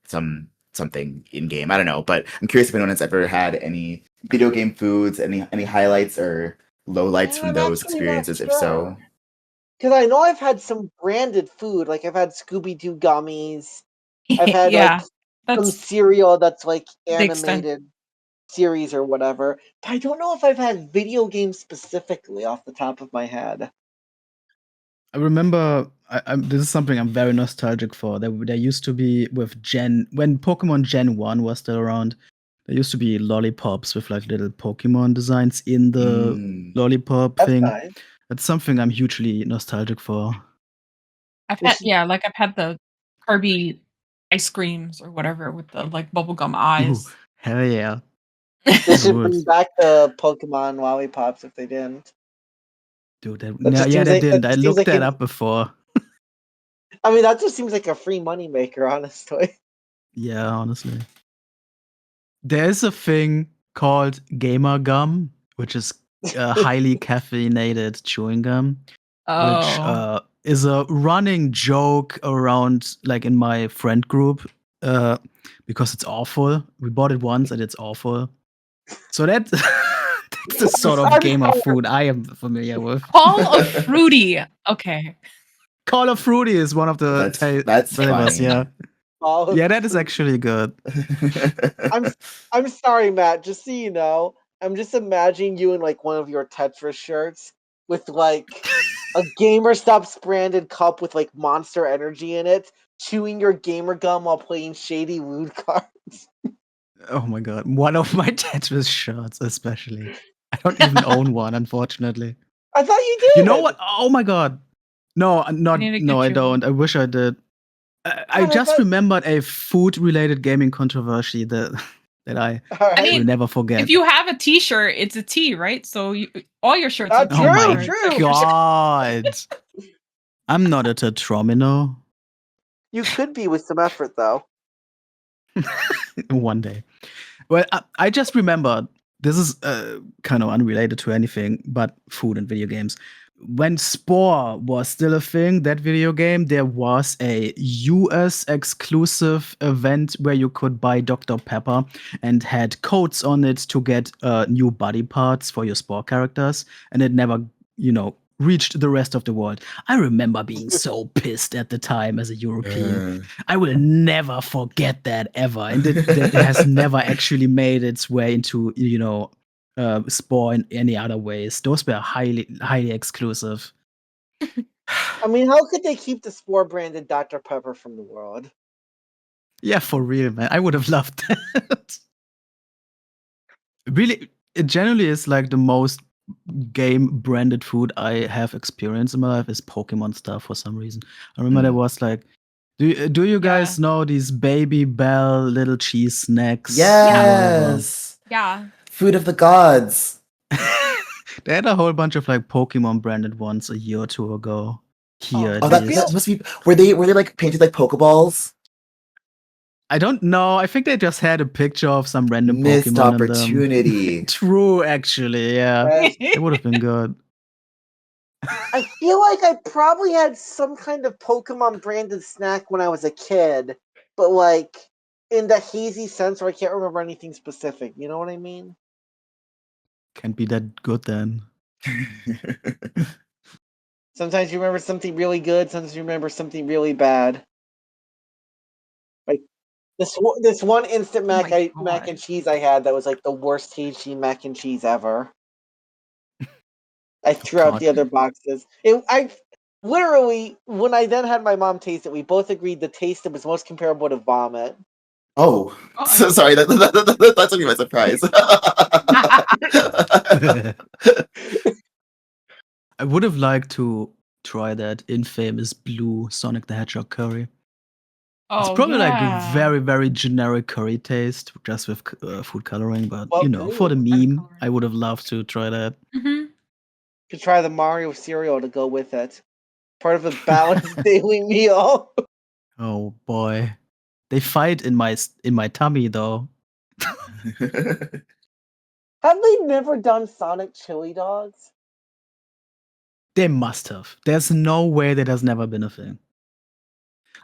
something in game. I don't know, but I'm curious if anyone has ever had any video game foods, any highlights or lowlights from I'm those actually not experiences, if sure. so. Because I know I've had some branded food, like I've had Scooby Doo gummies. I've had Yeah, like some that's cereal that's like the extent. animated series or whatever. But I don't know if I've had video games specifically off the top of my head. I remember this is something I'm very nostalgic for. There used to be with when Pokemon Gen 1 was still around, there used to be lollipops with like little Pokemon designs in the Mm. lollipop That's thing. nice. That's something I'm hugely nostalgic for. I've We had should- I've had the Kirby ice creams or whatever with the like bubblegum Ooh, eyes. hell yeah. They should Good. bring back the Pokemon lollipops if they didn't. Dude, That just yeah, seems they like- didn't. that I seems looked like that an- up before. I mean, that just seems like a free moneymaker, honestly. Yeah, honestly. There's a thing called gamer gum, which is highly caffeinated chewing gum, which is a running joke around, like in my friend group, because it's awful. We bought it once and it's awful. So that's the sort of gamer food I am familiar with. Call of Fruity. Okay. Call of Fruity is one of the That's flavors. funny. Yeah, All yeah, that is actually good. I'm sorry, Matt. Just so you know, I'm just imagining you in like one of your Tetris shirts with like a GamerStop's branded cup with like Monster Energy in it, chewing your gamer gum while playing shady lewd cards. Oh my god, one of my Tetris shirts, especially. I don't even own one, unfortunately. I thought you did. You know what? Oh my god. No, not. need to No, get I you don't. one. I wish I did. I I just thought- remembered a food-related gaming controversy that I All right. I mean, will never forget. If you have a T-shirt, it's a T, right? So all your shirts. Ah, are Oh my T-shirts. true. god! I'm not a Tetromino. You could be with some effort, though. One day. Well, I just remembered. This is kind of unrelated to anything, but food and video games. When Spore was still a thing, that video game, there was a US exclusive event where you could buy Dr. Pepper and had codes on it to get new body parts for your Spore characters, and it never, reached the rest of the world. I remember being so pissed at the time as a European. I will never forget that ever, and it has never actually made its way into, Spore in any other ways. Those were highly, highly exclusive. I mean, how could they keep the Spore branded Dr. Pepper from the world? Yeah, for real, man. I would have loved that. Really, it generally is like the most game branded food I have experienced in my life is Pokemon stuff for some reason. I remember there was like, do you guys know these Baby Bell little cheese snacks? Yes. Yeah. Food of the gods. They had a whole bunch of like Pokemon branded ones a year or two ago. Here, Oh, at that least. must be. Were they like painted like Pokeballs? I don't know. I think they just had a picture of some random Missed Pokemon in them. opportunity. True, actually, yeah. It would have been good. I feel like I probably had some kind of Pokemon branded snack when I was a kid, but like in the hazy sense where I can't remember anything specific. You know what I mean? Can't be that good then. Sometimes you remember something really good, sometimes you remember something really bad. Like this one instant mac and cheese I had that was like the worst tasty mac and cheese ever. I threw out the God. other boxes. I literally, when I then had my mom taste it, we both agreed the taste was most comparable to vomit. Oh, Oh. so sorry. That's gonna be my surprise. I would have liked to try that infamous blue Sonic the Hedgehog curry. It's Oh probably like a yeah. very, very generic curry taste, just with food coloring. But Well, you know, for the ooh. meme, I would have loved to try that. Mhm. Could try the Mario cereal to go with it. Part of a balanced daily meal. Oh boy, they fight in my tummy though. Have they never done Sonic chili dogs? They must have. There's no way that has never been a thing.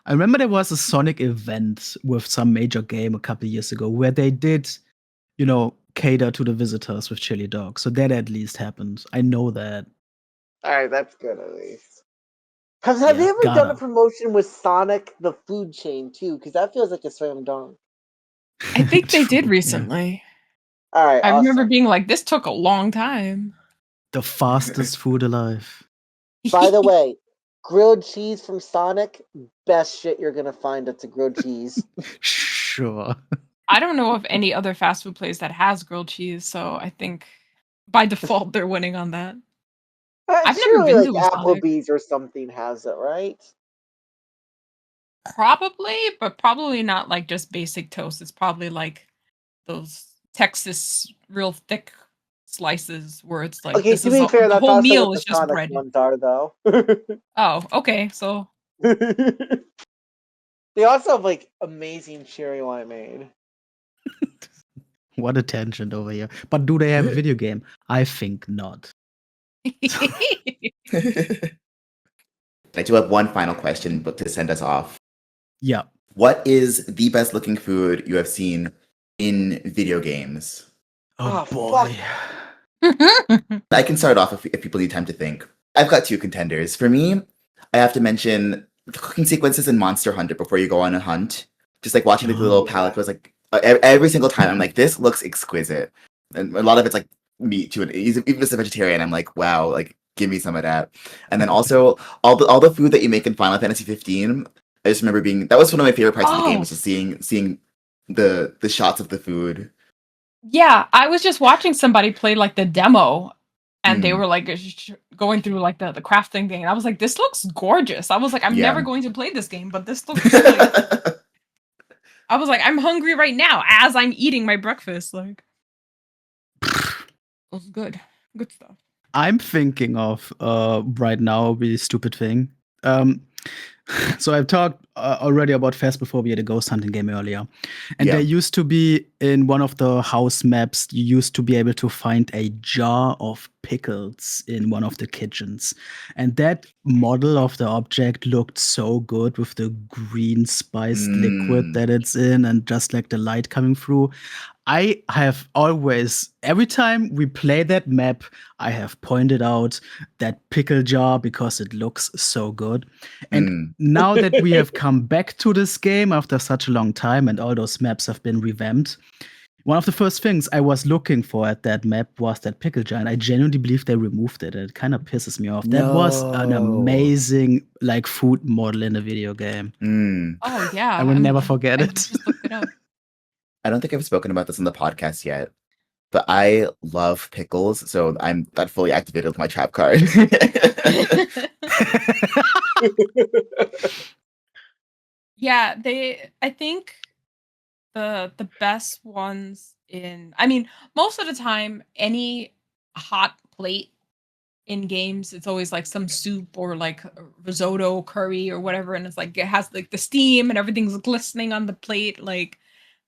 I remember there was a Sonic event with some major game a couple years ago where they did, you know, cater to the visitors with chili dogs. So that at least happened. I know that. Alright, that's good at least. Have Yeah, they ever done a gotta. promotion with Sonic the food chain too? Because that feels like a slam dunk. I think they did True, yeah. recently. Alright, I remember awesome. being like, this took a long time. The fastest food alive. By the way, grilled cheese from Sonic, best shit you're gonna find that's a grilled cheese. Sure. I don't know of any other fast food place that has grilled cheese, so I think by default they're winning on that. I've never Surely been like to a Sonic. Applebee's or something has it, right? Probably, but probably not like just basic toast. It's probably like those Texas real thick slices where it's like Okay, this to is be fair, the that's whole also meal what the is just Sonic bread. ones are, though. Oh, okay. So They also have like amazing cherry limeade. What a tangent over here. But do they have a video game? I think not. I do have one final question, but to send us off. Yeah. What is the best looking food you have seen in video games? Oh, Oh, boy. I can start off if people need time to think. I've got two contenders. For me, I have to mention the cooking sequences in Monster Hunter before you go on a hunt. Just like watching the little Oh, palette goes like every single time. I'm like, this looks exquisite, and a lot of it's like meat too. And even as a vegetarian, I'm like, wow, like give me some of that. And then also all the food that you make in Final Fantasy 15. I just remember that was one of my favorite parts of the game, Oh, was just seeing the shots of the food. yeah. I was just watching somebody play like the demo, and they Mm, were like going through like the crafting thing. And I was like, this looks gorgeous. I was like, I'm never yeah. going to play this game, but this looks like I was like, I'm hungry right now as I'm eating my breakfast. Like, it was good. Good stuff. I'm thinking of right now a really stupid thing. Um, so I've talked already about Phasmophobia, the ghost hunting game earlier, and Yeah. there used to be in one of the house maps, you used to be able to find a jar of pickles in one of the kitchens, and that model of the object looked so good with the green spiced liquid Mm, that it's in, and just like the light coming through. I have always, every time we play that map, I have pointed out that pickle jar because it looks so good. And mm. now that we have come back to this game after such a long time and all those maps have been revamped, one of the first things I was looking for at that map was that pickle jar. And I genuinely believe they removed it. It kind of pisses me off. That was an No. amazing like food model in a video game. Mm. Oh yeah. I will never forget I it. just looked it up. I don't think I've spoken about this on the podcast yet, but I love pickles, so that fully activated with my trap card. Yeah, I think the best ones I mean, most of the time any hot plate in games, it's always like some soup or like risotto, curry or whatever, and it's like it has like the steam and everything's glistening on the plate. Like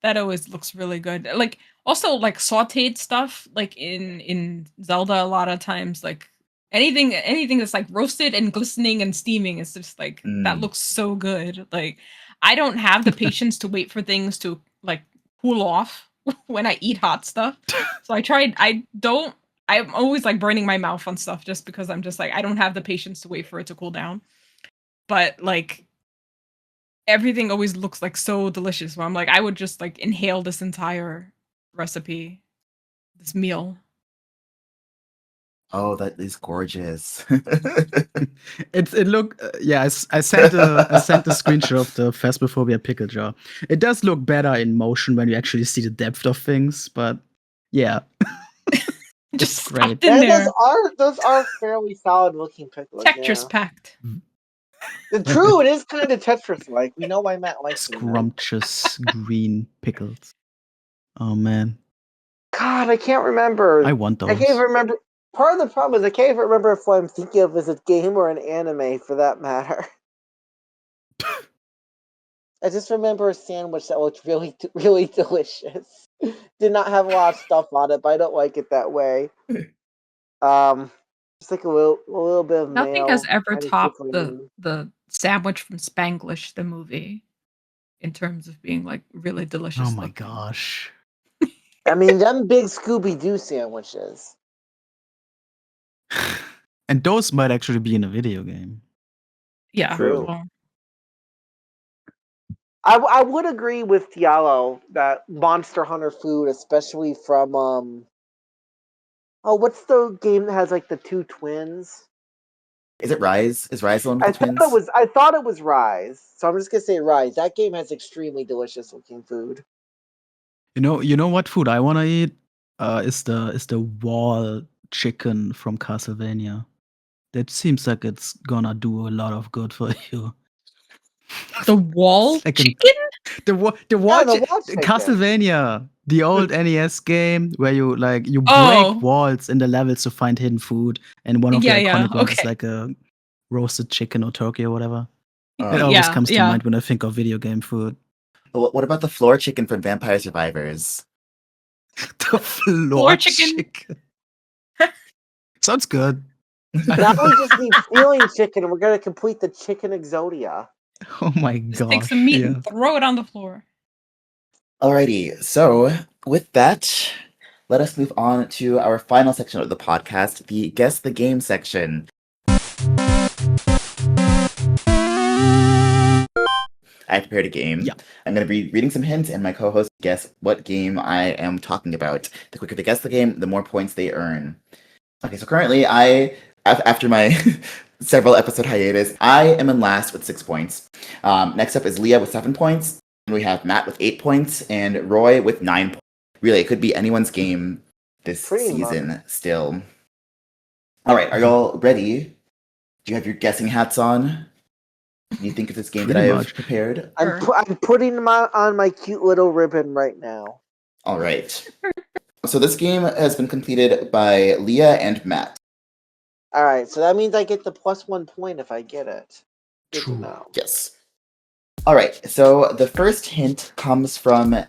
that always looks really good. Like also like sauteed stuff, like in Zelda, a lot of times like anything that's like roasted and glistening and steaming is just like that Mm. looks so good. Like I don't have the patience to wait for things to like cool off when I eat hot stuff. So I'm always like burning my mouth on stuff just because I'm just like I don't have the patience to wait for it to cool down. But like everything always looks like so delicious. Where I'm like I would just like inhale this entire recipe, this meal. Oh, that is gorgeous. It look yeah. I sent a screenshot of the Phasmophobia pickle jar. It does look better in motion when you actually see the depth of things, but yeah, Just it's great. stuffed in And there. those are fairly solid looking pickles. Tetris Yeah. packed. True, it is kind of Tetris like. We know why Matt likes them. Right? Scrumptious green pickles. Oh man, God, I can't remember. I want I those. can't even remember. Part of the problem is I can't even remember if what I'm thinking of is a game or an anime, for that matter. I just remember a sandwich that looked really, really delicious. Did not have a lot of stuff on it, but I don't like it that way. Just like a little bit of Nothing mayo. has ever kind of topped quickly. the sandwich from Spanglish, the movie, in terms of being like really delicious. Oh my looking. gosh. I mean, them big Scooby Doo sandwiches. And those might actually be in a video game. Yeah. True. Well, I would agree with Diallo that Monster Hunter food, especially from what's the game that has like the two twins? Is it Rise? Is Rise the one with the twins? I thought it was Rise, so I'm just gonna say Rise. That game has extremely delicious looking food. You know what food I want to eat? Is the wall chicken from Castlevania. That seems like it's gonna do a lot of good for you. the wall It's like a- chicken. The wall the wall chicken. Castlevania, the old NES game where you Oh. break walls in the levels to find hidden food, and one of the Yeah, iconic ones is okay. like a roasted chicken or turkey or whatever. Uh, It always Yeah, comes to yeah. mind when I think of video game food. What about the floor chicken from Vampire Survivors? The floor chicken. Sounds good. Now we just need feeling chicken, and we're gonna complete the chicken Exodia. Oh my Just gosh. take some meat yeah. and throw it on the floor. Alrighty, so with that, let us move on to our final section of the podcast, the Guess the Game section. I prepared a game. Yeah. I'm going to be reading some hints, and my co-host guess what game I am talking about. The quicker they guess the game, the more points they earn. Okay, so currently, after my several episode hiatus, I am in last with 6 points. Next up is Leah with 7 points. And we have Matt with 8 points and Roy with 9 points. Really, it could be anyone's game this Pretty season still. All right, are y'all ready? Do you have your guessing hats on? Can you think of this game that I Pretty have much. prepared? I'm putting them on my cute little ribbon right now. All right. So this game has been completed by Leah and Matt. All right, so that means I get the +1 point if I get it. Good to True. know. Yes. All right. So the first hint comes from a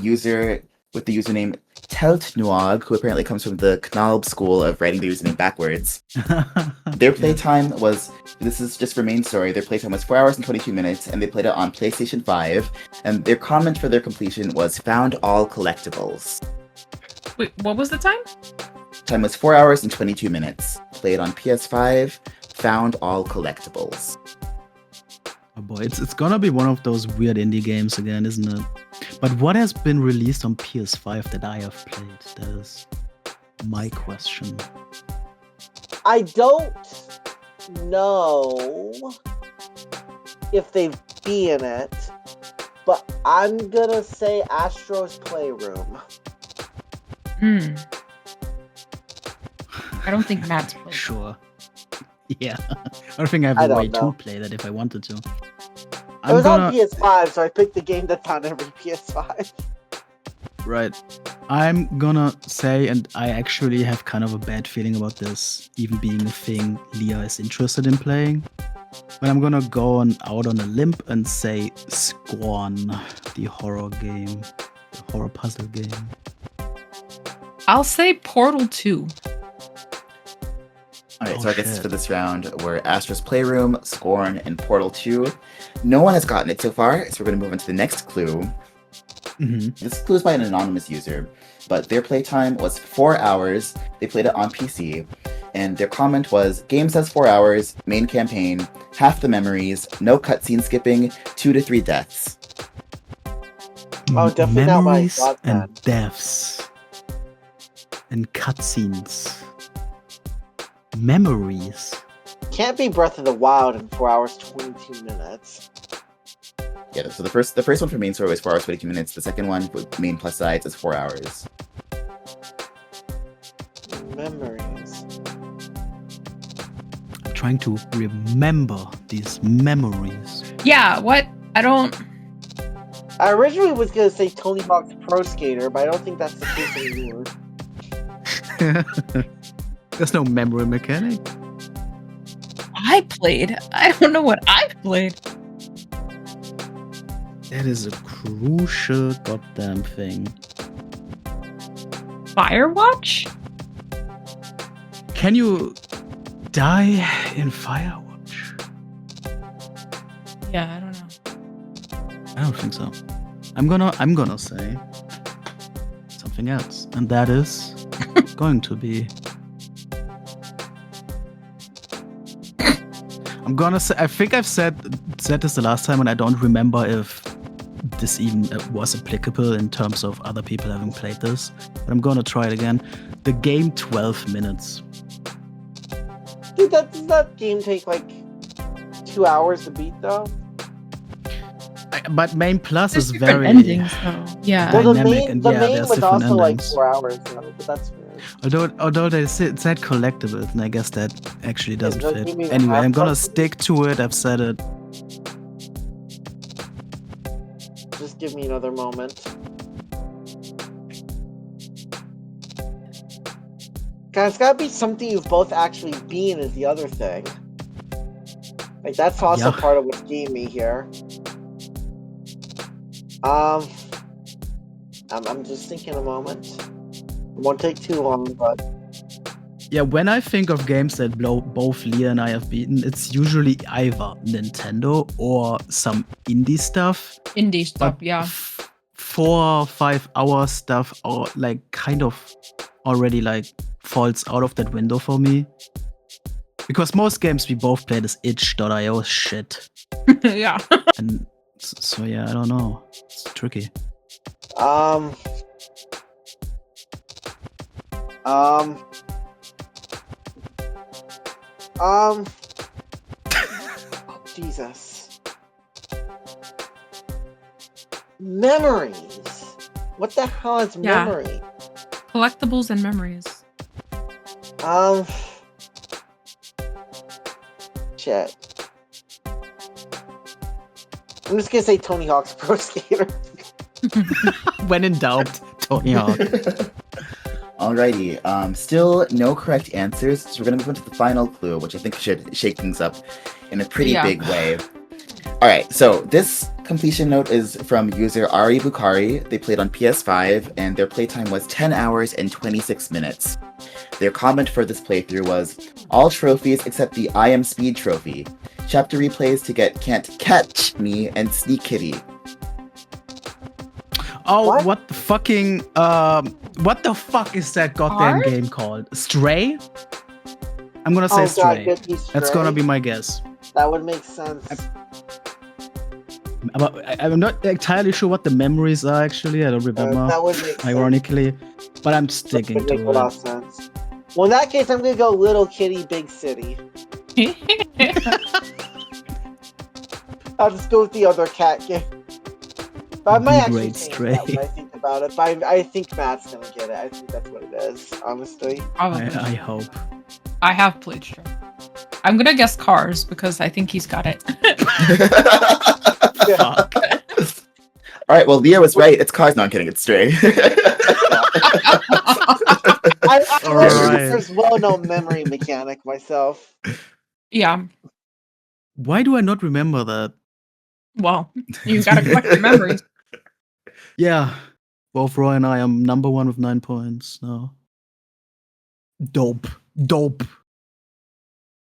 user with the username Teltnuag, who apparently comes from the Knalb school of writing the username backwards. Their playtime was, this is just for main story, their playtime was 4 hours and 22 minutes, and they played it on PlayStation 5. And their comment for their completion was found all collectibles. Wait, what was the time? Time was 4 hours and 22 minutes. Played on PS5, found all collectibles. Oh boy, it's gonna be one of those weird indie games again, isn't it? But what has been released on PS5 that I have played? That is my question. I don't know if they be in it, but I'm gonna say Astro's Playroom. I don't think Matt's played. Sure. Yeah. I don't think I I have a don't way know. to play that if I wanted to. It was on PS5, so I picked the game that's on every PS5. Right. I'm gonna say, and I actually have kind of a bad feeling about this, even being a thing Leah is interested in playing. But I'm gonna go out on a limb and say Scorn, the horror game, the horror puzzle game. I'll say Portal 2. Alright, Oh, so I guess shit. for this round, we're Astro's Playroom, Scorn, and Portal 2. No one has gotten it so far, so we're going to move on to the next clue. Mm-hmm. This clue is by an anonymous user, but their playtime was 4 hours. They played it on PC, and their comment was, game says 4 hours, main campaign, half the memories, no cutscene skipping, 2 to 3 deaths. Oh, definitely not what I Memories thought and then. deaths and cutscenes. memories. Can't be Breath of the Wild in 4 hours 22 minutes. Yeah, so the first one for main story was 4 hours 22 minutes. The second one with main plus sides is 4 hours. Memories. I'm trying to remember these memories. Yeah, what? I don't. I originally was gonna say Tony Hawk's Pro Skater, but I don't think that's the case anymore. There's no memory mechanic. I played. I don't know what I've played. That is a crucial goddamn thing. Firewatch? Can you die in Firewatch? Yeah, I don't know. I don't think so. I'm gonna say something else, and that is going to be. I'm gonna say. I think I've said this the last time, and I don't remember if this even was applicable in terms of other people having played this. But I'm gonna try it again. The game 12 minutes. Dude, does that game take like 2 hours to beat though? But main plus There's is different very endings, though. Yeah. Well, the dynamic, main, and the yeah, main there's was different also like endings. 4 hours though, but that's weird. Although they said collectibles, and I guess that actually doesn't does fit. you mean Anyway, half I'm gonna collectibles? stick to it. I've said it. Just give me another moment. Guys, it's gotta be something you've both actually been is the other thing. Like, that's also Yeah. part of what's getting me here. I'm just thinking a moment. It won't take too long, but Yeah, when I think of games that both Leah and I have beaten, it's usually either Nintendo or some indie stuff. Indie stuff, But yeah. 4 or 5 hour stuff, or like kind of already like falls out of that window for me. Because most games we both played is itch.io shit. Yeah. And so yeah, I don't know. It's tricky. Jesus. Memories. What the hell is Yeah. memory? Collectibles and memories. Shit. I'm just gonna say Tony Hawk's Pro Skater. When in doubt, Tony Hawk. Alrighty, still no correct answers, so we're gonna move on to the final clue, which I think should shake things up in a pretty Yeah. big way. Alright, so this completion note is from user Ari Bukhari. They played on PS5, and their playtime was 10 hours and 26 minutes. Their comment for this playthrough was, all trophies except the I Am Speed trophy. Chapter replays to get Can't Catch Me and Sneak Kitty. Oh, What? what the fucking what the fuck is that goddamn Hard? game called? Stray? I'm gonna say Oh god, Stray. good piece That's Stray. gonna be my guess. That would make sense. But I'm not entirely sure what the memories are actually. I don't remember. That would make sense. Ironically, but I'm That sticking would make a to lot of it. sense. Well, in that case, I'm gonna go Little Kitty, Big City. I'll just go with the other cat game. But I might actually Great change Stray. that when I think about it. But I think Matt's gonna get it. I think that's what it is, honestly. Probably. I hope. I have played Stray. I'm gonna guess Cars because I think he's got it. Fuck. Alright, well, Leah was right. It's Cars. No, I'm kidding. It's Stray. I Alright. there's well-known memory mechanic myself. Yeah. Why do I not remember that? Well, you gotta collect your memories. Yeah, both Roy and I am number 1 with 9 points. No. Dope. But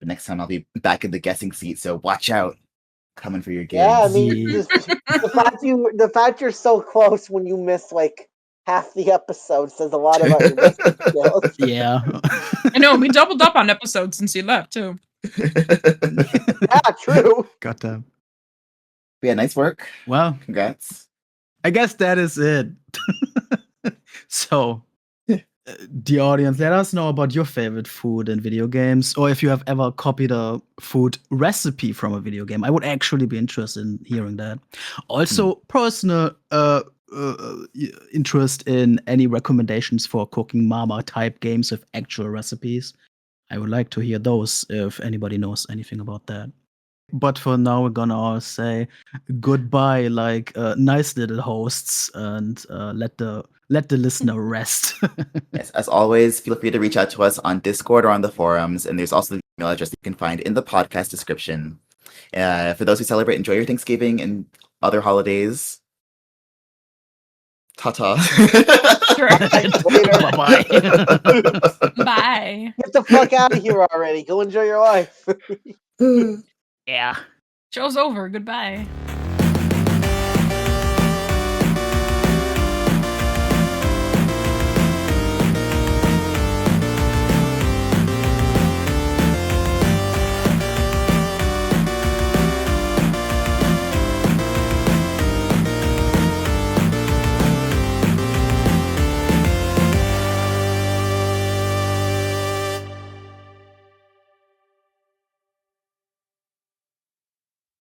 next time I'll be back in the guessing seat, so watch out. Coming for your games. Yeah, I mean, Yeah. just, the fact you're so close when you miss like half the episode says a lot about your listening skills. Yeah. I know, we doubled up on episodes since you left, too. Yeah, true. Goddamn. Yeah, nice work. Well, Congrats. I guess that is it. So, the audience, let us know about your favorite food in video games, or if you have ever copied a food recipe from a video game. I would actually be interested in hearing that. Also, personal interest in any recommendations for cooking mama type games with actual recipes. I would like to hear those if anybody knows anything about that. But for now, we're gonna all say goodbye, like nice little hosts, and let the listener rest. Yes, as always, feel free to reach out to us on Discord or on the forums, and there's also the email address you can find in the podcast description. For those who celebrate, enjoy your Thanksgiving and other holidays. Ta-ta. Sure. Later. Bye-bye. Bye. Get the fuck out of here already. Go enjoy your life. Yeah. Show's over. Goodbye.